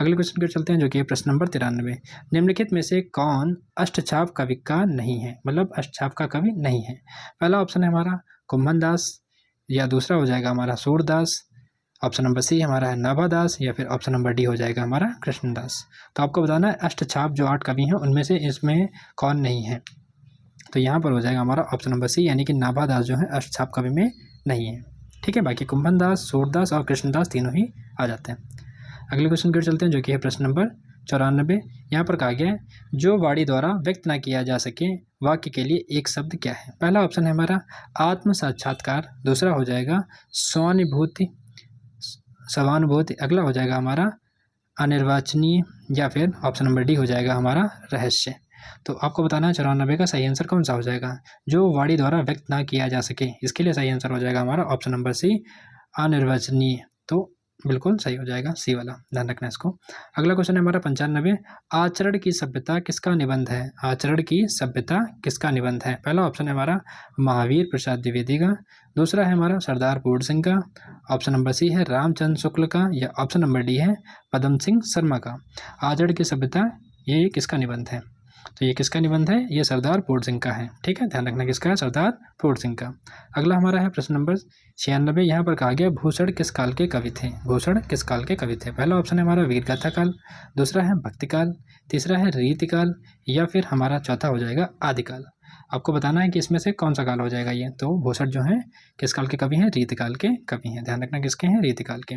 अगले क्वेश्चन की ओर चलते हैं, जो कि प्रश्न नंबर 93। निम्नलिखित में से कौन अष्टछाप कवि का नहीं है? मतलब अष्टछाप का कवि नहीं है। पहला ऑप्शन है हमारा कुम्भन दास, या दूसरा हो जाएगा हमारा सूरदास, ऑप्शन नंबर सी हमारा है नाभादास, या फिर ऑप्शन नंबर डी हो जाएगा हमारा कृष्णदास। तो आपको बताना है अष्टछाप जो 8 कवि हैं उनमें से इसमें कौन नहीं है। तो यहाँ पर हो जाएगा हमारा ऑप्शन नंबर सी, यानी कि नाभादास जो है अष्टछाप कवि में नहीं है। ठीक है, बाकी कुंभन दास, सूरदास और कृष्णदास तीनों ही आ जाते हैं। अगले क्वेश्चन की ओर चलते हैं, जो कि है प्रश्न नंबर 94। यहाँ पर कहा गया है जो वाणी द्वारा व्यक्त ना किया जा सके वाक्य के लिए एक शब्द क्या है? पहला ऑप्शन है हमारा आत्म साक्षात्कार, दूसरा हो जाएगा स्वानुभूति, स्वानुभूति, अगला हो जाएगा हमारा अनिर्वाचनीय, या फिर ऑप्शन नंबर डी हो जाएगा हमारा रहस्य। तो आपको बताना है 94 का सही आंसर कौन सा हो जाएगा, जो वाणी द्वारा व्यक्त ना किया जा सके। इसके लिए सही आंसर हो जाएगा हमारा ऑप्शन नंबर सी अनिर्वचनीय। तो बिल्कुल सही हो जाएगा सी वाला, ध्यान रखना इसको। अगला क्वेश्चन है हमारा 95, आचरण की सभ्यता किसका निबंध है? आचरण की सभ्यता किसका निबंध है? पहला ऑप्शन है हमारा महावीर प्रसाद द्विवेदी का, दूसरा है हमारा सरदार पूर्ण सिंह का, ऑप्शन नंबर सी है रामचंद्र शुक्ल का, या ऑप्शन नंबर डी है पदम सिंह शर्मा का। आचरण की सभ्यता ये किसका निबंध है? तो ये किसका निबंध है? ये सरदार पूर्ण सिंह का है। ठीक है, ध्यान रखना किसका है, सरदार पूर्ण सिंह का। अगला हमारा है प्रश्न नंबर 96। यहाँ पर कहा गया भूषण किस काल के कवि थे? भूषण किस काल के कवि थे? पहला ऑप्शन है हमारा वीरगाथा काल, दूसरा है भक्तिकाल, तीसरा है रीतिकाल, या फिर हमारा चौथा हो जाएगा आदिकाल। आपको बताना है कि इसमें से कौन सा काल हो जाएगा ये। तो भूषण जो है किस काल के कवि हैं? रीतिकाल के कवि हैं। ध्यान रखना किसके हैं? रीतिकाल के।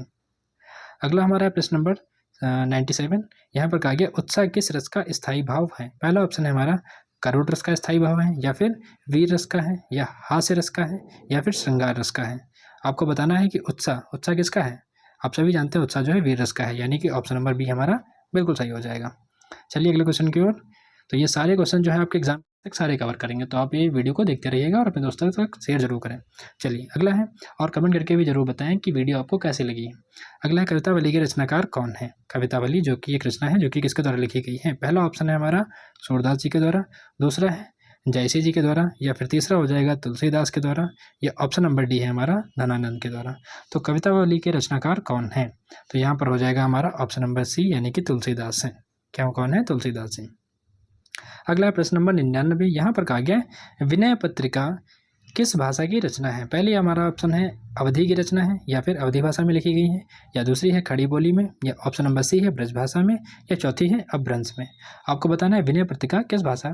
अगला हमारा है प्रश्न नंबर 97। यहाँ पर कहा गया उत्साह किस रस का स्थायी भाव है? पहला ऑप्शन है हमारा करुण रस का स्थायी भाव है, या फिर वीर रस का है, या हास्य रस का है, या फिर श्रृंगार रस का है। आपको बताना है कि उत्साह किसका है। आप सभी जानते हैं उत्साह जो है वीर रस का है, यानी कि ऑप्शन नंबर बी हमारा बिल्कुल सही हो जाएगा। चलिए अगले क्वेश्चन की ओर। तो ये सारे क्वेश्चन जो है आपके एग्जाम तक सारे कवर करेंगे, तो आप ये वीडियो को देखते रहिएगा और अपने दोस्तों तक शेयर जरूर करें। चलिए अगला है, और कमेंट करके भी जरूर बताएं कि वीडियो आपको कैसी लगी। अगला है कवितावली के रचनाकार कौन है? कवितावली जो कि एक रचना है जो कि किसके द्वारा लिखी गई है? पहला ऑप्शन है हमारा सूरदास जी के द्वारा, दूसरा है जयसी जी के द्वारा, या फिर तीसरा हो जाएगा तुलसीदास के द्वारा, या ऑप्शन नंबर डी है हमारा धनानंद के द्वारा। तो कवितावली के रचनाकार कौन है? तो यहाँ पर हो जाएगा हमारा ऑप्शन नंबर सी, यानी कि तुलसीदास है। क्या कौन है? तुलसीदास जी। अगला है प्रश्न नंबर 99। यहाँ पर कहा गया है विनय पत्रिका किस भाषा की रचना है? पहले हमारा ऑप्शन है अवधी की रचना है, या फिर अवधी भाषा में लिखी गई है, या दूसरी है खड़ी बोली में, या ऑप्शन नंबर सी है ब्रज भाषा में, या चौथी है अपभ्रंश में। आपको बताना है विनय पत्रिका किस भाषा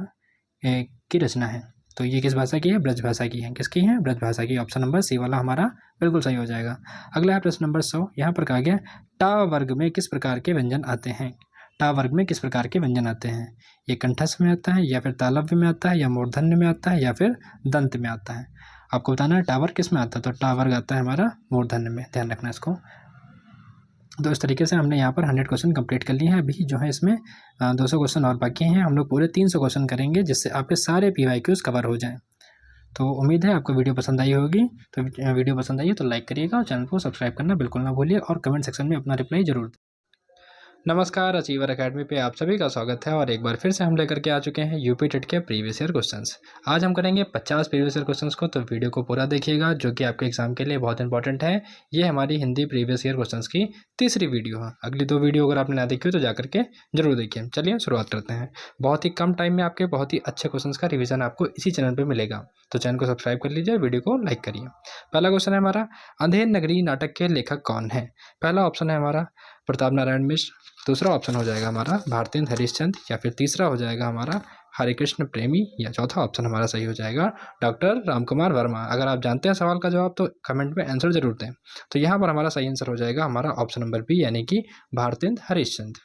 की रचना है। तो ये किस भाषा की है? ब्रज भाषा की है। किसकी है? ब्रज भाषा की। ऑप्शन नंबर सी वाला हमारा बिल्कुल सही हो जाएगा। अगला है प्रश्न नंबर 100। यहाँ पर कहा गया टा वर्ग में किस प्रकार के व्यंजन आते हैं? टा वर्ग में किस प्रकार के व्यंजन आते हैं? ये कंठस्थ में आता है, या फिर तालव्य में आता है, या मूर्धन्य में आता है, या फिर दंत में आता है। आपको बताना है टावर किस में आता है। तो टा वर्ग आता है हमारा मूर्धन्य में। ध्यान रखना इसको। तो इस तरीके से हमने यहाँ पर 100 क्वेश्चन कंप्लीट कर लिए हैं। अभी जो है इसमें 200 क्वेश्चन और बाकी हैं। हम लोग पूरे 300 क्वेश्चन करेंगे, जिससे आपके सारे PYQs कवर हो जाएँ। तो उम्मीद है आपको वीडियो पसंद आई होगी। तो वीडियो पसंद आई है तो लाइक करिएगा और चैनल को सब्सक्राइब करना बिल्कुल ना भूलिए, और कमेंट सेक्शन में अपना रिप्लाई जरूर दें। नमस्कार, अचीवर अकेडमी पे आप सभी का स्वागत है और एक बार फिर से हम लेकर के आ चुके हैं यूपी टेट के प्रीवियस ईयर क्वेश्चंस। आज हम करेंगे 50 प्रीवियस ईयर क्वेश्चंस को, तो वीडियो को पूरा देखिएगा जो कि आपके एग्जाम के लिए बहुत इंपॉर्टेंट है। ये हमारी हिंदी प्रीवियस ईयर क्वेश्चंस की तीसरी वीडियो है। अगली 2 वीडियो अगर आपने ना देखी हो तो जाकर के जरूर देखिए। चलिए शुरुआत करते हैं। बहुत ही कम टाइम में आपके बहुत ही अच्छे क्वेश्चन का रिविजन आपको इसी चैनल पर मिलेगा, तो चैनल को सब्सक्राइब कर लीजिए, वीडियो को लाइक करिए। पहला क्वेश्चन है हमारा, अंधेर नगरी नाटक के लेखक कौन है? पहला ऑप्शन है हमारा प्रताप नारायण मिश्र, दूसरा ऑप्शन हो जाएगा हमारा भारतेंद्र हरिश्चंद्र, या फिर तीसरा हो जाएगा हमारा हरिकृष्ण प्रेमी, या चौथा ऑप्शन हमारा सही हो जाएगा डॉक्टर रामकुमार वर्मा। अगर आप जानते हैं सवाल का जवाब तो कमेंट में आंसर जरूर दें। तो यहाँ पर हमारा सही आंसर हो जाएगा हमारा ऑप्शन नंबर बी, यानी कि भारतेंद्र हरिश्चंद्र।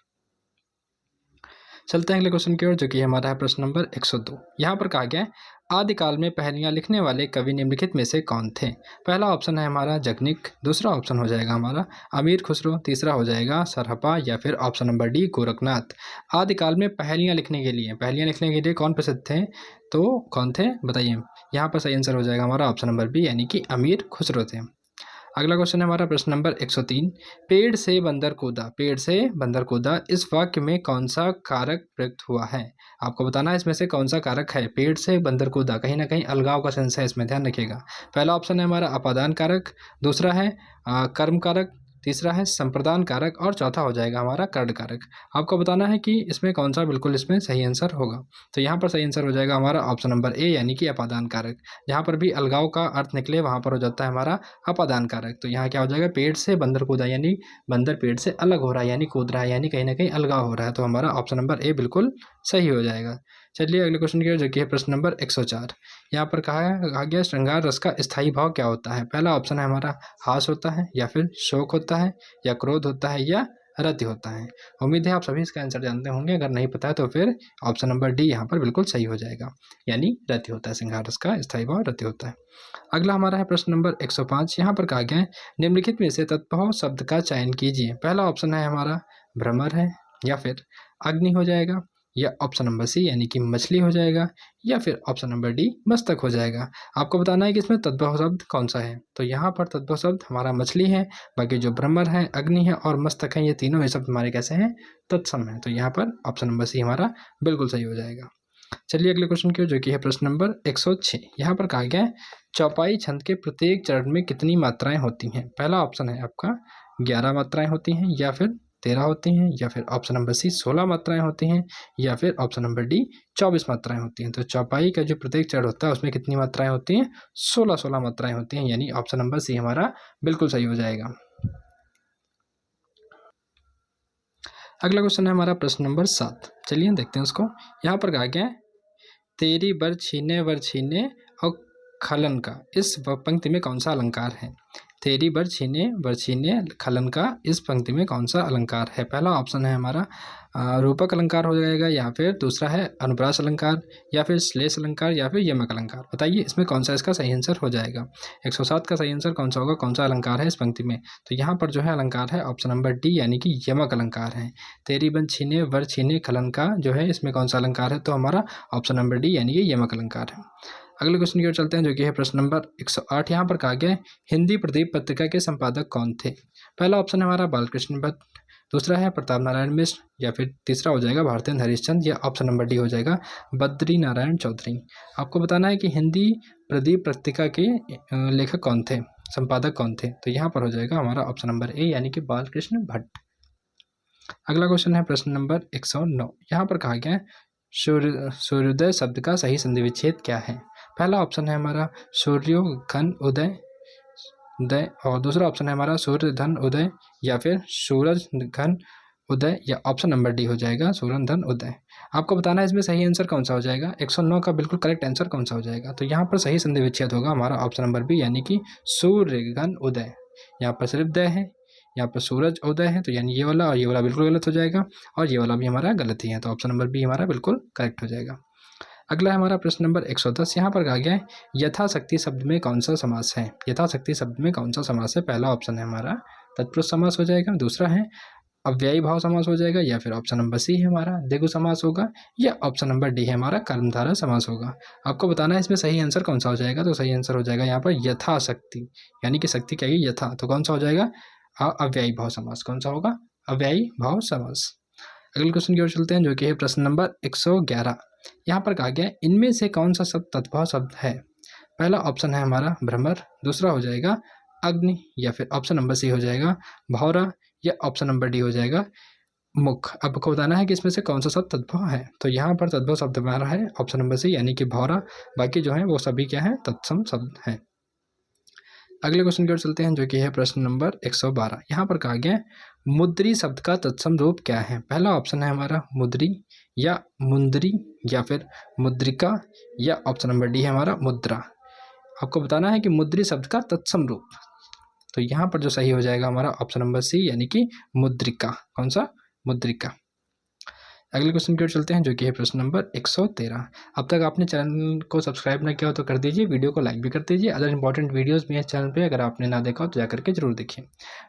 चलते हैं अगले क्वेश्चन की ओर, जो कि हमारा है प्रश्न नंबर 102। यहाँ पर कहा गया है, आदिकाल में पहेलियाँ लिखने वाले कवि निम्नलिखित में से कौन थे? पहला ऑप्शन है हमारा जगनिक, दूसरा ऑप्शन हो जाएगा हमारा अमीर खुसरो, तीसरा हो जाएगा सरहपा, या फिर ऑप्शन नंबर डी गोरखनाथ। आदिकाल में पहेलियाँ लिखने के लिए कौन प्रसिद्ध थे? तो कौन थे बताइए। यहाँ पर सही आंसर हो जाएगा हमारा ऑप्शन नंबर बी, यानी कि अमीर खुसरो थे। अगला क्वेश्चन है हमारा प्रश्न नंबर 103। पेड़ से बंदर कूदा इस वाक्य में कौन सा कारक प्रयुक्त हुआ है? आपको बताना है इसमें से कौन सा कारक है। पेड़ से बंदर कूदा, कहीं ना कहीं अलगाव का सेंस है, इसमें ध्यान रखिएगा। पहला ऑप्शन है हमारा अपादान कारक, दूसरा है कर्म कारक, तीसरा है संप्रदान कारक, और चौथा हो जाएगा हमारा कर्ण कारक। आपको बताना है कि इसमें कौन सा बिल्कुल इसमें सही आंसर होगा। तो यहाँ पर सही आंसर हो जाएगा हमारा ऑप्शन नंबर ए, यानी कि अपादान कारक। जहाँ पर भी अलगाव का अर्थ निकले वहाँ पर हो जाता है हमारा अपादान कारक। तो यहाँ क्या हो जाएगा, पेड़ से बंदर कूदा, यानी बंदर पेड़ से अलग हो रहा है, यानी कूद रहा है, यानी कहीं ना कहीं अलगाव हो रहा है। तो हमारा ऑप्शन नंबर ए बिल्कुल सही हो जाएगा। चलिए अगले क्वेश्चन की ओर, जो कि है प्रश्न नंबर 104। यहाँ पर कहा गया श्रृंगार रस का स्थायी भाव क्या होता है? पहला ऑप्शन है हमारा हास होता है, या फिर शोक होता है, या क्रोध होता है, या रति होता है। उम्मीद है आप सभी इसका आंसर जानते होंगे। अगर नहीं पता है तो फिर ऑप्शन नंबर डी यहाँ पर बिल्कुल सही हो जाएगा, यानी रति होता है। श्रृंगार रस का स्थायी भाव रति होता है। अगला हमारा है प्रश्न नंबर 105। यहाँ पर कहा गया है, निम्नलिखित में से तत्भव शब्द का चयन कीजिए। पहला ऑप्शन है हमारा भ्रमर है, या फिर अग्नि हो जाएगा, या ऑप्शन नंबर सी यानी कि मछली हो जाएगा, या फिर ऑप्शन नंबर डी मस्तक हो जाएगा। आपको बताना है कि इसमें तद्भव शब्द कौन सा है। तो यहाँ पर तद्भव शब्द हमारा मछली है, बाकी जो भ्रमर है, अग्नि है और मस्तक है, ये तीनों ही शब्द हमारे कैसे हैं, तत्सम है। तो यहाँ पर ऑप्शन नंबर सी हमारा बिल्कुल सही हो जाएगा। चलिए अगले क्वेश्चन की ओर, जो कि है प्रश्न नंबर 106। यहाँ पर कहा गया है, चौपाई छंद के प्रत्येक चरण में कितनी मात्राएं होती हैं? पहला ऑप्शन है आपका 11 मात्राएं होती हैं, या फिर 13 होती हैं, या फिर ऑप्शन नंबर सी 16 मात्राएं होती हैं, या फिर ऑप्शन नंबर डी 24 मात्राएं होती हैं। तो चौपाई का जो प्रत्येक चरण होता है उसमें कितनी मात्राएं होती हैं? 16 मात्राएं होती हैं, यानी ऑप्शन नंबर सी हमारा बिल्कुल सही हो जाएगा। अगला क्वेश्चन है हमारा प्रश्न नंबर 7। चलिए देखते हैं उसको। यहाँ पर कहा गया है, तेरी वर छीने और खलन का इस पंक्ति में कौन सा अलंकार है? तेरी वर छीने खलन का इस पंक्ति में कौन सा अलंकार है? पहला ऑप्शन है हमारा रूपक अलंकार हो जाएगा, या फिर दूसरा है अनुप्रास अलंकार, या फिर श्लेष अलंकार, या फिर यमक अलंकार। बताइए इसमें कौन सा इसका सही आंसर हो जाएगा। 107 का सही आंसर कौन सा होगा, कौन सा अलंकार है इस पंक्ति में? तो यहाँ पर जो है अलंकार है ऑप्शन नंबर डी, यानी कि यमक अलंकार है। तेरी वर छीने खलन का जो है इसमें कौन सा अलंकार है? तो हमारा ऑप्शन नंबर डी, यानी कि यमक अलंकार है। अगले क्वेश्चन की ओर चलते हैं, जो कि है प्रश्न नंबर 108। यहाँ पर कहा गया है, हिंदी प्रदीप पत्रिका के संपादक कौन थे? पहला ऑप्शन है हमारा बालकृष्ण भट्ट, दूसरा है प्रताप नारायण मिश्र, या फिर तीसरा हो जाएगा भारतेंद्र हरिश्चंद्र, या ऑप्शन नंबर डी हो जाएगा बद्री नारायण चौधरी। आपको बताना है कि हिंदी प्रदीप पत्रिका के लेखक कौन थे, संपादक कौन थे? तो यहाँ पर हो जाएगा हमारा ऑप्शन नंबर ए, यानी कि बालकृष्ण भट्ट। अगला क्वेश्चन है प्रश्न नंबर 109। यहाँ पर कहा गया है, सूर्योदय शब्द का सही संधि विच्छेद क्या है? पहला ऑप्शन है हमारा सूर्यो घन उदय, और दूसरा ऑप्शन है हमारा सूर्य धन उदय, या फिर सूरज घन उदय, या ऑप्शन नंबर डी हो जाएगा सूरन धन उदय। आपको बताना है इसमें सही आंसर कौन सा हो जाएगा। 109 का बिल्कुल करेक्ट आंसर कौन सा हो जाएगा? तो यहाँ पर सही संधि विच्छेद होगा हमारा ऑप्शन नंबर बी, यानी कि सूर्य घन उदय। यहाँ पर सिर्फ दय है, यहाँ पर सूरज उदय है, तो यानी ये वाला और ये वाला बिल्कुल गलत हो जाएगा, और ये वाला भी हमारा गलत ही है। तो ऑप्शन नंबर बी हमारा बिल्कुल करेक्ट हो जाएगा। अगला है हमारा प्रश्न नंबर 110। यहाँ पर कहा गया है, यथाशक्ति शब्द में कौन सा समास है? यथाशक्ति शब्द में कौन सा समास है? पहला ऑप्शन है हमारा तत्पुरुष समास हो जाएगा, दूसरा है अव्ययी भाव समास हो जाएगा, या फिर ऑप्शन नंबर सी है हमारा द्विगु समास होगा, या ऑप्शन नंबर डी है हमारा कर्मधारय समास होगा। आपको बताना है इसमें सही आंसर कौन सा हो जाएगा। तो सही आंसर हो जाएगा यहाँ पर यथाशक्ति, यानी कि शक्ति क्या है यथा, तो कौन सा हो जाएगा अव्ययी भाव समास। कौन सा होगा? अव्ययी भाव समास। अगले क्वेश्चन की ओर चलते हैं जो कि है प्रश्न नंबर 111। यहाँ पर कहा गया है इनमें से कौन सा शब्द तत्भव शब्द है। पहला ऑप्शन है हमारा भ्रमर, दूसरा हो जाएगा अग्नि, या फिर ऑप्शन नंबर सी हो जाएगा भौरा, या ऑप्शन नंबर डी हो जाएगा मुख। आपको बताना है कि इसमें से कौन सा शब्द तत्भव है। तो यहाँ पर तत्भव शब्द हमारा है ऑप्शन नंबर सी यानी कि भौरा, बाकी जो है वो सभी क्या है तत्सम शब्द हैं। अगले क्वेश्चन की ओर चलते हैं जो कि है प्रश्न नंबर 112। यहाँ पर कहा गया है मुद्री शब्द का तत्सम रूप क्या है। पहला ऑप्शन है हमारा मुद्री, या मुंदरी, या फिर मुद्रिका, या ऑप्शन नंबर डी है हमारा मुद्रा। आपको बताना है कि मुद्री शब्द का तत्सम रूप। तो यहाँ पर जो सही हो जाएगा हमारा ऑप्शन नंबर सी यानी कि मुद्रिका। कौन सा? मुद्रिका। अगले क्वेश्चन की ओर चलते हैं जो कि है प्रश्न नंबर 113। अब तक आपने चैनल को सब्सक्राइब ना किया हो तो कर दीजिए, वीडियो को लाइक भी कर दीजिए। अदर इंपॉर्टेंट वीडियोस भी हैं चैनल पे, अगर आपने ना देखा हो तो जाकर के जरूर देखिए।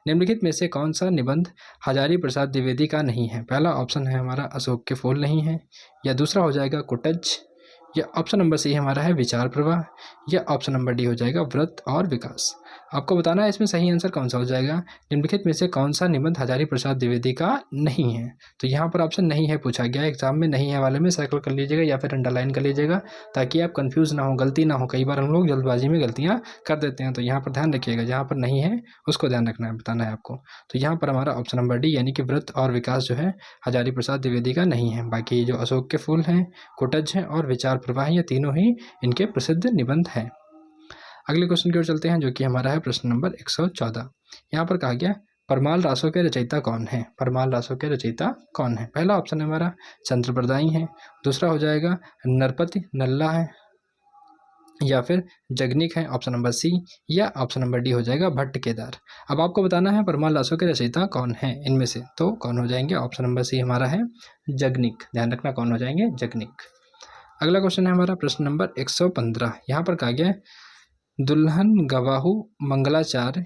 निम्नलिखित में से कौन सा निबंध हजारी प्रसाद द्विवेदी का नहीं है। पहला ऑप्शन है हमारा अशोक के फूल नहीं है, या दूसरा हो जाएगा कुटज, या ऑप्शन नंबर सी हमारा है विचार प्रवाह, या ऑप्शन नंबर डी हो जाएगा व्रत और विकास। आपको बताना है इसमें सही आंसर कौन सा हो जाएगा। निम्नलिखित में से कौन सा निबंध हजारी प्रसाद द्विवेदी का नहीं है। तो यहाँ पर ऑप्शन नहीं है पूछा गया है, एग्जाम में नहीं है वाले में सर्कल कर लीजिएगा या फिर अंडरलाइन कर लीजिएगा ताकि आप कंफ्यूज ना हो, गलती ना हो। कई बार हम लोग जल्दबाजी में गलतियाँ कर देते हैं, तो यहाँ पर ध्यान रखिएगा, जहाँ पर नहीं है उसको ध्यान रखना है, बताना है आपको। तो यहाँ पर हमारा ऑप्शन नंबर डी यानी कि व्रत और विकास जो है हजारी प्रसाद द्विवेदी का नहीं है। बाकी जो अशोक के फूल हैं, कुटज हैं और विचार प्रवाह, ये तीनों ही इनके प्रसिद्ध निबंध हैं। अगले क्वेश्चन की ओर चलते हैं जो कि हमारा है प्रश्न नंबर 114। यहाँ पर कहा गया परमाल रासों के रचयिता कौन है। परमाल रासों के रचयिता कौन है। पहला ऑप्शन है हमारा चंद्रप्रदायी है, दूसरा हो जाएगा नरपति नल्ला है, या फिर जगनिक है ऑप्शन नंबर सी, या ऑप्शन नंबर डी हो जाएगा भट्ट केदार। अब आपको बताना है परमाल रासों के रचयिता कौन है इनमें से, तो कौन हो जाएंगे। ऑप्शन नंबर सी हमारा है जगनिक। ध्यान रखना कौन हो जाएंगे, जगनिक। अगला क्वेश्चन है हमारा प्रश्न नंबर 115। यहाँ पर कहा गया दुल्हन गवाहू मंगलाचार्य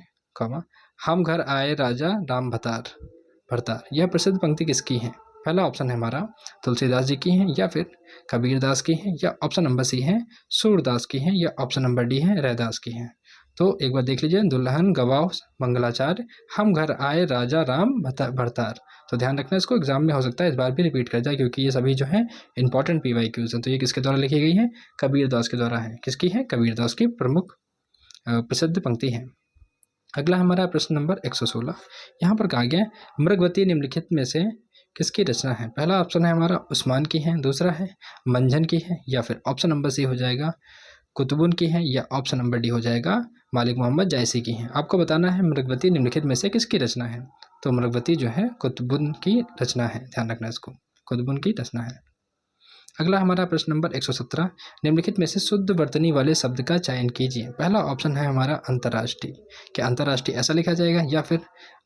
हम घर आए राजा राम भरतार, यह प्रसिद्ध पंक्ति किसकी है। पहला ऑप्शन है हमारा तुलसीदास जी की है, या फिर कबीरदास की है, या ऑप्शन नंबर सी है सूरदास की है, या ऑप्शन नंबर डी है रैदास की है। तो एक बार देख लीजिए, दुल्हन गवाह मंगलाचार्य हम घर आए राजा राम भरतार। तो ध्यान रखना, इसको एग्जाम में हो सकता है इस बार भी रिपीट कर जाए क्योंकि ये सभी जो है इंपॉर्टेंट PYQs हैं। तो ये किसके द्वारा लिखी गई है, कबीरदास के द्वारा है। किसकी है, कबीरदास की प्रमुख प्रसिद्ध पंक्ति है। अगला हमारा प्रश्न नंबर 116। यहाँ पर कहा गया मृगवती निम्नलिखित में से किसकी रचना है। पहला ऑप्शन है हमारा उस्मान की है, दूसरा है मंझन की है, या फिर ऑप्शन नंबर सी हो जाएगा कुतुबुन की है, या ऑप्शन नंबर डी हो जाएगा मालिक मोहम्मद जायसी की है। आपको बताना है मृगवती निम्नलिखित में से किसकी रचना है। तो मृगवती जो है कुतुबुन की रचना है, ध्यान रखना इसको, कुतुबुन की रचना है। अगला हमारा प्रश्न नंबर 117। निम्नलिखित में से शुद्ध वर्तनी वाले शब्द का चयन कीजिए। पहला ऑप्शन है हमारा अंतर्राष्ट्रीय। क्या अंतर्राष्ट्रीय ऐसा लिखा जाएगा, या फिर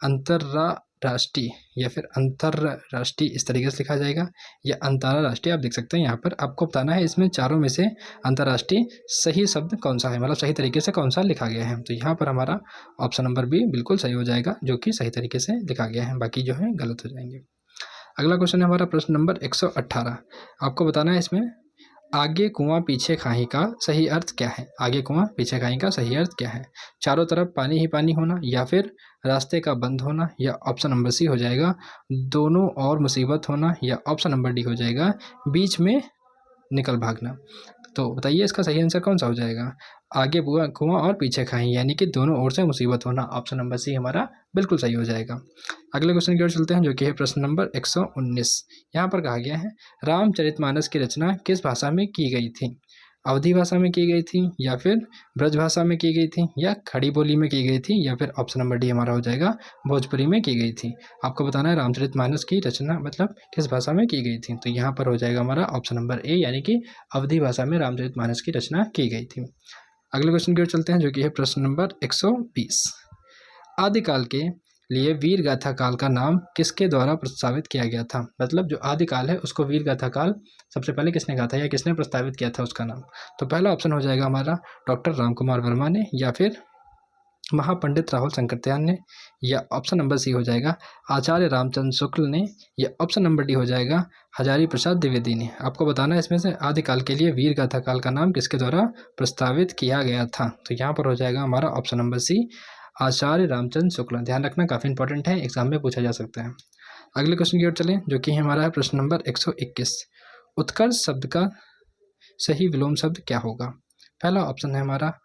अंतर्राष्ट्रीय, या फिर अंतर्राष्ट्रीय इस तरीके से लिखा जाएगा, या अंतर्राष्ट्रीय। आप देख सकते हैं यहाँ पर आपको बताना है इसमें चारों में से अंतर्राष्ट्रीय सही शब्द कौन सा है, मतलब सही तरीके से कौन सा लिखा गया है। तो यहाँ पर हमारा ऑप्शन नंबर बी बिल्कुल सही हो जाएगा, जो कि सही तरीके से लिखा गया है, बाकी जो है गलत हो जाएंगे। अगला क्वेश्चन है हमारा प्रश्न नंबर 118। आपको बताना है इसमें आगे कुआं पीछे खाई का सही अर्थ क्या है। आगे कुआं पीछे खाई का सही अर्थ क्या है। चारों तरफ पानी ही पानी होना, या फिर रास्ते का बंद होना, या ऑप्शन नंबर सी हो जाएगा दोनों और मुसीबत होना, या ऑप्शन नंबर डी हो जाएगा बीच में निकल भागना। तो बताइए इसका सही आंसर कौन सा हो जाएगा। आगे कुआं और पीछे खाई यानी कि दोनों ओर से मुसीबत होना, ऑप्शन नंबर सी हमारा बिल्कुल सही हो जाएगा। अगले क्वेश्चन की ओर चलते हैं जो कि है प्रश्न नंबर 119। यहाँ पर कहा गया है रामचरितमानस की रचना किस भाषा में की गई थी। अवधी भाषा में की गई थी, या फिर ब्रज भाषा में की गई थी, या खड़ी बोली में की गई थी, या फिर ऑप्शन नंबर डी हमारा हो जाएगा भोजपुरी में की गई थी। आपको बताना है रामचरितमानस की रचना मतलब किस भाषा में की गई थी। तो यहाँ पर हो जाएगा हमारा ऑप्शन नंबर ए यानी कि अवधी भाषा में रामचरितमानस की रचना की गई थी। अगले क्वेश्चन की ओर चलते हैं जो कि है प्रश्न नंबर 120। आदिकाल के लिए वीर गाथा काल का नाम किसके द्वारा प्रस्तावित किया गया था। मतलब जो आदिकाल है उसको वीर गाथा काल सबसे पहले किसने कहा था, या किसने प्रस्तावित किया था उसका नाम। तो पहला ऑप्शन हो जाएगा हमारा डॉक्टर रामकुमार वर्मा ने, या फिर महापंडित राहुल शंकरत्यान ने, या ऑप्शन नंबर सी हो जाएगा आचार्य रामचंद्र शुक्ल ने, या ऑप्शन नंबर डी हो जाएगा हजारी प्रसाद द्विवेदी ने। आपको बताना है इसमें से आदिकाल के लिए वीर गाथा काल का नाम किसके द्वारा प्रस्तावित किया गया था। तो यहाँ पर हो जाएगा हमारा ऑप्शन नंबर सी आचार्य रामचंद्र शुक्ल। ध्यान रखना काफ़ी इंपॉर्टेंट है, एग्जाम में पूछा जा सकता है। अगले क्वेश्चन की ओर चलें, जो कि हमारा है प्रश्न नंबर 121। उत्कर्ष शब्द का सही विलोम शब्द क्या होगा? पहला ऑप्शन है हमारा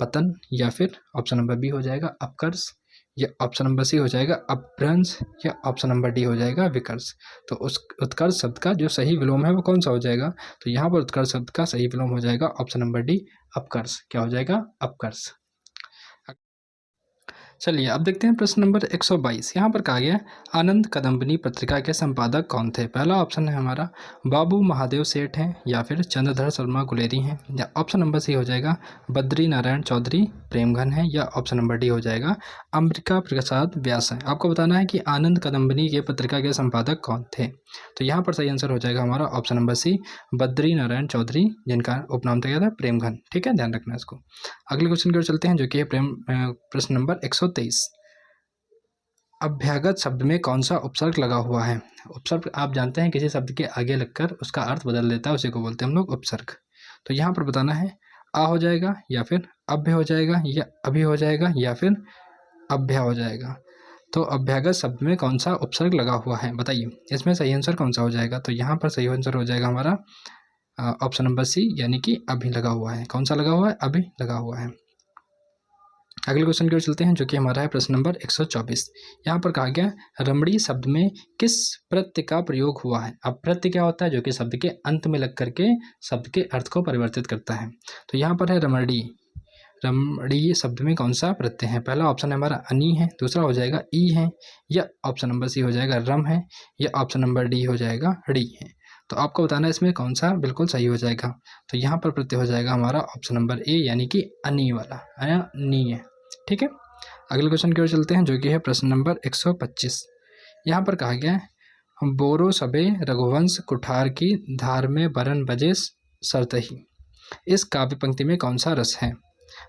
पतन, या फिर ऑप्शन नंबर बी हो जाएगा अपकर्ष, या ऑप्शन नंबर सी हो जाएगा अपभ्रंश, या ऑप्शन नंबर डी हो जाएगा विकर्ष। तो उस उत्कर्ष शब्द का जो सही विलोम है वो कौन सा हो जाएगा? तो यहाँ पर उत्कर्ष शब्द का सही विलोम हो जाएगा ऑप्शन नंबर डी अपकर्ष। क्या हो जाएगा? अपकर्ष। चलिए अब देखते हैं प्रश्न नंबर 122। यहाँ पर कहा गया है, आनंद कदम्बनी पत्रिका के संपादक कौन थे? पहला ऑप्शन है हमारा बाबू महादेव सेठ हैं, या फिर चंद्रधर शर्मा गुलेरी हैं, या ऑप्शन नंबर सी हो जाएगा बद्री नारायण चौधरी प्रेमघन हैं, या ऑप्शन नंबर डी हो जाएगा अम्बिका प्रसाद व्यास हैं। आपको बताना है कि आनंद कदम्बनी के पत्रिका के संपादक कौन थे। तो यहाँ पर सही आंसर हो जाएगा हमारा option number C Badri Narayan Chaudhary, जिनका उपनाम था क्या था? प्रेमघन। ठीक है, ध्यान रखना इसको। अगले क्वेश्चन की ओर चलते हैं, जो कि है प्रश्न नंबर 123। अभ्यागत शब्द में कौन सा उपसर्ग लगा हुआ है? उपसर्ग आप जानते हैं किसी शब्द के आगे लगकर उसका अर्थ बदल देता है, उसी को बोलते हैं हम लोग उपसर्ग। तो यहाँ पर बताना है आ हो जाएगा, या फिर अभ्य हो जाएगा, या अभी हो जाएगा, या फिर अभ्या हो जाएगा। तो अभ्यागत शब्द में कौन सा उपसर्ग लगा हुआ है, बताइए इसमें सही आंसर कौन सा हो जाएगा? तो यहाँ पर सही आंसर हो जाएगा हमारा ऑप्शन नंबर सी, यानी कि अभी लगा हुआ है। कौन सा लगा हुआ है? अभी लगा हुआ है। अगले क्वेश्चन की ओर चलते हैं, जो कि हमारा है प्रश्न नंबर 124। यहाँ पर कहा गया रमणी शब्द में किस प्रत्यय का प्रयोग हुआ है? अब प्रत्यय क्या होता है? जो कि शब्द के अंत में लग करके शब्द के अर्थ को परिवर्तित करता है। तो यहाँ पर है रमणी। रमणी शब्द में कौन सा प्रत्यय है? पहला ऑप्शन है हमारा अनि है, दूसरा हो जाएगा ई है, या ऑप्शन नंबर सी हो जाएगा रम है, या ऑप्शन नंबर डी हो जाएगा डी है। तो आपको बताना है इसमें कौन सा बिल्कुल सही हो जाएगा। तो यहाँ पर प्रत्यय हो जाएगा हमारा ऑप्शन नंबर ए, यानी कि अनि वाला, या नी है। ठीक है, अगले क्वेश्चन की ओर चलते हैं, जो कि है प्रश्न नंबर 125। यहाँ पर कहा गया है बोरो सबे रघुवंश कुठार की धार में बरन बजे सरतही। इस काव्य पंक्ति में कौन सा रस है?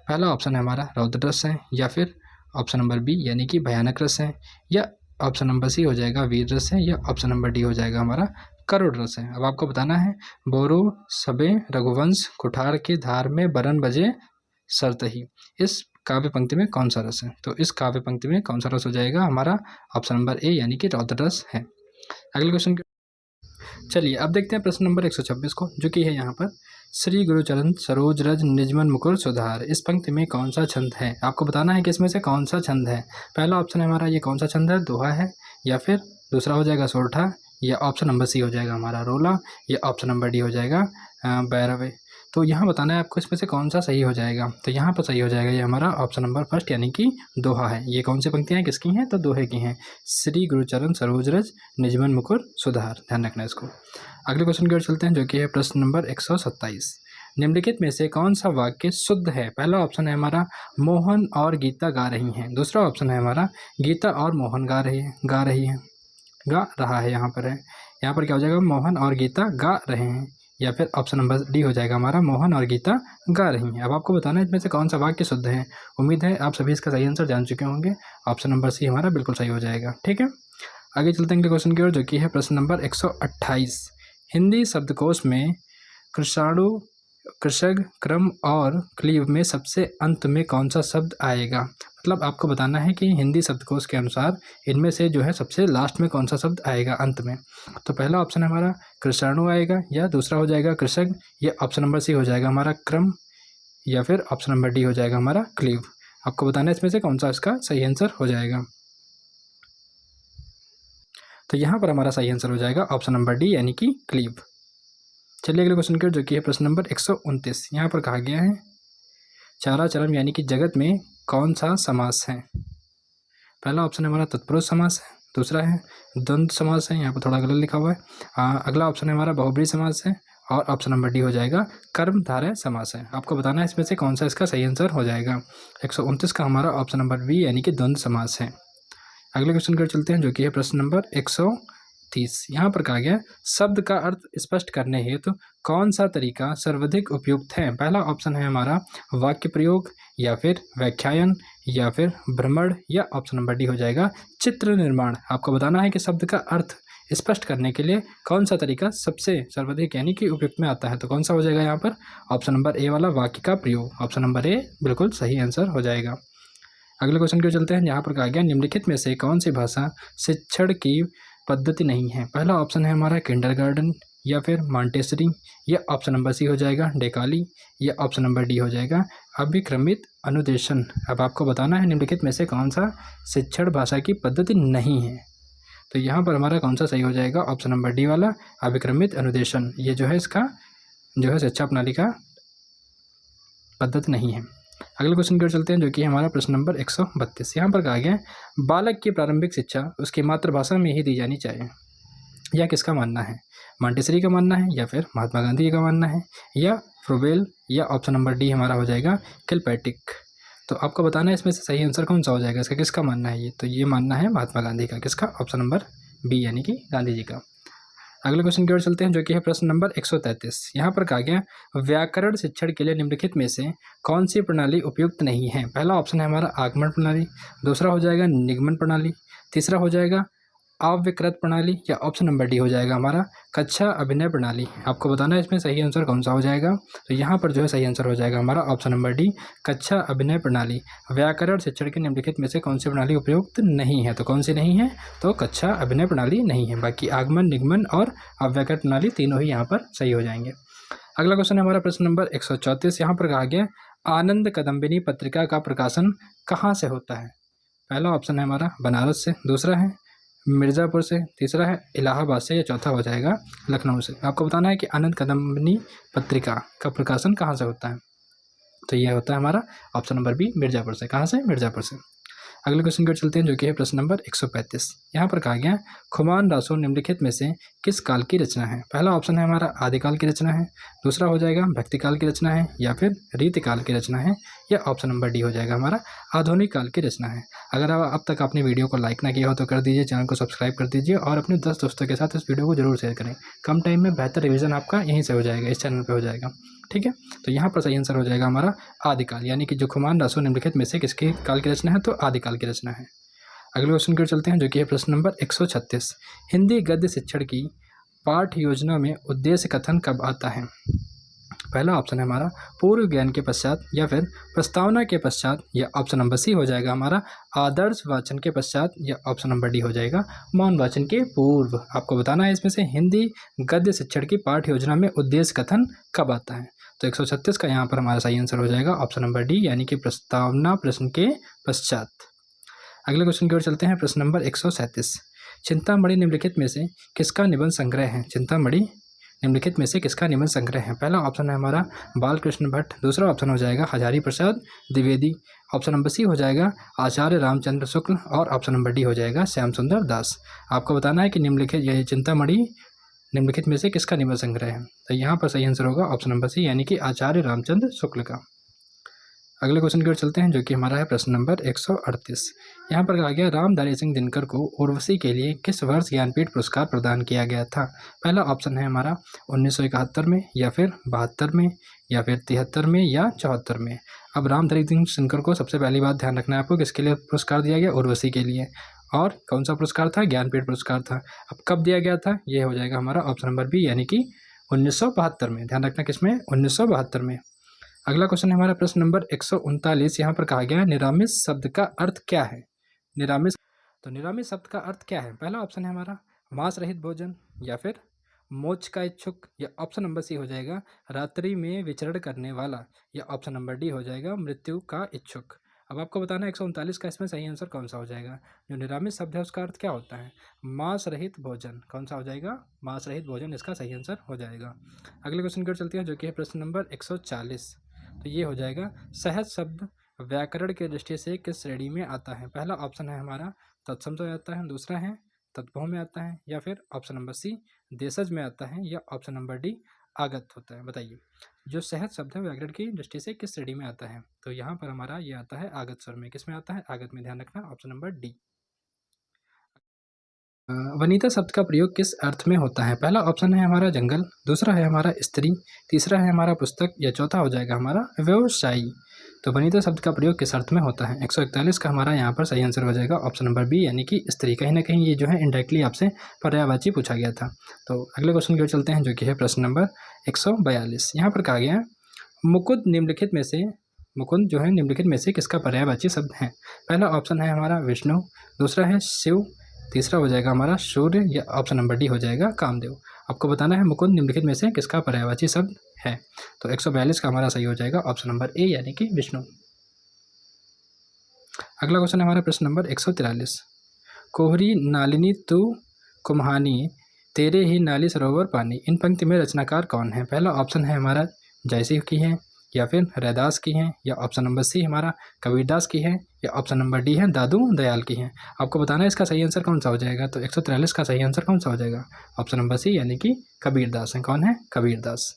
पहला ऑप्शन है हमारा रौद्र रस है, या फिर ऑप्शन नंबर बी यानी कि भयानक रस है, या ऑप्शन नंबर सी हो जाएगा वीर रस है, या ऑप्शन नंबर डी हो जाएगा हमारा करुण रस है। अब आपको बताना है बोरो सबे रघुवंश कुठार की धार में बरन बजे सरतही, इस काव्य पंक्ति में कौन सा रस है? तो इस काव्य पंक्ति में कौन सा रस हो जाएगा हमारा? ऑप्शन नंबर ए, यानी कि रौद्र रस है। अगले क्वेश्चन चलिए अब देखते हैं प्रश्न नंबर 126 को, जो कि है यहाँ पर श्री गुरुचरण सरोज रज निजमन मुकुर सुधार। इस पंक्ति में कौन सा छंद है? आपको बताना है कि इसमें से कौन सा छंद है। पहला ऑप्शन है हमारा ये कौन सा छंद है? दोहा है, या फिर दूसरा हो जाएगा सोरठा, या ऑप्शन नंबर सी हो जाएगा हमारा रोला, या ऑप्शन नंबर डी हो जाएगा बैरवे। तो यहाँ बताना है आपको इसमें से कौन सा सही हो जाएगा। तो यहाँ पर सही हो जाएगा ये हमारा ऑप्शन नंबर फर्स्ट, यानी कि दोहा है। ये कौन सी पंक्तियाँ किसकी हैं? तो दोहे की हैं, श्री गुरुचरण सरोज रज निजमन मुकुर सुधार। ध्यान रखना इसको। अगले क्वेश्चन की ओर चलते हैं, जो कि है प्रश्न नंबर 127। निम्नलिखित में से कौन सा वाक्य शुद्ध है? पहला ऑप्शन है हमारा मोहन और गीता गा रही हैं, दूसरा ऑप्शन है हमारा गीता और मोहन गा रहा है। यहाँ पर क्या हो जाएगा? मोहन और गीता गा रहे हैं, या फिर ऑप्शन नंबर डी हो जाएगा हमारा मोहन और गीता गा रही हैं। अब आपको बताना है इसमें से कौन सा वाक्य शुद्ध है। उम्मीद है आप सभी इसका सही आंसर जान चुके होंगे। ऑप्शन नंबर सी हमारा बिल्कुल सही हो जाएगा। ठीक है, आगे चलते हैं अगले क्वेश्चन की ओर, जो कि है प्रश्न नंबर 128। हिंदी शब्दकोश में कृषाणु, कृषक, क्रम और क्लीव में सबसे अंत में कौन सा शब्द आएगा? मतलब आपको बताना है कि हिंदी शब्दकोश के अनुसार इनमें से जो है सबसे लास्ट में कौन सा शब्द आएगा अंत में। तो पहला ऑप्शन है हमारा कृषाणु आएगा, या दूसरा हो जाएगा कृषक, या ऑप्शन नंबर सी हो जाएगा हमारा क्रम, या फिर ऑप्शन नंबर डी हो जाएगा हमारा क्लीव। आपको बताना है इसमें से कौन सा इसका सही आंसर हो जाएगा। तो यहाँ पर हमारा सही आंसर हो जाएगा ऑप्शन नंबर डी, यानी कि क्लीव। चलिए अगले क्वेश्चन की ओर, जो कि है प्रश्न नंबर 129। यहाँ पर कहा गया है चाराचरम यानी कि जगत में कौन सा समास है? पहला ऑप्शन है हमारा तत्पुरुष समास है, दूसरा है द्वंद्व समास है, यहाँ पर थोड़ा गलत लिखा हुआ है। अगला ऑप्शन है हमारा बहुब्रीहि समास है, और ऑप्शन नंबर डी हो जाएगा कर्मधारय समास है। आपको बताना है इसमें से कौन सा इसका सही आंसर हो जाएगा। 129 का हमारा ऑप्शन नंबर बी, यानी कि द्वंद्व समास है। अगले क्वेश्चन की ओर चलते हैं, जो कि है प्रश्न नंबर 130। यहाँ पर कहा गया शब्द का अर्थ स्पष्ट करने हेतु कौन सा तरीका सर्वाधिक उपयुक्त है? पहला ऑप्शन है हमारा वाक्य प्रयोग, या फिर व्याख्यायन, या फिर भ्रमण, या ऑप्शन नंबर डी हो जाएगा चित्र निर्माण। आपको बताना है कि शब्द का अर्थ स्पष्ट करने के लिए कौन सा तरीका सबसे सर्वाधिक यानी कि उपयुक्त में आता है। तो कौन सा हो जाएगा यहाँ पर? ऑप्शन नंबर ए वाला वाक्य का प्रयोग। ऑप्शन नंबर ए बिल्कुल सही आंसर हो जाएगा। अगले क्वेश्चन की ओर चलते हैं, जहाँ पर कहा गया निम्नलिखित में से कौन सी भाषा शिक्षण की पद्धति नहीं है। पहला ऑप्शन है हमारा किंडरगार्टन, या फिर मॉन्टेसरी, या ऑप्शन नंबर सी हो जाएगा डेकाली, या ऑप्शन नंबर डी हो जाएगा अभिक्रमित अनुदेशन। अब आपको बताना है निम्नलिखित में से कौन सा शिक्षण भाषा की पद्धति नहीं है। तो यहाँ पर हमारा कौन सा सही हो जाएगा, ऑप्शन नंबर डी वाला अभिक्रमित अनुदेशन। ये जो है इसका जो है शिक्षा प्रणाली का पद्धति नहीं है। अगले क्वेश्चन की ओर चलते हैं, जो कि हमारा प्रश्न नंबर 132। यहाँ पर कहा गया है बालक की प्रारंभिक शिक्षा उसकी मातृभाषा में ही दी जानी चाहिए। यह किसका मानना है, मॉन्टेसरी का मानना है, या फिर महात्मा गांधी का मानना है, या फ्रोबेल, या ऑप्शन नंबर डी हमारा हो जाएगा किलपैट्रिक। तो आपको बताना है इसमें से सही आंसर कौन सा हो जाएगा, इसका किसका मानना है ये। तो ये मानना है महात्मा गांधी का। किसका, ऑप्शन नंबर बी यानी कि गांधी जी का। अगले क्वेश्चन की ओर चलते हैं, जो कि है प्रश्न नंबर 133। यहाँ पर कहा गया व्याकरण शिक्षण के लिए निम्नलिखित में से कौन सी प्रणाली उपयुक्त नहीं है। पहला ऑप्शन है हमारा आगमन प्रणाली, दूसरा हो जाएगा निगमन प्रणाली, तीसरा हो जाएगा अविकृत प्रणाली, या ऑप्शन नंबर डी हो जाएगा हमारा कक्षा अभिनय प्रणाली। आपको बताना है इसमें सही आंसर कौन सा हो जाएगा। तो यहाँ पर जो है सही आंसर हो जाएगा हमारा ऑप्शन नंबर डी कक्षा अभिनय प्रणाली। व्याकरण शिक्षण के निम्नलिखित में से कौन सी प्रणाली उपयुक्त नहीं है। तो कौन सी नहीं है, तो कक्षा अभिनय प्रणाली नहीं है। बाकी आगमन, निगमन और अव्याकृत प्रणाली तीनों ही यहाँ पर सही हो जाएंगे। अगला क्वेश्चन है हमारा प्रश्न नंबर 134। यहाँ पर कहा गया आनंद कदम्बिनी पत्रिका का प्रकाशन कहाँ से होता है। पहला ऑप्शन है हमारा बनारस से, दूसरा है मिर्ज़ापुर से, तीसरा है इलाहाबाद से, या चौथा हो जाएगा लखनऊ से। आपको बताना है कि आनंद कदम्बिनी पत्रिका का प्रकाशन कहाँ से होता है। तो यह होता है हमारा ऑप्शन नंबर बी मिर्ज़ापुर से। कहाँ से, मिर्ज़ापुर से। अगले क्वेश्चन की ओर चलते हैं, जो कि है प्रश्न नंबर 135। यहाँ पर कहा गया खुमान रासो निम्नलिखित में से किस काल की रचना है। पहला ऑप्शन है हमारा आदिकाल की रचना है, दूसरा हो जाएगा भक्ति काल की रचना है, या फिर रीतिकाल की रचना है, या ऑप्शन नंबर डी हो जाएगा हमारा आधुनिक काल की रचना है। अगर अब तक आपने वीडियो को लाइक ना किया हो तो कर दीजिए, चैनल को सब्सक्राइब कर दीजिए और अपने 10 दोस्तों के साथ इस वीडियो को जरूर शेयर करें। कम टाइम में बेहतर रिवीजन आपका यहीं से हो जाएगा, इस चैनल पर हो जाएगा। ठीक है, तो यहाँ पर सही आंसर हो जाएगा हमारा आदिकाल, यानी कि जो खुमान रासो निम्नलिखित में से किसके काल की रचना है, तो आदिकाल की रचना है। अगले क्वेश्चन की ओर चलते हैं, जो कि है प्रश्न नंबर 136। हिंदी गद्य शिक्षण की पाठ्य योजना में उद्देश्य कथन कब आता है। पहला ऑप्शन है हमारा पूर्व ज्ञान के पश्चात, या फिर प्रस्तावना के पश्चात, या ऑप्शन नंबर सी हो जाएगा हमारा आदर्श वाचन के पश्चात, या ऑप्शन नंबर डी हो जाएगा मौन वाचन के पूर्व। आपको बताना है इसमें से हिंदी गद्य शिक्षण की पाठ्य योजना में उद्देश्य कथन कब आता है। तो 136 का यहाँ पर हमारा सही आंसर हो जाएगा ऑप्शन नंबर डी, यानी कि प्रस्तावना प्रश्न के पश्चात। अगले क्वेश्चन की ओर चलते हैं, प्रश्न नंबर 137। चिंतामणि निम्नलिखित में से किसका निबंध संग्रह है। चिंतामणि निम्नलिखित में से किसका निबंध संग्रह है। पहला ऑप्शन है हमारा बालकृष्ण भट्ट, दूसरा ऑप्शन हो जाएगा हजारी प्रसाद द्विवेदी, ऑप्शन नंबर सी हो जाएगा आचार्य रामचंद्र शुक्ल, और ऑप्शन नंबर डी हो जाएगा श्याम सुंदर दास। आपको बताना है कि निम्नलिखित यह चिंतामणि निम्नलिखित में से किसका निबंध संग्रह है। तो यहाँ पर सही आंसर होगा ऑप्शन नंबर सी, यानी कि आचार्य रामचंद्र शुक्ल का। अगले क्वेश्चन की ओर चलते हैं, जो कि हमारा है प्रश्न नंबर 138। यहाँ पर कहा गया रामधारी सिंह दिनकर को उर्वशी के लिए किस वर्ष ज्ञानपीठ पुरस्कार प्रदान किया गया था। पहला ऑप्शन है हमारा 1971 में, या फिर 72 में, या फिर 73 में, या 74 में। अब रामधारी सिंह दिनकर को सबसे पहली बात ध्यान रखना है आपको, किसके लिए पुरस्कार दिया गया, उर्वशी के लिए। और कौन सा पुरस्कार था, ज्ञानपीठ पुरस्कार था। अब कब दिया गया था, ये हो जाएगा हमारा ऑप्शन नंबर बी, यानी कि 1972 में। ध्यान रखना किसमें, 1972 में। अगला क्वेश्चन है हमारा प्रश्न नंबर 139। यहाँ पर कहा गया है निरामिष शब्द का अर्थ क्या है। निरामिष, तो निरामिष शब्द का अर्थ क्या है। पहला ऑप्शन है हमारा मांस रहित भोजन, या फिर मोक्ष का इच्छुक, या ऑप्शन नंबर सी हो जाएगा रात्रि में विचरण करने वाला, या ऑप्शन नंबर डी हो जाएगा मृत्यु का इच्छुक। अब आपको बताना है 139 का इसमें सही आंसर कौन सा हो जाएगा। जो निरामिष शब्द है उसका अर्थ क्या होता है, मांस रहित भोजन। कौन सा हो जाएगा, मांस रहित भोजन इसका सही आंसर हो जाएगा। अगले क्वेश्चन की ओर चलते हैं, जो कि है प्रश्न नंबर 140। तो ये हो जाएगा सहज शब्द व्याकरण के दृष्टि से किस श्रेणी में आता है। पहला ऑप्शन है हमारा तत्सम में आता है, दूसरा है तत्भव में आता है, या फिर ऑप्शन नंबर सी देशज में आता है, या ऑप्शन नंबर डी आगत होता है। बताइए जो सहज शब्द है व्याकरण की दृष्टि से किस श्रेणी में आता है। तो यहाँ पर हमारा ये आता है आगत स्वर में। किस में आता है, आगत में। ध्यान रखना ऑप्शन नंबर डी। वनिता शब्द का प्रयोग किस अर्थ में होता है। पहला ऑप्शन है हमारा जंगल, दूसरा है हमारा स्त्री, तीसरा है हमारा पुस्तक, या चौथा हो जाएगा हमारा व्यवसायी। तो वनिता शब्द का प्रयोग किस अर्थ में होता है। 141 का हमारा यहाँ पर सही आंसर हो जाएगा ऑप्शन नंबर बी, यानी कि स्त्री। कहीं ना कहीं ये जो है इनडायरेक्टली आपसे पर्यायवाची पूछा गया था। तो अगले क्वेश्चन की ओर चलते हैं, जो कि है प्रश्न नंबर 142। यहाँ पर कहा गया है मुकुंद निम्नलिखित में से, मुकुंद जो है निम्नलिखित में से किसका पर्यायवाची शब्द है। पहला ऑप्शन है हमारा विष्णु, दूसरा है शिव, तीसरा हो जाएगा हमारा सूर्य, या ऑप्शन नंबर डी हो जाएगा कामदेव। आपको बताना है मुकुंद निम्नलिखित में से किसका पर्यायवाची शब्द है। तो 142 का हमारा सही हो जाएगा ऑप्शन नंबर ए यानी कि विष्णु। अगला क्वेश्चन है हमारा प्रश्न नंबर 143। कोहरी नालिनी तू कुम्हानी, तेरे ही नाली सरोवर पानी। इन पंक्ति में रचनाकार कौन है। पहला ऑप्शन है हमारा जयसिंह की है, या फिर रैदास की है, या ऑप्शन नंबर सी हमारा कबीरदास की है, या ऑप्शन नंबर डी है दादू दयाल की है। आपको बताना है इसका सही आंसर कौन सा हो जाएगा। तो 143 का सही आंसर कौन सा हो जाएगा। ऑप्शन नंबर सी यानी कि कबीरदास है। कौन है, कबीरदास।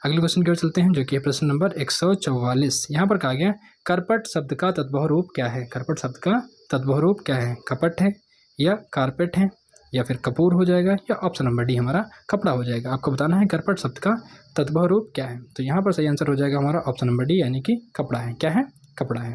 अगले क्वेश्चन की ओर चलते हैं जो कि है प्रश्न नंबर 144। यहाँ पर कहा गया करपट शब्द का तद्भव रूप क्या है। करपट शब्द का तद्भव रूप क्या है। कपट है, या कारपेट है, या फिर कपूर हो जाएगा, या ऑप्शन नंबर डी हमारा कपड़ा हो जाएगा। आपको बताना है करपट शब्द का तद्भव रूप क्या है। तो यहाँ पर सही आंसर हो जाएगा हमारा ऑप्शन नंबर डी यानी कि कपड़ा है। क्या है, कपड़ा है।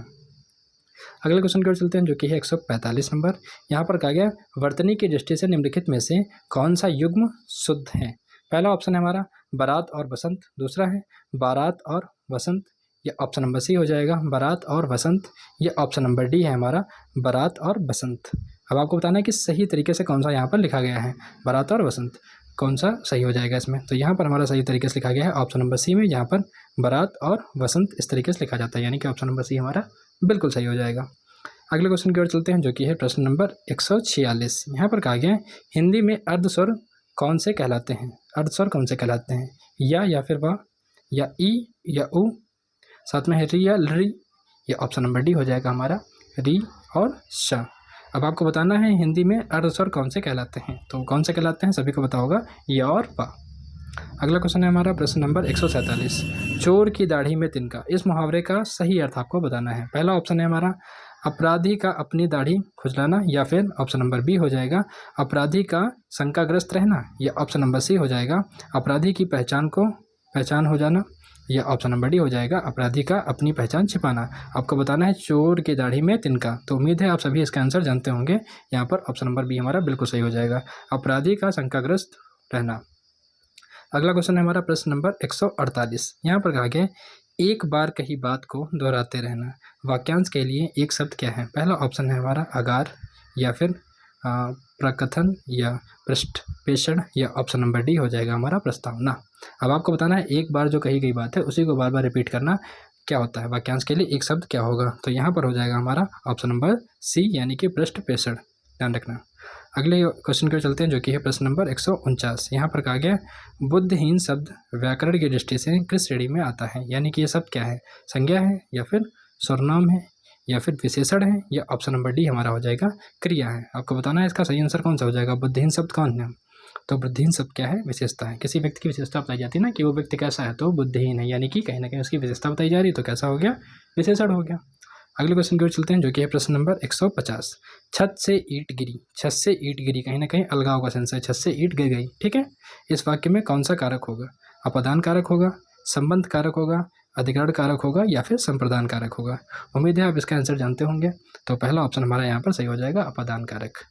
अगले क्वेश्चन की ओर चलते हैं जो कि है 145 नंबर। यहाँ पर कहा गया वर्तनी की दृष्टि से निम्नलिखित में से कौन सा युग्म शुद्ध है। पहला ऑप्शन है हमारा बारात और बसंत, दूसरा है बारात और वसंत, या ऑप्शन नंबर सी हो जाएगा बारात और वसंत, या ऑप्शन नंबर डी है हमारा बारात और बसंत। अब आपको बताना है कि सही तरीके से कौन सा यहाँ पर लिखा गया है, बारात और वसंत, कौन सा सही हो जाएगा इसमें। तो यहाँ पर हमारा सही तरीके से लिखा गया है ऑप्शन नंबर सी में, यहाँ पर बारात और वसंत इस तरीके से लिखा जाता है, यानी कि ऑप्शन नंबर सी हमारा बिल्कुल सही हो जाएगा। अगले क्वेश्चन की ओर चलते हैं जो कि है प्रश्न नंबर 146। यहाँ पर कहा गया है हिंदी में अर्धस्वर कौन से कहलाते हैं। अर्धस्वर कौन से कहलाते हैं, या फिर वा, या ई, या उ, साथ में है री या लरी, या ऑप्शन नंबर डी हो जाएगा हमारा री और श। अब आपको बताना है हिंदी में अर्धस्वर कौन से कहलाते हैं। तो कौन से कहलाते हैं सभी को पता होगा, या और पा। अगला क्वेश्चन है हमारा प्रश्न नंबर 147। चोर की दाढ़ी में तिनका, इस मुहावरे का सही अर्थ आपको बताना है। पहला ऑप्शन है हमारा अपराधी का अपनी दाढ़ी खुजलाना, या फिर ऑप्शन नंबर बी हो जाएगा अपराधी का शंकाग्रस्त रहना, या ऑप्शन नंबर सी हो जाएगा अपराधी की पहचान हो जाना, या ऑप्शन नंबर डी हो जाएगा अपराधी का अपनी पहचान छिपाना। आपको बताना है चोर की दाढ़ी में तिनका। तो उम्मीद है आप सभी इसका आंसर जानते होंगे। यहाँ पर ऑप्शन नंबर बी हमारा बिल्कुल सही हो जाएगा, अपराधी का शंकाग्रस्त रहना। अगला क्वेश्चन है हमारा प्रश्न नंबर 148। यहाँ पर कहा गया एक बार कही बात को दोहराते रहना। वाक्यांश के लिए एक शब्द क्या है। पहला ऑप्शन है हमारा अगार, या फिर प्रकथन, या पृष्ठपेषण, या ऑप्शन नंबर डी हो जाएगा हमारा प्रस्तावना। अब आपको बताना है एक बार जो कही गई बात है उसी को बार बार रिपीट करना क्या होता है। वाक्यांश के लिए एक शब्द क्या होगा। तो यहाँ पर हो जाएगा हमारा ऑप्शन नंबर सी यानी कि पृष्ठपेषण, ध्यान रखना। अगले क्वेश्चन की ओर चलते हैं जो कि है प्रश्न नंबर 149। यहाँ पर कहा गया बुद्धिहीन शब्द व्याकरण की दृष्टि से किस श्रेणी में आता है। यानी कि ये शब्द क्या है, संज्ञा है, या फिर सर्वनाम है, या फिर विशेषण है, या ऑप्शन नंबर डी हमारा हो जाएगा क्रिया है। आपको बताना है इसका सही आंसर कौन सा हो जाएगा। बुद्धिहीन शब्द कौन है। तो बुद्धिहीन शब्द क्या है, विशेषता है। किसी व्यक्ति की विशेषता बताई जाती है ना कि वो व्यक्ति कैसा है, तो बुद्धिहीन है, यानी कि कहीं ना कहीं उसकी विशेषता बताई जा रही है, तो कैसा हो गया, विशेषण हो गया। अगले क्वेश्चन की ओर चलते हैं जो कि है प्रश्न नंबर 150। छत से ईंट गिरी, छत से ईंट गिरी, कहीं ना कहीं अलगाव का सेंस है, छत से ईंट गिर गई। ठीक है, इस वाक्य में कौन सा कारक होगा। अपादान कारक होगा, संबंध कारक होगा, अधिकरण कारक होगा, या फिर संप्रदान कारक होगा। उम्मीद है आप इसका आंसर जानते होंगे। तो पहला ऑप्शन हमारा यहाँ पर सही हो जाएगा अपादान कारक।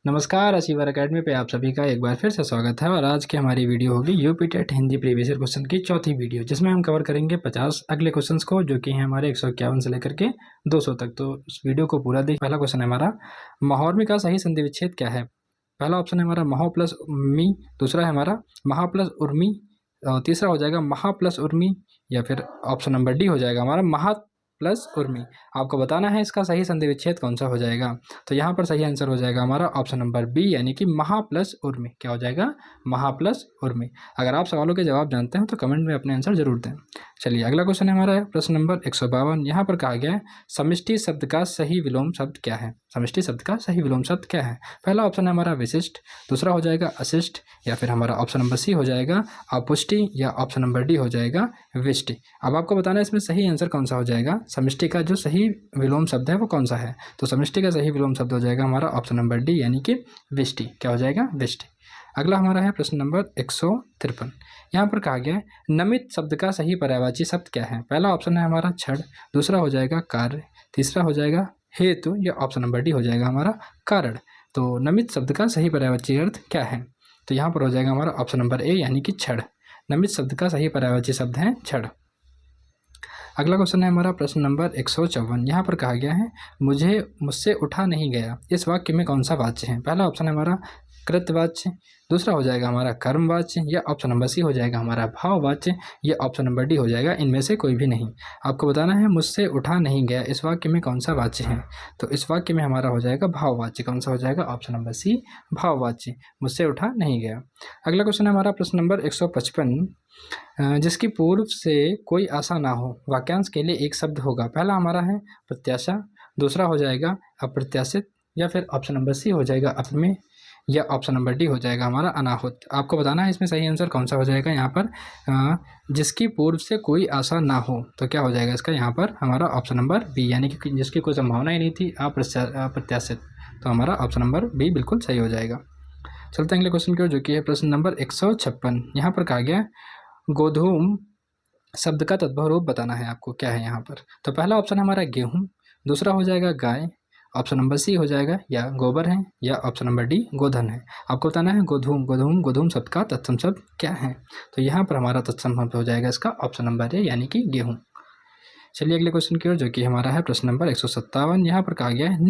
नमस्कार, अचीवर अकेडमी पे आप सभी का एक बार फिर से स्वागत है। और आज की हमारी वीडियो होगी UP TET Hindi previous year question की चौथी वीडियो, जिसमें हम कवर करेंगे 50 अगले क्वेश्चंस को, जो कि हैं हमारे 151 से लेकर के 200 तक। तो इस वीडियो को पूरा देख। पहला क्वेश्चन है हमारा महोर्मी का सही संधि विच्छेद क्या है। पहला ऑप्शन है हमारा महो प्लस मी, दूसरा है हमारा महा प्लस उर्मी, तीसरा हो जाएगा महा प्लस उर्मी, या फिर ऑप्शन नंबर डी हो जाएगा हमारा महा प्लस उर्मी। आपको बताना है इसका सही संधि विच्छेद कौन सा हो जाएगा। तो यहाँ पर सही आंसर हो जाएगा हमारा ऑप्शन नंबर बी यानी कि महा प्लस उर्मी। क्या हो जाएगा, महा प्लस उर्मी। अगर आप सवालों के जवाब जानते हैं तो कमेंट में अपने आंसर जरूर दें। चलिए अगला क्वेश्चन है हमारा प्रश्न नंबर 152। यहाँ पर कहा गया है समष्टि शब्द का सही विलोम शब्द क्या है। समष्टि शब्द का सही विलोम शब्द क्या है। पहला ऑप्शन है हमारा विशिष्ट, दूसरा हो जाएगा अशिष्ट, या फिर हमारा ऑप्शन नंबर सी हो जाएगा अपुष्टि, या ऑप्शन नंबर डी हो जाएगा विष्टि। अब आपको बताना है इसमें सही आंसर कौन सा हो जाएगा। समष्टि का जो सही विलोम शब्द है वो कौन सा है। तो समष्टि का सही विलोम शब्द हो जाएगा हमारा ऑप्शन नंबर डी यानी कि विष्टि। क्या हो जाएगा, विष्टि। अगला हमारा है प्रश्न नंबर 153। यहाँ पर कहा गया है नमित शब्द का सही पर्यायवाची शब्द क्या है। पहला ऑप्शन है हमारा क्षण, दूसरा हो जाएगा कार्य, तीसरा हो जाएगा हेतु, या ऑप्शन नंबर डी हो जाएगा हमारा कारण। तो नमित शब्द का सही पर्यायवाची अर्थ क्या है। तो यहाँ पर हो जाएगा हमारा ऑप्शन नंबर ए यानी कि क्षण। नमित शब्द का सही पर्यायवाची शब्द है क्षण। अगला क्वेश्चन है हमारा प्रश्न नंबर 154। यहाँ पर कहा गया है मुझसे उठा नहीं गया, इस वाक्य में कौन सा वाच्य है? पहला ऑप्शन है हमारा कृतवाच्य, दूसरा हो जाएगा हमारा कर्मवाच्य, या ऑप्शन नंबर सी हो जाएगा हमारा भाववाच्य, या ऑप्शन नंबर डी हो जाएगा इनमें से कोई भी नहीं। आपको बताना है मुझसे उठा नहीं गया इस वाक्य में कौन सा वाच्य है? तो इस वाक्य में हमारा हो जाएगा भाववाच्य। कौन सा हो जाएगा? ऑप्शन नंबर सी भाववाच्य, मुझसे उठा नहीं गया। अगला क्वेश्चन है हमारा प्रश्न नंबर 155। जिसकी पूर्व से कोई आशा ना हो, वाक्यांश के लिए एक शब्द होगा। पहला हमारा है प्रत्याशा, दूसरा हो जाएगा अप्रत्याशित, या फिर ऑप्शन नंबर सी हो जाएगा अप्रमेय, या ऑप्शन नंबर डी हो जाएगा हमारा अनाहुत। आपको बताना है इसमें सही आंसर कौन सा हो जाएगा। यहाँ पर जिसकी पूर्व से कोई आशा ना हो, तो क्या हो जाएगा इसका? यहाँ पर हमारा ऑप्शन नंबर बी, यानी कि जिसकी कोई संभावना ही नहीं थी, अप्रत्याशित, तो हमारा ऑप्शन नंबर बी बिल्कुल सही हो जाएगा। चलते हैं अगले क्वेश्चन की ओर, जो कि है प्रश्न नंबर 156। यहाँ पर कहा गया गोधूम शब्द का तद्भव रूप बताना है आपको। क्या है यहाँ पर? तो पहला ऑप्शन हमारा गेहूँ, दूसरा हो जाएगा गाय, ऑप्शन नंबर सी हो जाएगा या गोबर है, या ऑप्शन नंबर डी गोधन है। आपको बताना है गोधूम शब्द का तत्सम शब्द क्या है? तो यहाँ पर हमारा तत्सम शब्द हो जाएगा इसका ऑप्शन नंबर ए, यानी कि गेहूँ। चलिए अगले क्वेश्चन की ओर, जो कि हमारा है प्रश्न नंबर 157। यहाँ पर कहा गया है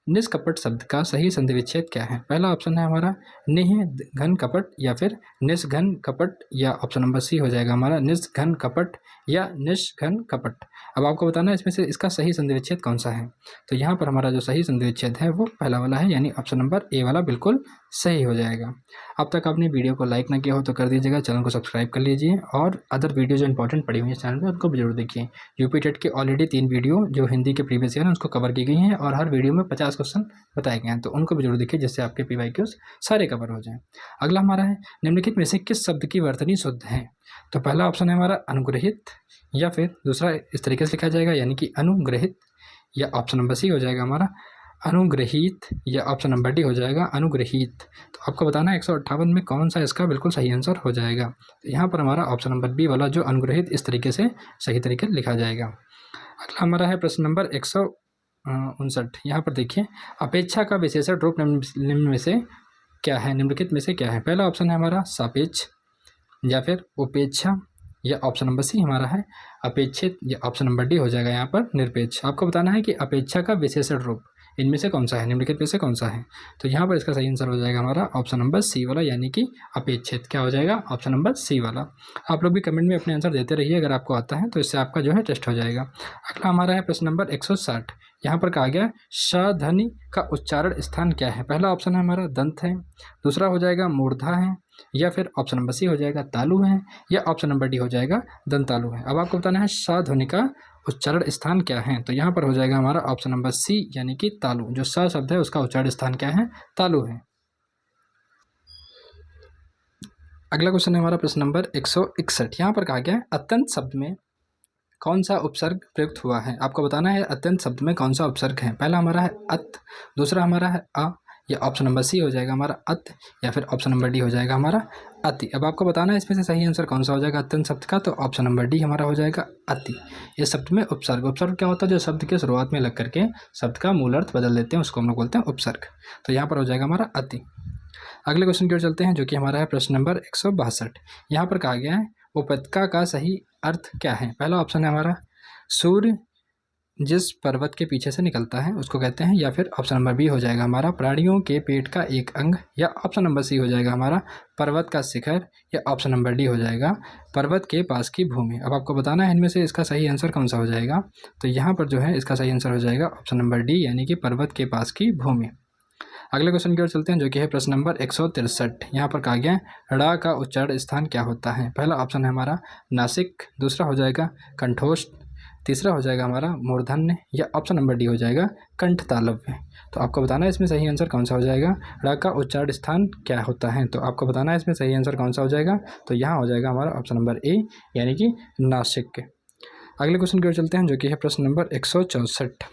निष्कपट शब्द का सही संधि विच्छेद क्या है? पहला ऑप्शन है हमारा निह घन कपट, या फिर निष्घन कपट, या ऑप्शन नंबर सी हो जाएगा हमारा निष्घन कपट या निष्घन कपट। अब आपको बताना है इसमें से इसका सही संधि विच्छेद कौन सा है। तो यहाँ पर हमारा जो सही संधि विच्छेद है वो पहला वाला है, यानी ऑप्शन नंबर ए वाला बिल्कुल सही हो जाएगा। अब तक आपने वीडियो को लाइक ना किया हो तो कर दीजिएगा, चैनल को सब्सक्राइब कर लीजिए, और अदर वीडियो जो इंपॉर्टेंट पड़ी हुई है चैनल पर उनको भी जरूर देखिए। यूपी टेट के ऑलरेडी 3 वीडियो जो हिंदी के प्रीवियस ईयर है उसको कवर की गई हैं, और हर वीडियो में 50 क्वेश्चन बताए गए हैं, तो उनको भी जरूर देखिए जिससे आपके PYQs सारे कवर हो जाएं। अगला हमारा है निम्नलिखित में से किस शब्द की वर्तनी शुद्ध है? तो पहला ऑप्शन है हमारा अनुग्रहित, या फिर दूसरा इस तरीके से लिखा जाएगा यानी कि अनुग्रहित, या ऑप्शन नंबर सी हो जाएगा हमारा अनुग्रहित, या ऑप्शन नंबर डी हो जाएगा अनुग्रहित। तो आपको बताना है 158 में कौन सा इसका बिल्कुल सही आंसर हो जाएगा। तो यहाँ पर हमारा ऑप्शन नंबर बी वाला जो अनुग्रहित इस तरीके से सही तरीके लिखा जाएगा। अगला हमारा है प्रश्न नंबर 159। यहाँ पर देखिए अपेक्षा का विशेषण रूप निम्न में से क्या है? निम्नलिखित में से क्या है? पहला ऑप्शन है हमारा सापेक्ष, या फिर उपेक्षा, या ऑप्शन नंबर सी हमारा है अपेक्षित, या ऑप्शन नंबर डी हो जाएगा यहाँ पर निरपेक्ष। आपको बताना है कि अपेक्षा का विशेषण रूप इनमें से कौन सा है, निम्नलिखित में से कौन सा है? तो यहाँ पर इसका सही आंसर हो जाएगा हमारा ऑप्शन नंबर सी वाला, यानी कि अपेक्षित। क्या हो जाएगा? ऑप्शन नंबर सी वाला। आप लोग भी कमेंट में अपने आंसर देते रहिए अगर आपको आता है, तो इससे आपका जो है टेस्ट हो जाएगा। अगला हमारा है प्रश्न नंबर 160। यहाँ पर कहा गया श ध्वनि का उच्चारण स्थान क्या है? पहला ऑप्शन है हमारा दंत है, दूसरा हो जाएगा मूर्धा है, या फिर ऑप्शन नंबर सी हो जाएगा तालु है, या ऑप्शन नंबर डी हो जाएगा दंतालु है। अब आपको बताना है श ध्वनि का उच्चारण स्थान क्या है? तो यहाँ पर हो जाएगा हमारा ऑप्शन नंबर सी, यानी कि तालु। जो स शब्द है उसका उच्चारण स्थान क्या है? तालु है। अगला क्वेश्चन है हमारा प्रश्न नंबर 161। यहाँ पर कहा गया है अत्यंत शब्द में कौन सा उपसर्ग प्रयुक्त हुआ है? आपको बताना है अत्यंत शब्द में कौन सा उपसर्ग है। पहला हमारा है अत, दूसरा हमारा है अ, या ऑप्शन नंबर सी हो जाएगा हमारा अत, या फिर ऑप्शन नंबर डी हो जाएगा हमारा अति। अब आपको बताना है इसमें से सही आंसर कौन सा हो जाएगा अत्यंत शब्द का। तो ऑप्शन नंबर डी हमारा हो जाएगा अति। इस शब्द में उपसर्ग क्या होता है? जो शब्द के शुरुआत में लग करके शब्द का मूल अर्थ बदल देते हैं उसको हम लोग बोलते हैं उपसर्ग। तो यहाँ पर हो जाएगा हमारा अति। अगले क्वेश्चन की ओर चलते हैं, जो कि हमारा है प्रश्न नंबर 162। यहाँ पर कहा गया है उपत्यका का सही अर्थ क्या है? पहला ऑप्शन है हमारा सूर्य जिस पर्वत के पीछे से निकलता है उसको कहते हैं, या फिर ऑप्शन नंबर बी हो जाएगा हमारा प्राणियों के पेट का एक अंग, या ऑप्शन नंबर सी हो जाएगा हमारा पर्वत का शिखर, या ऑप्शन नंबर डी हो जाएगा पर्वत के पास की भूमि। अब आपको बताना है इनमें से इसका सही आंसर कौन सा हो जाएगा। तो यहाँ पर जो है इसका सही आंसर हो जाएगा ऑप्शन नंबर डी, यानी कि पर्वत के पास की भूमि। अगले क्वेश्चन की ओर चलते हैं, जो कि है प्रश्न नंबर 163। यहाँ पर कहा गया है ड़ा का उच्चारण स्थान क्या होता है? पहला ऑप्शन है हमारा नासिक, दूसरा हो जाएगा कंठोष्ठ, तीसरा हो जाएगा हमारा मूर्धन्य, या ऑप्शन नंबर डी हो जाएगा कंठ तालव्य। तो आपको बताना है इसमें सही आंसर कौन सा हो जाएगा। ड़ा का उच्चारण स्थान क्या होता है? तो आपको बताना है इसमें सही आंसर कौन सा हो जाएगा। तो यहाँ हो जाएगा हमारा ऑप्शन नंबर ए, यानी कि नासिक। अगले क्वेश्चन की ओर चलते हैं, जो कि है प्रश्न नंबर 164।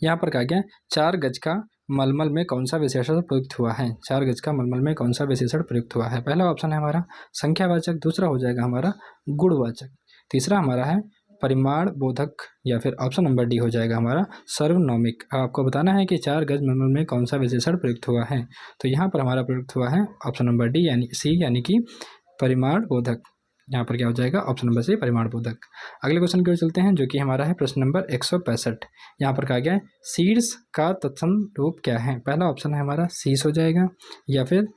यहाँ पर कहा गया 4 गज का मलमल में कौन सा विशेषण प्रयुक्त हुआ है? 4 गज का मलमल में कौन सा विशेषण प्रयुक्त हुआ है? पहला ऑप्शन है हमारा संख्यावाचक, दूसरा हो जाएगा हमारा गुणवाचक, तीसरा हमारा है परिमाण बोधक, या फिर ऑप्शन नंबर डी हो जाएगा हमारा सर्वनौमिक। आपको बताना है कि 4 गज मलमल में कौन सा विशेषण प्रयुक्त हुआ है। तो यहाँ पर हमारा प्रयुक्त हुआ है ऑप्शन नंबर डी, यानी सी, यानी कि परिमाण बोधक। यहाँ पर क्या हो जाएगा, ऑप्शन नंबर सी परिमाण बोधक। अगले क्वेश्चन की ओर चलते हैं, जो कि हमारा है प्रश्न नंबर 165। यहाँ पर कहा गया है शीर्ष का तत्सम रूप क्या है। पहला ऑप्शन है हमारा शीर्ष हो जाएगा, या फिर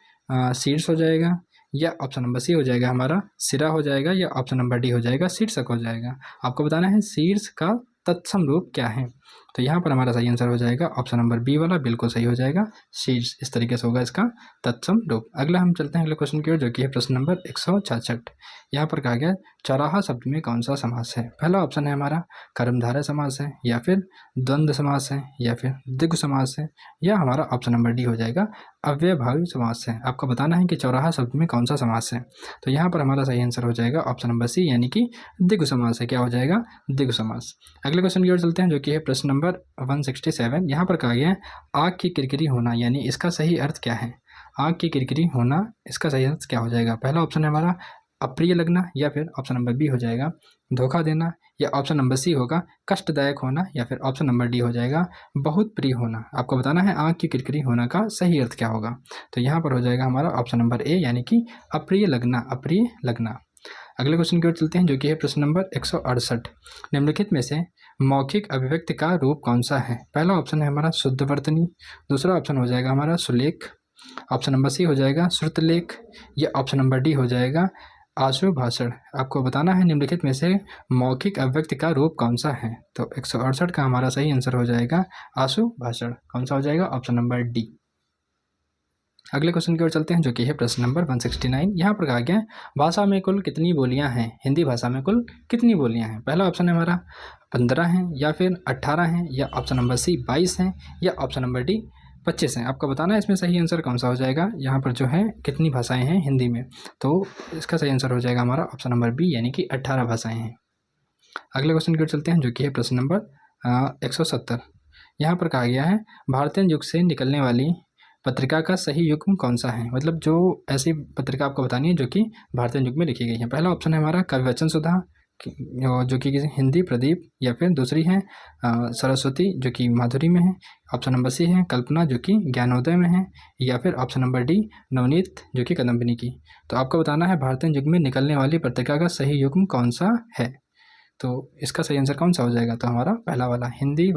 शीर्ष हो जाएगा, या ऑप्शन नंबर सी हो जाएगा हमारा सिरा हो जाएगा, या ऑप्शन नंबर डी हो जाएगा शीर्षक हो जाएगा। आपको बताना है शीर्ष का तत्सम रूप क्या है। तो यहाँ पर हमारा सही आंसर हो जाएगा ऑप्शन नंबर बी वाला, बिल्कुल सही हो जाएगा, शीर्ष। इस तरीके से होगा इसका तत्सम रूप। अगला हम चलते हैं अगले क्वेश्चन की ओर, जो कि है प्रश्न नंबर 166। यहाँ पर कहा गया चौराहा शब्द में कौन सा समास है। पहला ऑप्शन है हमारा कर्मधारय समास है, या फिर द्वंद्व समास है, या फिर द्विगु समास है, या हमारा ऑप्शन नंबर डी हो जाएगा अव्ययभावी समास है। आपको बताना है कि चौराहा शब्द में कौन सा समास है। तो यहाँ पर हमारा सही आंसर हो जाएगा ऑप्शन नंबर सी, यानी कि द्विगु समास है। क्या हो जाएगा, द्विगु समास। अगले क्वेश्चन की ओर चलते हैं, जो कि है प्रश्न नंबर 167। यहाँ पर कहा गया है आग की किरकिरी होना, यानी इसका सही अर्थ क्या है। आग की किरकिरी होना, इसका सही अर्थ क्या हो जाएगा। पहला ऑप्शन है हमारा अप्रिय लगना, या फिर ऑप्शन नंबर बी हो जाएगा धोखा देना, या ऑप्शन नंबर सी होगा कष्टदायक होना, या फिर ऑप्शन नंबर डी हो जाएगा बहुत प्रिय होना। आपको बताना है आग की किरकिरी होना का सही अर्थ क्या होगा। तो यहाँ पर हो जाएगा हमारा ऑप्शन नंबर ए, यानी कि अप्रिय लगना, अप्रिय लगना। अगले क्वेश्चन की ओर चलते हैं, जो कि है प्रश्न नंबर 168। निम्नलिखित में से मौखिक अभिव्यक्ति का रूप कौन सा है। पहला ऑप्शन है हमारा शुद्ध वर्तनी, दूसरा ऑप्शन हो जाएगा हमारा सुलेख, ऑप्शन नंबर सी हो जाएगा श्रुतलेख, या ऑप्शन नंबर डी हो जाएगा आशु भाषण। आपको बताना है निम्नलिखित में से मौखिक अभिव्यक्ति का रूप कौन सा है। तो 168 का हमारा सही आंसर हो जाएगा आशु भाषण। कौन सा हो जाएगा, ऑप्शन नंबर डी। अगले क्वेश्चन की ओर चलते हैं, जो कि है प्रश्न नंबर 169। यहाँ पर कहा गया है भाषा में कुल कितनी बोलियाँ हैं। हिंदी भाषा में कुल कितनी बोलियाँ हैं। पहला ऑप्शन है हमारा 15 हैं, या फिर 18 हैं, या ऑप्शन नंबर सी 22 हैं, या ऑप्शन नंबर डी 25 हैं। आपको बताना है इसमें सही आंसर कौन सा हो जाएगा। यहाँ पर जो है कितनी भाषाएँ हैं हिंदी में, तो इसका सही आंसर हो जाएगा हमारा ऑप्शन नंबर बी, यानी कि 18 भाषाएँ हैं। अगले क्वेश्चन की ओर चलते हैं, जो कि है प्रश्न नंबर 170। यहाँ पर कहा गया है भारतीय युग से निकलने वाली पत्रिका का सही युग्म कौन सा है। मतलब जो ऐसी पत्रिका आपको बतानी है जो कि भारतीय युग में लिखी गई है। पहला ऑप्शन है हमारा कविवचन सुधा, जो कि हिंदी प्रदीप, या फिर दूसरी है सरस्वती, जो कि माधुरी में है, ऑप्शन नंबर सी है कल्पना, जो कि ज्ञानोदय में है, या फिर ऑप्शन नंबर डी नवनीत, जो कि कदम्बिनी की। तो आपको बताना है भारतीय युग में निकलने वाली पत्रिका का सही युग्म कौन सा है। तो इसका सही आंसर कौन सा हो जाएगा। तो हमारा पहला वाला हिंदी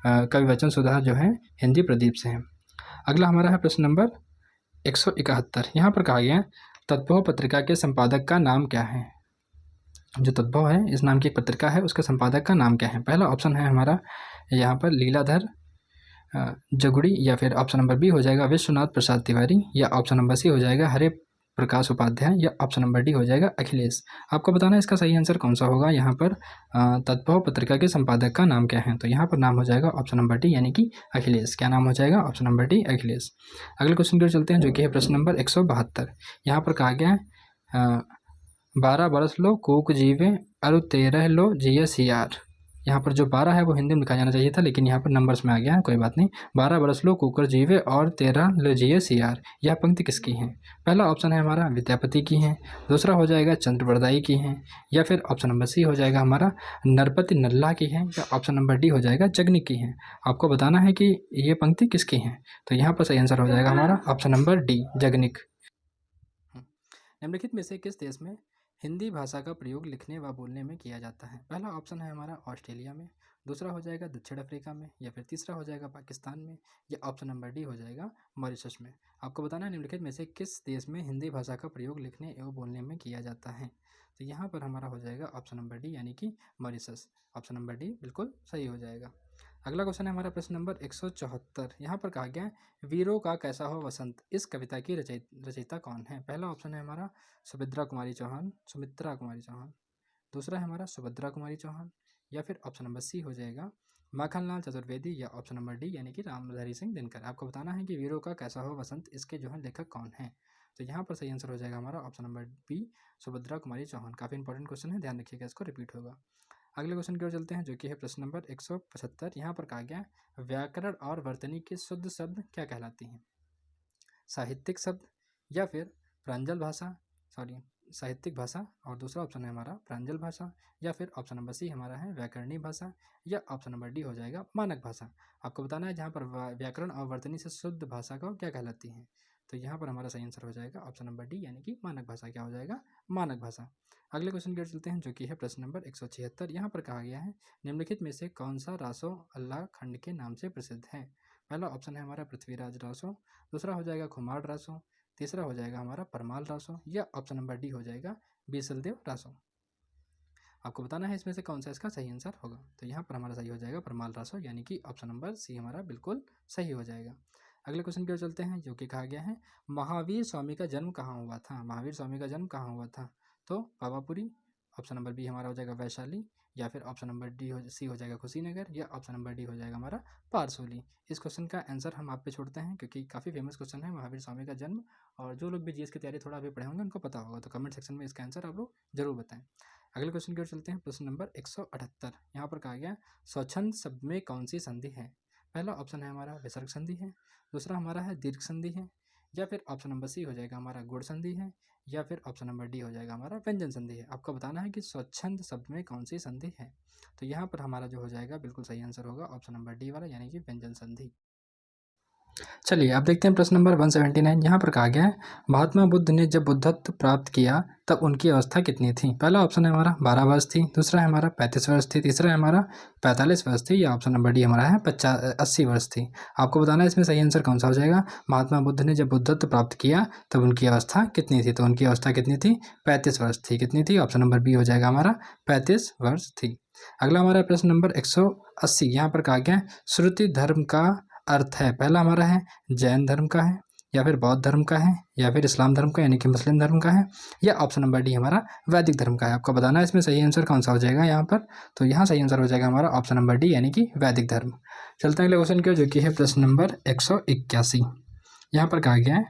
कविवचन सुधा जो है हिंदी प्रदीप से है। अगला हमारा है प्रश्न नंबर 171। यहाँ पर कहा गया है तद्भव पत्रिका के संपादक का नाम क्या है। जो तद्भव है इस नाम की पत्रिका है, उसके संपादक का नाम क्या है। पहला ऑप्शन है हमारा यहाँ पर लीलाधर जगुड़ी, या फिर ऑप्शन नंबर बी हो जाएगा विश्वनाथ प्रसाद तिवारी, या ऑप्शन नंबर सी हो जाएगा हरे प्रकाश उपाध्याय, या ऑप्शन नंबर डी हो जाएगा अखिलेश। आपको बताना है इसका सही आंसर कौन सा होगा। यहाँ पर तद्भव पत्रिका के संपादक का नाम क्या है। तो यहाँ पर नाम हो जाएगा ऑप्शन नंबर डी, यानी कि अखिलेश। क्या नाम हो जाएगा, ऑप्शन नंबर डी अखिलेश। अगले क्वेश्चन की ओर चलते हैं, जो कि है प्रश्न नंबर 172। यहाँ पर कहा गया है 12 बरस लो कूक जीवे अरु 13 लो जिय सियार। यहाँ पर जो 12 है वो हिंदी में लिखा जाना चाहिए था, लेकिन यहाँ पर नंबर्स में आ गया है, कोई बात नहीं। 12 बरस लो कुकर जीवे और 13 लो जिये सियार। यह पंक्ति किसकी है। पहला ऑप्शन है हमारा विद्यापति की है, दूसरा हो जाएगा चंद्रवरदाई की है, या फिर ऑप्शन नंबर सी हो जाएगा हमारा नरपति नल्ला की है, या ऑप्शन नंबर डी हो जाएगा जगनिक की है। आपको बताना है कि ये पंक्ति किसकी है। तो यहाँ पर सही आंसर हो जाएगा हमारा ऑप्शन नंबर डी जगनिक। निम्नलिखित में से किस देश में हिंदी भाषा का प्रयोग लिखने व बोलने में किया जाता है। पहला ऑप्शन है हमारा ऑस्ट्रेलिया में, दूसरा हो जाएगा दक्षिण अफ्रीका में, या फिर तीसरा हो जाएगा पाकिस्तान में, या ऑप्शन नंबर डी हो जाएगा मॉरिशस में। आपको बताना है निम्नलिखित में से किस देश में हिंदी भाषा का प्रयोग लिखने एवं बोलने में किया जाता है। तो यहाँ पर हमारा हो जाएगा ऑप्शन नंबर डी, यानी कि मॉरिशस। ऑप्शन नंबर डी बिल्कुल सही हो जाएगा। अगला क्वेश्चन है हमारा प्रश्न नंबर 174। यहाँ पर कहा गया है वीरों का कैसा हो वसंत, इस कविता की रचयिता कौन है। पहला ऑप्शन है हमारा सुमित्रा कुमारी चौहान, दूसरा है हमारा सुभद्रा कुमारी चौहान, या फिर ऑप्शन नंबर सी हो जाएगा माखनलाल चतुर्वेदी, या ऑप्शन नंबर डी यानी कि रामधारी सिंह दिनकर। आपको बताना है कि वीरों का कैसा हो वसंत इसके जो है लेखक कौन है। तो यहाँ पर सही आंसर हो जाएगा हमारा option number B Subhadra Kumari Chauhan. काफ़ी इंपॉर्टेंट क्वेश्चन है, ध्यान रखिएगा, इसको रिपीट होगा। अगले क्वेश्चन की ओर चलते हैं, जो कि है प्रश्न नंबर 175। यहाँ पर कहा गया है व्याकरण और वर्तनी के शुद्ध शब्द क्या कहलाती हैं। साहित्यिक शब्द, या फिर प्रांजल भाषा, साहित्यिक भाषा, और दूसरा ऑप्शन है हमारा प्रांजल भाषा, या फिर ऑप्शन नंबर सी हमारा है व्याकरणीय भाषा, या ऑप्शन नंबर डी हो जाएगा मानक भाषा। आपको बताना है जहाँ पर व्याकरण और वर्तनी से शुद्ध भाषा को क्या कहलाती है। तो यहाँ पर हमारा सही आंसर हो जाएगा ऑप्शन नंबर डी, यानी कि मानक भाषा। क्या हो जाएगा, मानक भाषा। अगले क्वेश्चन की ओर चलते हैं जो कि है प्रश्न नंबर 176। यहाँ पर कहा गया है निम्नलिखित में से कौन सा रासो अल्लाह खंड के नाम से प्रसिद्ध है। पहला ऑप्शन है हमारा पृथ्वीराज रासो, दूसरा हो जाएगा खुमार रासो, तीसरा हो जाएगा हमारा परमाल रासो, या ऑप्शन नंबर डी हो जाएगा बीसलदेव रासो। आपको बताना है इसमें से कौन सा इसका सही आंसर होगा। तो यहाँ पर हमारा सही हो जाएगा परमाल रासो, यानी कि ऑप्शन नंबर सी हमारा बिल्कुल सही हो जाएगा। अगले क्वेश्चन की ओर चलते हैं जो कि कहा गया है महावीर स्वामी का जन्म कहाँ हुआ था। महावीर स्वामी का जन्म कहाँ हुआ था। तो पावापुरी, ऑप्शन नंबर बी हमारा हो जाएगा वैशाली, या फिर ऑप्शन नंबर सी हो जाएगा कुशीनगर, या ऑप्शन नंबर डी हो जाएगा हमारा पारसोली। इस क्वेश्चन का आंसर हम आप पे छोड़ते हैं क्योंकि काफ़ी फेमस क्वेश्चन है महावीर स्वामी का जन्म, और जो लोग भी जीएस की तैयारी थोड़ा अभी पढ़े होंगे उनको पता होगा। तो कमेंट सेक्शन में इसका आंसर आप लोग जरूर बताएं। अगले क्वेश्चन की ओर चलते हैं प्रश्न नंबर 178। यहाँ पर कहा गया स्वच्छंद शब्द में कौन सी संधि है। पहला ऑप्शन है हमारा विसर्ग संधि है, दूसरा हमारा है दीर्घ संधि है, या फिर ऑप्शन नंबर सी हो जाएगा हमारा गुण संधि है, या फिर ऑप्शन नंबर डी हो जाएगा हमारा व्यंजन संधि है। आपको बताना है कि स्वच्छंद शब्द में कौन सी संधि है। तो यहाँ पर हमारा जो हो जाएगा बिल्कुल सही आंसर होगा ऑप्शन नंबर डी वाला, यानी कि व्यंजन संधि। चलिए अब देखते हैं प्रश्न नंबर 179। यहाँ पर कहा गया है महात्मा बुद्ध ने जब बुद्धत्व प्राप्त किया तब उनकी अवस्था कितनी थी। पहला ऑप्शन है हमारा 12 वर्ष थी, दूसरा है हमारा 35 वर्ष थी, तीसरा है हमारा 45 वर्ष थी, या ऑप्शन नंबर डी हमारा है 80 वर्ष थी। आपको बताना है इसमें सही आंसर कौन सा हो जाएगा। महात्मा बुद्ध ने जब बुद्धत्व प्राप्त किया तब उनकी अवस्था कितनी थी। तो उनकी अवस्था कितनी थी, 35 वर्ष थी। कितनी थी, ऑप्शन नंबर बी हो जाएगा हमारा 35 वर्ष थी। अगला हमारा प्रश्न नंबर 180। यहाँ पर कहा गया श्रुति धर्म का अर्थ है। पहला हमारा है जैन धर्म का है, या फिर बौद्ध धर्म का है, या फिर इस्लाम धर्म का यानी कि मुस्लिम धर्म का है, या ऑप्शन नंबर डी हमारा वैदिक धर्म का है। आपको बताना है इसमें सही आंसर कौन सा हो जाएगा यहाँ पर। तो यहाँ सही आंसर हो जाएगा हमारा ऑप्शन नंबर डी यानी कि वैदिक धर्म। चलते हैं अगले क्वेश्चन की ओर जो कि है प्रश्न नंबर 181। यहाँ पर कहा गया है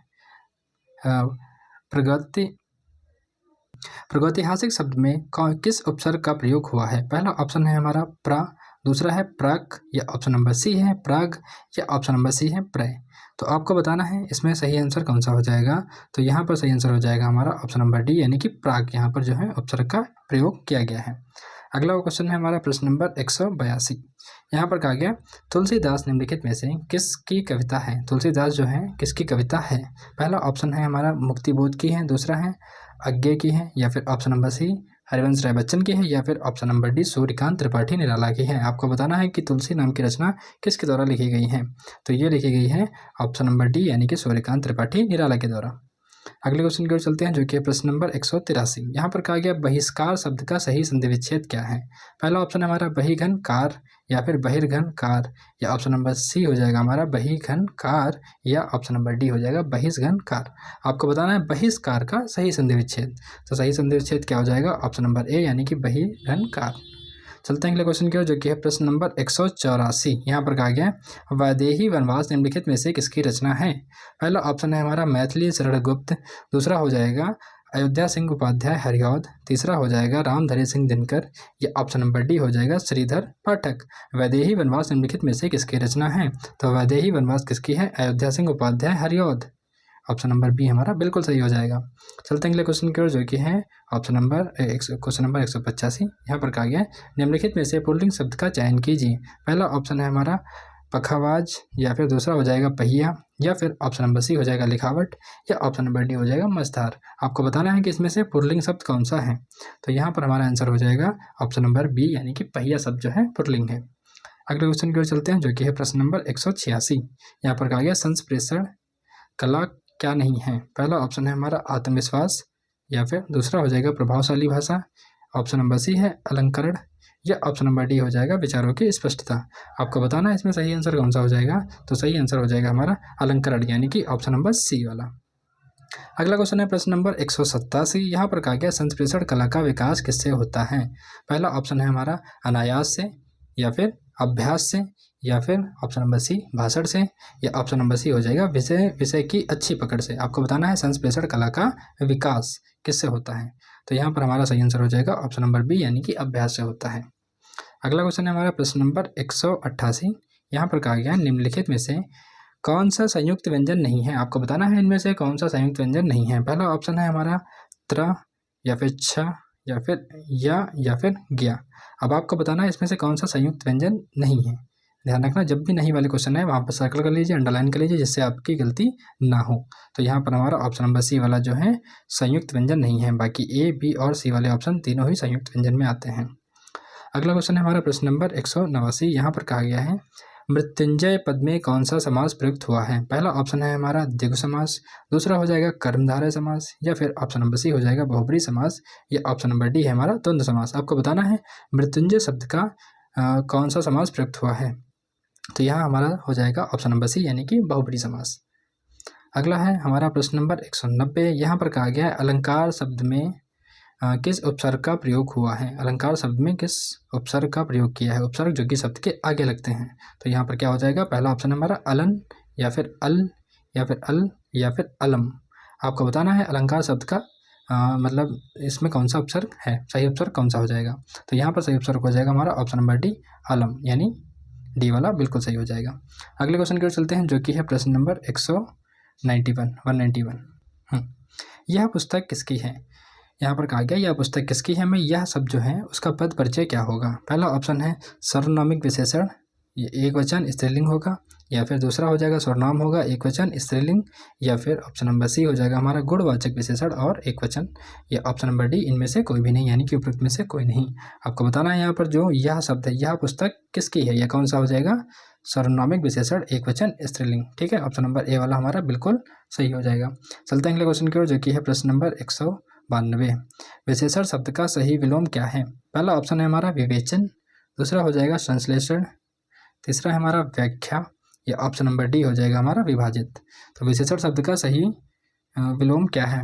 प्रागैतिहासिक शब्द में किस उपसर्ग का प्रयोग हुआ है। पहला ऑप्शन है हमारा प्रा, दूसरा है प्राक, या ऑप्शन नंबर सी है प्राग, या ऑप्शन नंबर सी है प्रय। तो आपको बताना है इसमें सही आंसर कौन सा हो जाएगा। तो यहाँ पर सही आंसर हो जाएगा हमारा ऑप्शन नंबर डी यानी कि प्राग। यहाँ पर जो है उपसर्ग का प्रयोग किया गया है। अगला क्वेश्चन है हमारा प्रश्न नंबर 182। यहाँ पर कहा गया तुलसीदास निम्नलिखित में से किसकी कविता है। तुलसीदास जो है किसकी कविता है। पहला ऑप्शन है हमारा मुक्तिबोध की है, दूसरा है अज्ञे की है, या फिर option number C Harivansh Rai Bachchan की है, या फिर option number D Suryakant Tripathi Nirala की है। आपको बताना है कि तुलसी नाम की रचना किसके द्वारा लिखी गई है। तो ये लिखी गई है ऑप्शन नंबर डी यानी कि सूर्यकांत त्रिपाठी निराला के द्वारा। अगले क्वेश्चन की ओर चलते हैं जो कि प्रश्न नंबर 183। यहाँ पर कहा गया बहिष्कार शब्द का सही संधि विच्छेद क्या है। पहला ऑप्शन है हमारा बहिघन कार, या फिर बहिर्घन कार, या ऑप्शन नंबर सी हो जाएगा हमारा बहिघन कार, या ऑप्शन नंबर डी हो जाएगा बहिष्घन कार। आपको बताना है बहिष्कार का सही संधि विच्छेद। तो सही संधि विच्छेद क्या हो जाएगा, ऑप्शन नंबर ए यानी कि बहिघन कार। चलते हैं अगले क्वेश्चन की ओर जो कि है प्रश्न नंबर 184। यहाँ पर कहा गया है वैदेही वनवास निम्नलिखित में से किसकी रचना है। पहला ऑप्शन है हमारा मैथिली शरण गुप्त, दूसरा हो जाएगा अयोध्या सिंह उपाध्याय हरिऔध, तीसरा हो जाएगा रामधरी सिंह दिनकर, या ऑप्शन नंबर डी हो जाएगा श्रीधर पाठक। वैदेही वनवास निम्नलिखित में से किसकी रचना है। तो वैदेही वनवास किसकी है, Ayodhya Singh Upadhyay Hariaudh. Option number B हमारा बिल्कुल सही हो जाएगा। चलते हैं अगले क्वेश्चन की ओर जो कि है क्वेश्चन नंबर 185। यहाँ पर कहा गया निम्नलिखित में से पुल्लिंग शब्द का चयन कीजिए। पहला ऑप्शन है हमारा पखावाज, या फिर दूसरा हो जाएगा पहिया, या फिर ऑप्शन नंबर सी हो जाएगा लिखावट, या ऑप्शन नंबर डी हो जाएगा मझधार। आपको बताना है कि इसमें से पुल्लिंग शब्द कौन सा है। तो यहाँ पर हमारा आंसर हो जाएगा ऑप्शन नंबर बी यानी कि पहिया शब्द जो है पुल्लिंग है। अगले क्वेश्चन की ओर चलते हैं जो कि है प्रश्न नंबर 186। यहाँ पर कहा गया संप्रेषण कला क्या नहीं है। पहला ऑप्शन है हमारा आत्मविश्वास, या फिर दूसरा हो जाएगा प्रभावशाली भाषा, ऑप्शन नंबर सी है अलंकरण, या ऑप्शन नंबर डी हो जाएगा विचारों की स्पष्टता। आपको बताना है इसमें सही आंसर कौन सा हो जाएगा। तो सही आंसर हो जाएगा हमारा अलंकरण यानी कि ऑप्शन नंबर सी वाला। अगला क्वेश्चन है प्रश्न नंबर 187। यहाँ पर कहा गया संप्रेषण कला का विकास किससे होता है। पहला ऑप्शन है हमारा अनायास से, या फिर अभ्यास से, या फिर ऑप्शन नंबर सी भाषण से, या ऑप्शन नंबर सी हो जाएगा विषय की अच्छी पकड़ से। आपको बताना है संप्रेषण कला का विकास किससे होता है। तो यहाँ पर हमारा सही आंसर हो जाएगा ऑप्शन नंबर बी यानी कि अभ्यास से होता है। अगला क्वेश्चन है हमारा प्रश्न नंबर 188। यहाँ पर कहा गया निम्नलिखित में से कौन सा संयुक्त व्यंजन नहीं है। आपको बताना है इनमें से कौन सा संयुक्त व्यंजन नहीं है। पहला ऑप्शन है हमारा त्र, या फिर छ, या फिर या फिर ज्ञा। अब आपको बताना है इसमें से कौन सा संयुक्त व्यंजन नहीं है। ध्यान रखना, जब भी नहीं वाले क्वेश्चन है वहाँ पर सर्कल कर लीजिए, अंडरलाइन कर लीजिए, जिससे आपकी गलती ना हो। तो यहाँ पर हमारा ऑप्शन नंबर सी वाला जो है संयुक्त व्यंजन नहीं है, बाकी ए, बी और सी वाले ऑप्शन तीनों ही संयुक्त व्यंजन में आते हैं। अगला क्वेश्चन है हमारा प्रश्न नंबर 189। यहाँ पर कहा गया है मृत्युंजय पद में कौन सा समास प्रयुक्त हुआ है। पहला ऑप्शन है हमारा द्विगु समास, दूसरा हो जाएगा कर्मधारय समास, या फिर ऑप्शन नंबर सी हो जाएगा बहुब्री समास, या ऑप्शन नंबर डी है हमारा द्वंद्व समास। आपको बताना है मृत्युंजय शब्द का कौन सा समास प्रयुक्त हुआ है। तो यहाँ हमारा हो जाएगा ऑप्शन नंबर सी यानी कि बहुब्री समास। अगला है हमारा प्रश्न नंबर 190। यहाँ पर कहा गया है अलंकार शब्द में किस उपसर्ग का प्रयोग हुआ है। अलंकार शब्द में किस उपसर्ग का प्रयोग किया है, उपसर्ग जो कि शब्द के आगे लगते हैं। तो यहाँ पर क्या हो जाएगा, पहला ऑप्शन हमारा अलन, या फिर अल, या फिर अल, या फिर अलम। आपको बताना है अलंकार शब्द का मतलब इसमें कौन सा उपसर्ग है, सही उपसर्ग कौन सा हो जाएगा। तो यहाँ पर सही उपसर्ग हो जाएगा हमारा ऑप्शन नंबर डी अलम, यानी डी वाला बिल्कुल सही हो जाएगा। अगले क्वेश्चन की ओर चलते हैं, जो कि है प्रश्न नंबर 191। यह पुस्तक किसकी है। यहाँ पर कहा गया यह पुस्तक किसकी है में यह शब्द जो है उसका पद परिचय क्या होगा। पहला ऑप्शन है सर्वनामिक विशेषण, ये एक वचन स्त्रीलिंग होगा, या फिर दूसरा हो जाएगा सर्वनाम होगा एक वचन स्त्रीलिंग, या फिर ऑप्शन नंबर सी हो जाएगा हमारा गुणवाचक विशेषण और एक वचन, या ऑप्शन नंबर डी इनमें से कोई भी नहीं, यानी कि उपयुक्त में से कोई नहीं। आपको बताना है यहाँ पर जो यह शब्द है यह पुस्तक किसकी है, यह कौन सा हो जाएगा, सर्वनामिक विशेषण एक वचन स्त्रीलिंग। ठीक है, ऑप्शन नंबर ए वाला हमारा बिल्कुल सही हो जाएगा। चलते हैं अगले क्वेश्चन की ओर, जो कि है प्रश्न नंबर 192। विशेषण शब्द का सही विलोम क्या है। पहला ऑप्शन है हमारा विवेचन, दूसरा हो जाएगा संश्लेषण, तीसरा है हमारा व्याख्या, या ऑप्शन नंबर डी हो जाएगा हमारा विभाजित। तो विशेषण शब्द का सही विलोम क्या है,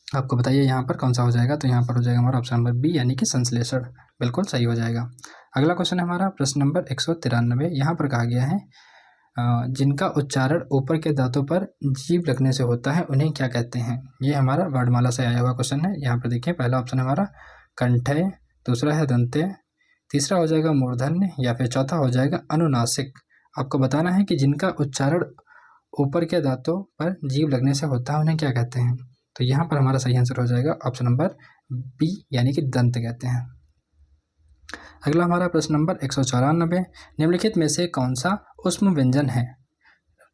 आपको बताइए यहाँ पर कौन सा हो जाएगा। तो यहाँ पर हो जाएगा हमारा ऑप्शन नंबर बी यानी कि संश्लेषण, बिल्कुल सही हो जाएगा। अगला क्वेश्चन है हमारा प्रश्न नंबर 193। यहाँ पर कहा गया है जिनका उच्चारण ऊपर के दांतों पर जीभ लगने से होता है उन्हें क्या कहते हैं। ये हमारा वर्णमाला से आया हुआ क्वेश्चन है। यहाँ पर देखिए पहला ऑप्शन है हमारा कंठय, दूसरा है दंते, तीसरा हो जाएगा मूर्धन्य, या फिर चौथा हो जाएगा अनुनासिक। आपको बताना है कि जिनका उच्चारण ऊपर के दांतों पर जीभ लगने से होता है उन्हें क्या कहते हैं। तो यहाँ पर हमारा सही आंसर हो जाएगा ऑप्शन नंबर बी यानी कि दंत कहते हैं। अगला हमारा प्रश्न नंबर 194। निम्नलिखित में से कौन सा ऊष्म व्यंजन है।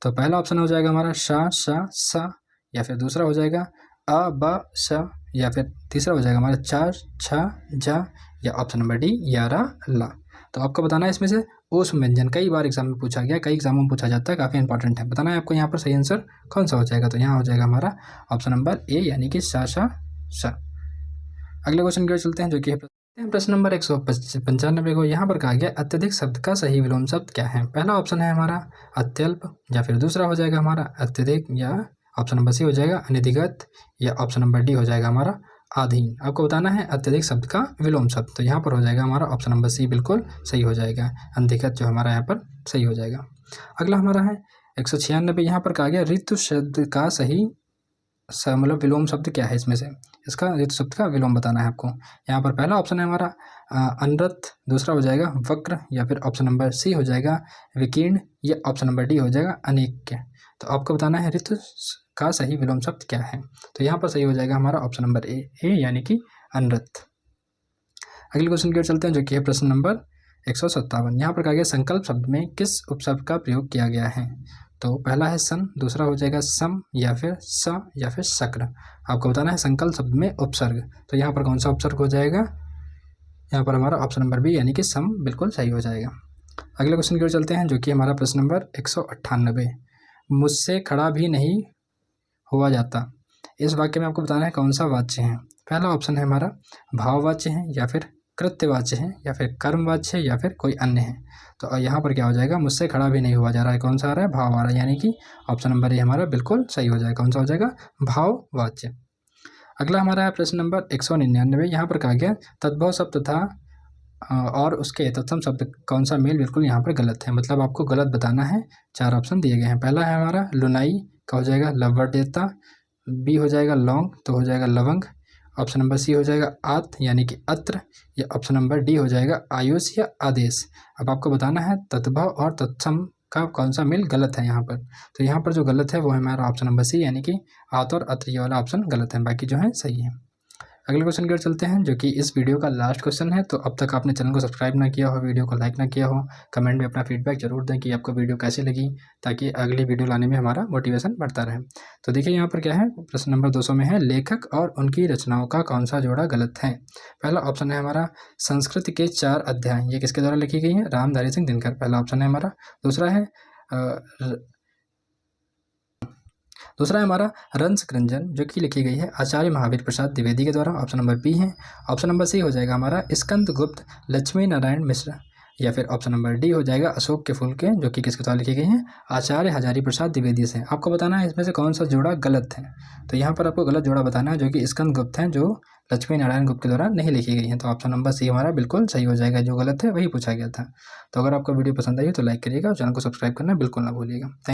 तो पहला ऑप्शन हो जाएगा हमारा श, श, स, या फिर दूसरा हो जाएगा अ, ब, श, या फिर तीसरा हो जाएगा हमारा च, छ, ज, या ऑप्शन नंबर डी या रा, ला। तो आपको बताना है इसमें से ऊष्म व्यंजन, कई बार एग्जाम में पूछा गया, कई एग्जामों में पूछा जाता है, काफ़ी इंपॉर्टेंट है। बताना है आपको यहाँ पर सही आंसर कौन सा हो जाएगा। तो यहाँ हो जाएगा हमारा ऑप्शन नंबर ए यानी कि श, श, श। अगले क्वेश्चन की ओर चलते हैं, जो कि प्रश्न नंबर 195 को। यहाँ पर कहा गया अत्यधिक शब्द का सही विलोम शब्द क्या है। पहला ऑप्शन है हमारा अत्यल्प, या फिर दूसरा हो जाएगा हमारा अत्यधिक, या ऑप्शन नंबर सी हो जाएगा अनधिगत, या ऑप्शन नंबर डी हो जाएगा हमारा अधीन। आपको बताना है अत्यधिक शब्द का विलोम शब्द। तो यहाँ पर हो जाएगा हमारा ऑप्शन नंबर सी बिल्कुल सही हो जाएगा, अनधिगत जो हमारा यहाँ पर सही हो जाएगा। अगला हमारा है 196। यहाँ पर कहा गया ऋतु शब्द का सही मतलब विलोम शब्द क्या है। इसमें से इसका ऋतु शब्द का विलोम बताना है आपको। यहाँ पर पहला ऑप्शन है हमारा अनरत, दूसरा हो जाएगा वक्र, या फिर ऑप्शन नंबर सी हो जाएगा विकीर्ण, या ऑप्शन नंबर डी हो जाएगा अनेक्य। तो आपको बताना है ऋतु का सही विलोम शब्द क्या है। तो यहाँ पर सही हो जाएगा हमारा ऑप्शन नंबर ए यानी कि अनरत। अगले क्वेश्चन की ओर चलते हैं, जो कि है प्रश्न नंबर 157। यहाँ पर कहा गया संकल्प शब्द में किस उपशब्द का प्रयोग किया गया है। तो पहला है सन, दूसरा हो जाएगा सम, या फिर स, या फिर शक्र। आपको बताना है संकल्प शब्द में उपसर्ग। तो यहाँ पर कौन सा उपसर्ग हो जाएगा, यहाँ पर हमारा ऑप्शन नंबर बी यानी कि सम बिल्कुल सही हो जाएगा। अगले क्वेश्चन की ओर चलते हैं, जो कि हमारा प्रश्न नंबर 198। मुझसे खड़ा भी नहीं हुआ जाता। इस वाक्य में आपको बताना है कौन सा वाच्य है। पहला ऑप्शन है हमारा भाववाच्य है, या फिर कृत्यवाच्य है, या फिर कर्मवाच्य है, या फिर कोई अन्य है। तो यहाँ पर क्या हो जाएगा, मुझसे खड़ा भी नहीं हुआ जा रहा है, कौन सा आ रहा है, भाव आ रहा है, यानी कि ऑप्शन नंबर ए हमारा बिल्कुल सही हो जाएगा। कौन सा हो जाएगा, भाववाच्य। अगला हमारा है प्रश्न नंबर 199। यहाँ पर कहा गया तद्भव शब्द तथा और उसके तत्सम शब्द कौन सा मेल बिल्कुल यहाँ पर गलत है। मतलब आपको गलत बताना है। चार ऑप्शन दिए गए हैं। पहला है हमारा लुनाई का हो जाएगा लवडेता, बी हो जाएगा लौंग तो हो जाएगा लवंग, ऑप्शन नंबर सी हो जाएगा आत यानी कि अत्र, या ऑप्शन नंबर डी हो जाएगा आयुष या आदेश। अब आपको बताना है तद्भव और तत्सम का कौन सा मेल गलत है यहाँ पर। तो यहाँ पर जो गलत है वो है हमारा ऑप्शन नंबर सी यानी कि आत और अत्र, ये वाला ऑप्शन गलत है, बाकी जो है सही है। अगले क्वेश्चन की ओर चलते हैं, जो कि इस वीडियो का लास्ट क्वेश्चन है। तो अब तक आपने चैनल को सब्सक्राइब ना किया हो, वीडियो को लाइक ना किया हो, कमेंट में अपना फीडबैक जरूर दें कि आपको वीडियो कैसी लगी, ताकि अगली वीडियो लाने में हमारा मोटिवेशन बढ़ता रहे। तो देखिए यहाँ पर क्या है, प्रश्न नंबर 200 में है, लेखक और उनकी रचनाओं का कौन सा जोड़ा गलत है। पहला ऑप्शन है हमारा संस्कृत के 4 अध्याय, ये किसके द्वारा लिखी गई है, रामधारी सिंह दिनकर, पहला ऑप्शन है हमारा। दूसरा है हमारा रंस कृंजन, जो कि लिखी गई है आचार्य महावीर प्रसाद द्विवेदी के द्वारा, ऑप्शन नंबर बी है। ऑप्शन नंबर सी हो जाएगा हमारा स्कंद गुप्त लक्ष्मी नारायण मिश्र, या फिर ऑप्शन नंबर डी हो जाएगा अशोक के फूल के, जो कि किसके द्वारा लिखी गई है, आचार्य हजारी प्रसाद द्विवेदी से। आपको बताना है इसमें से कौन सा जोड़ा गलत है। तो यहाँ पर आपको गलत जोड़ा बताना है, जो कि स्कंद गुप्त हैं, जो लक्ष्मी नारायण गुप्त के द्वारा नहीं लिखी गई है। तो ऑप्शन नंबर सी हमारा बिल्कुल सही हो जाएगा, जो गलत है वही पूछा गया था। तो अगर आपको वीडियो पसंद आई हो तो लाइक करिएगा और चैनल को सब्सक्राइब करना बिल्कुल ना भूलिएगा।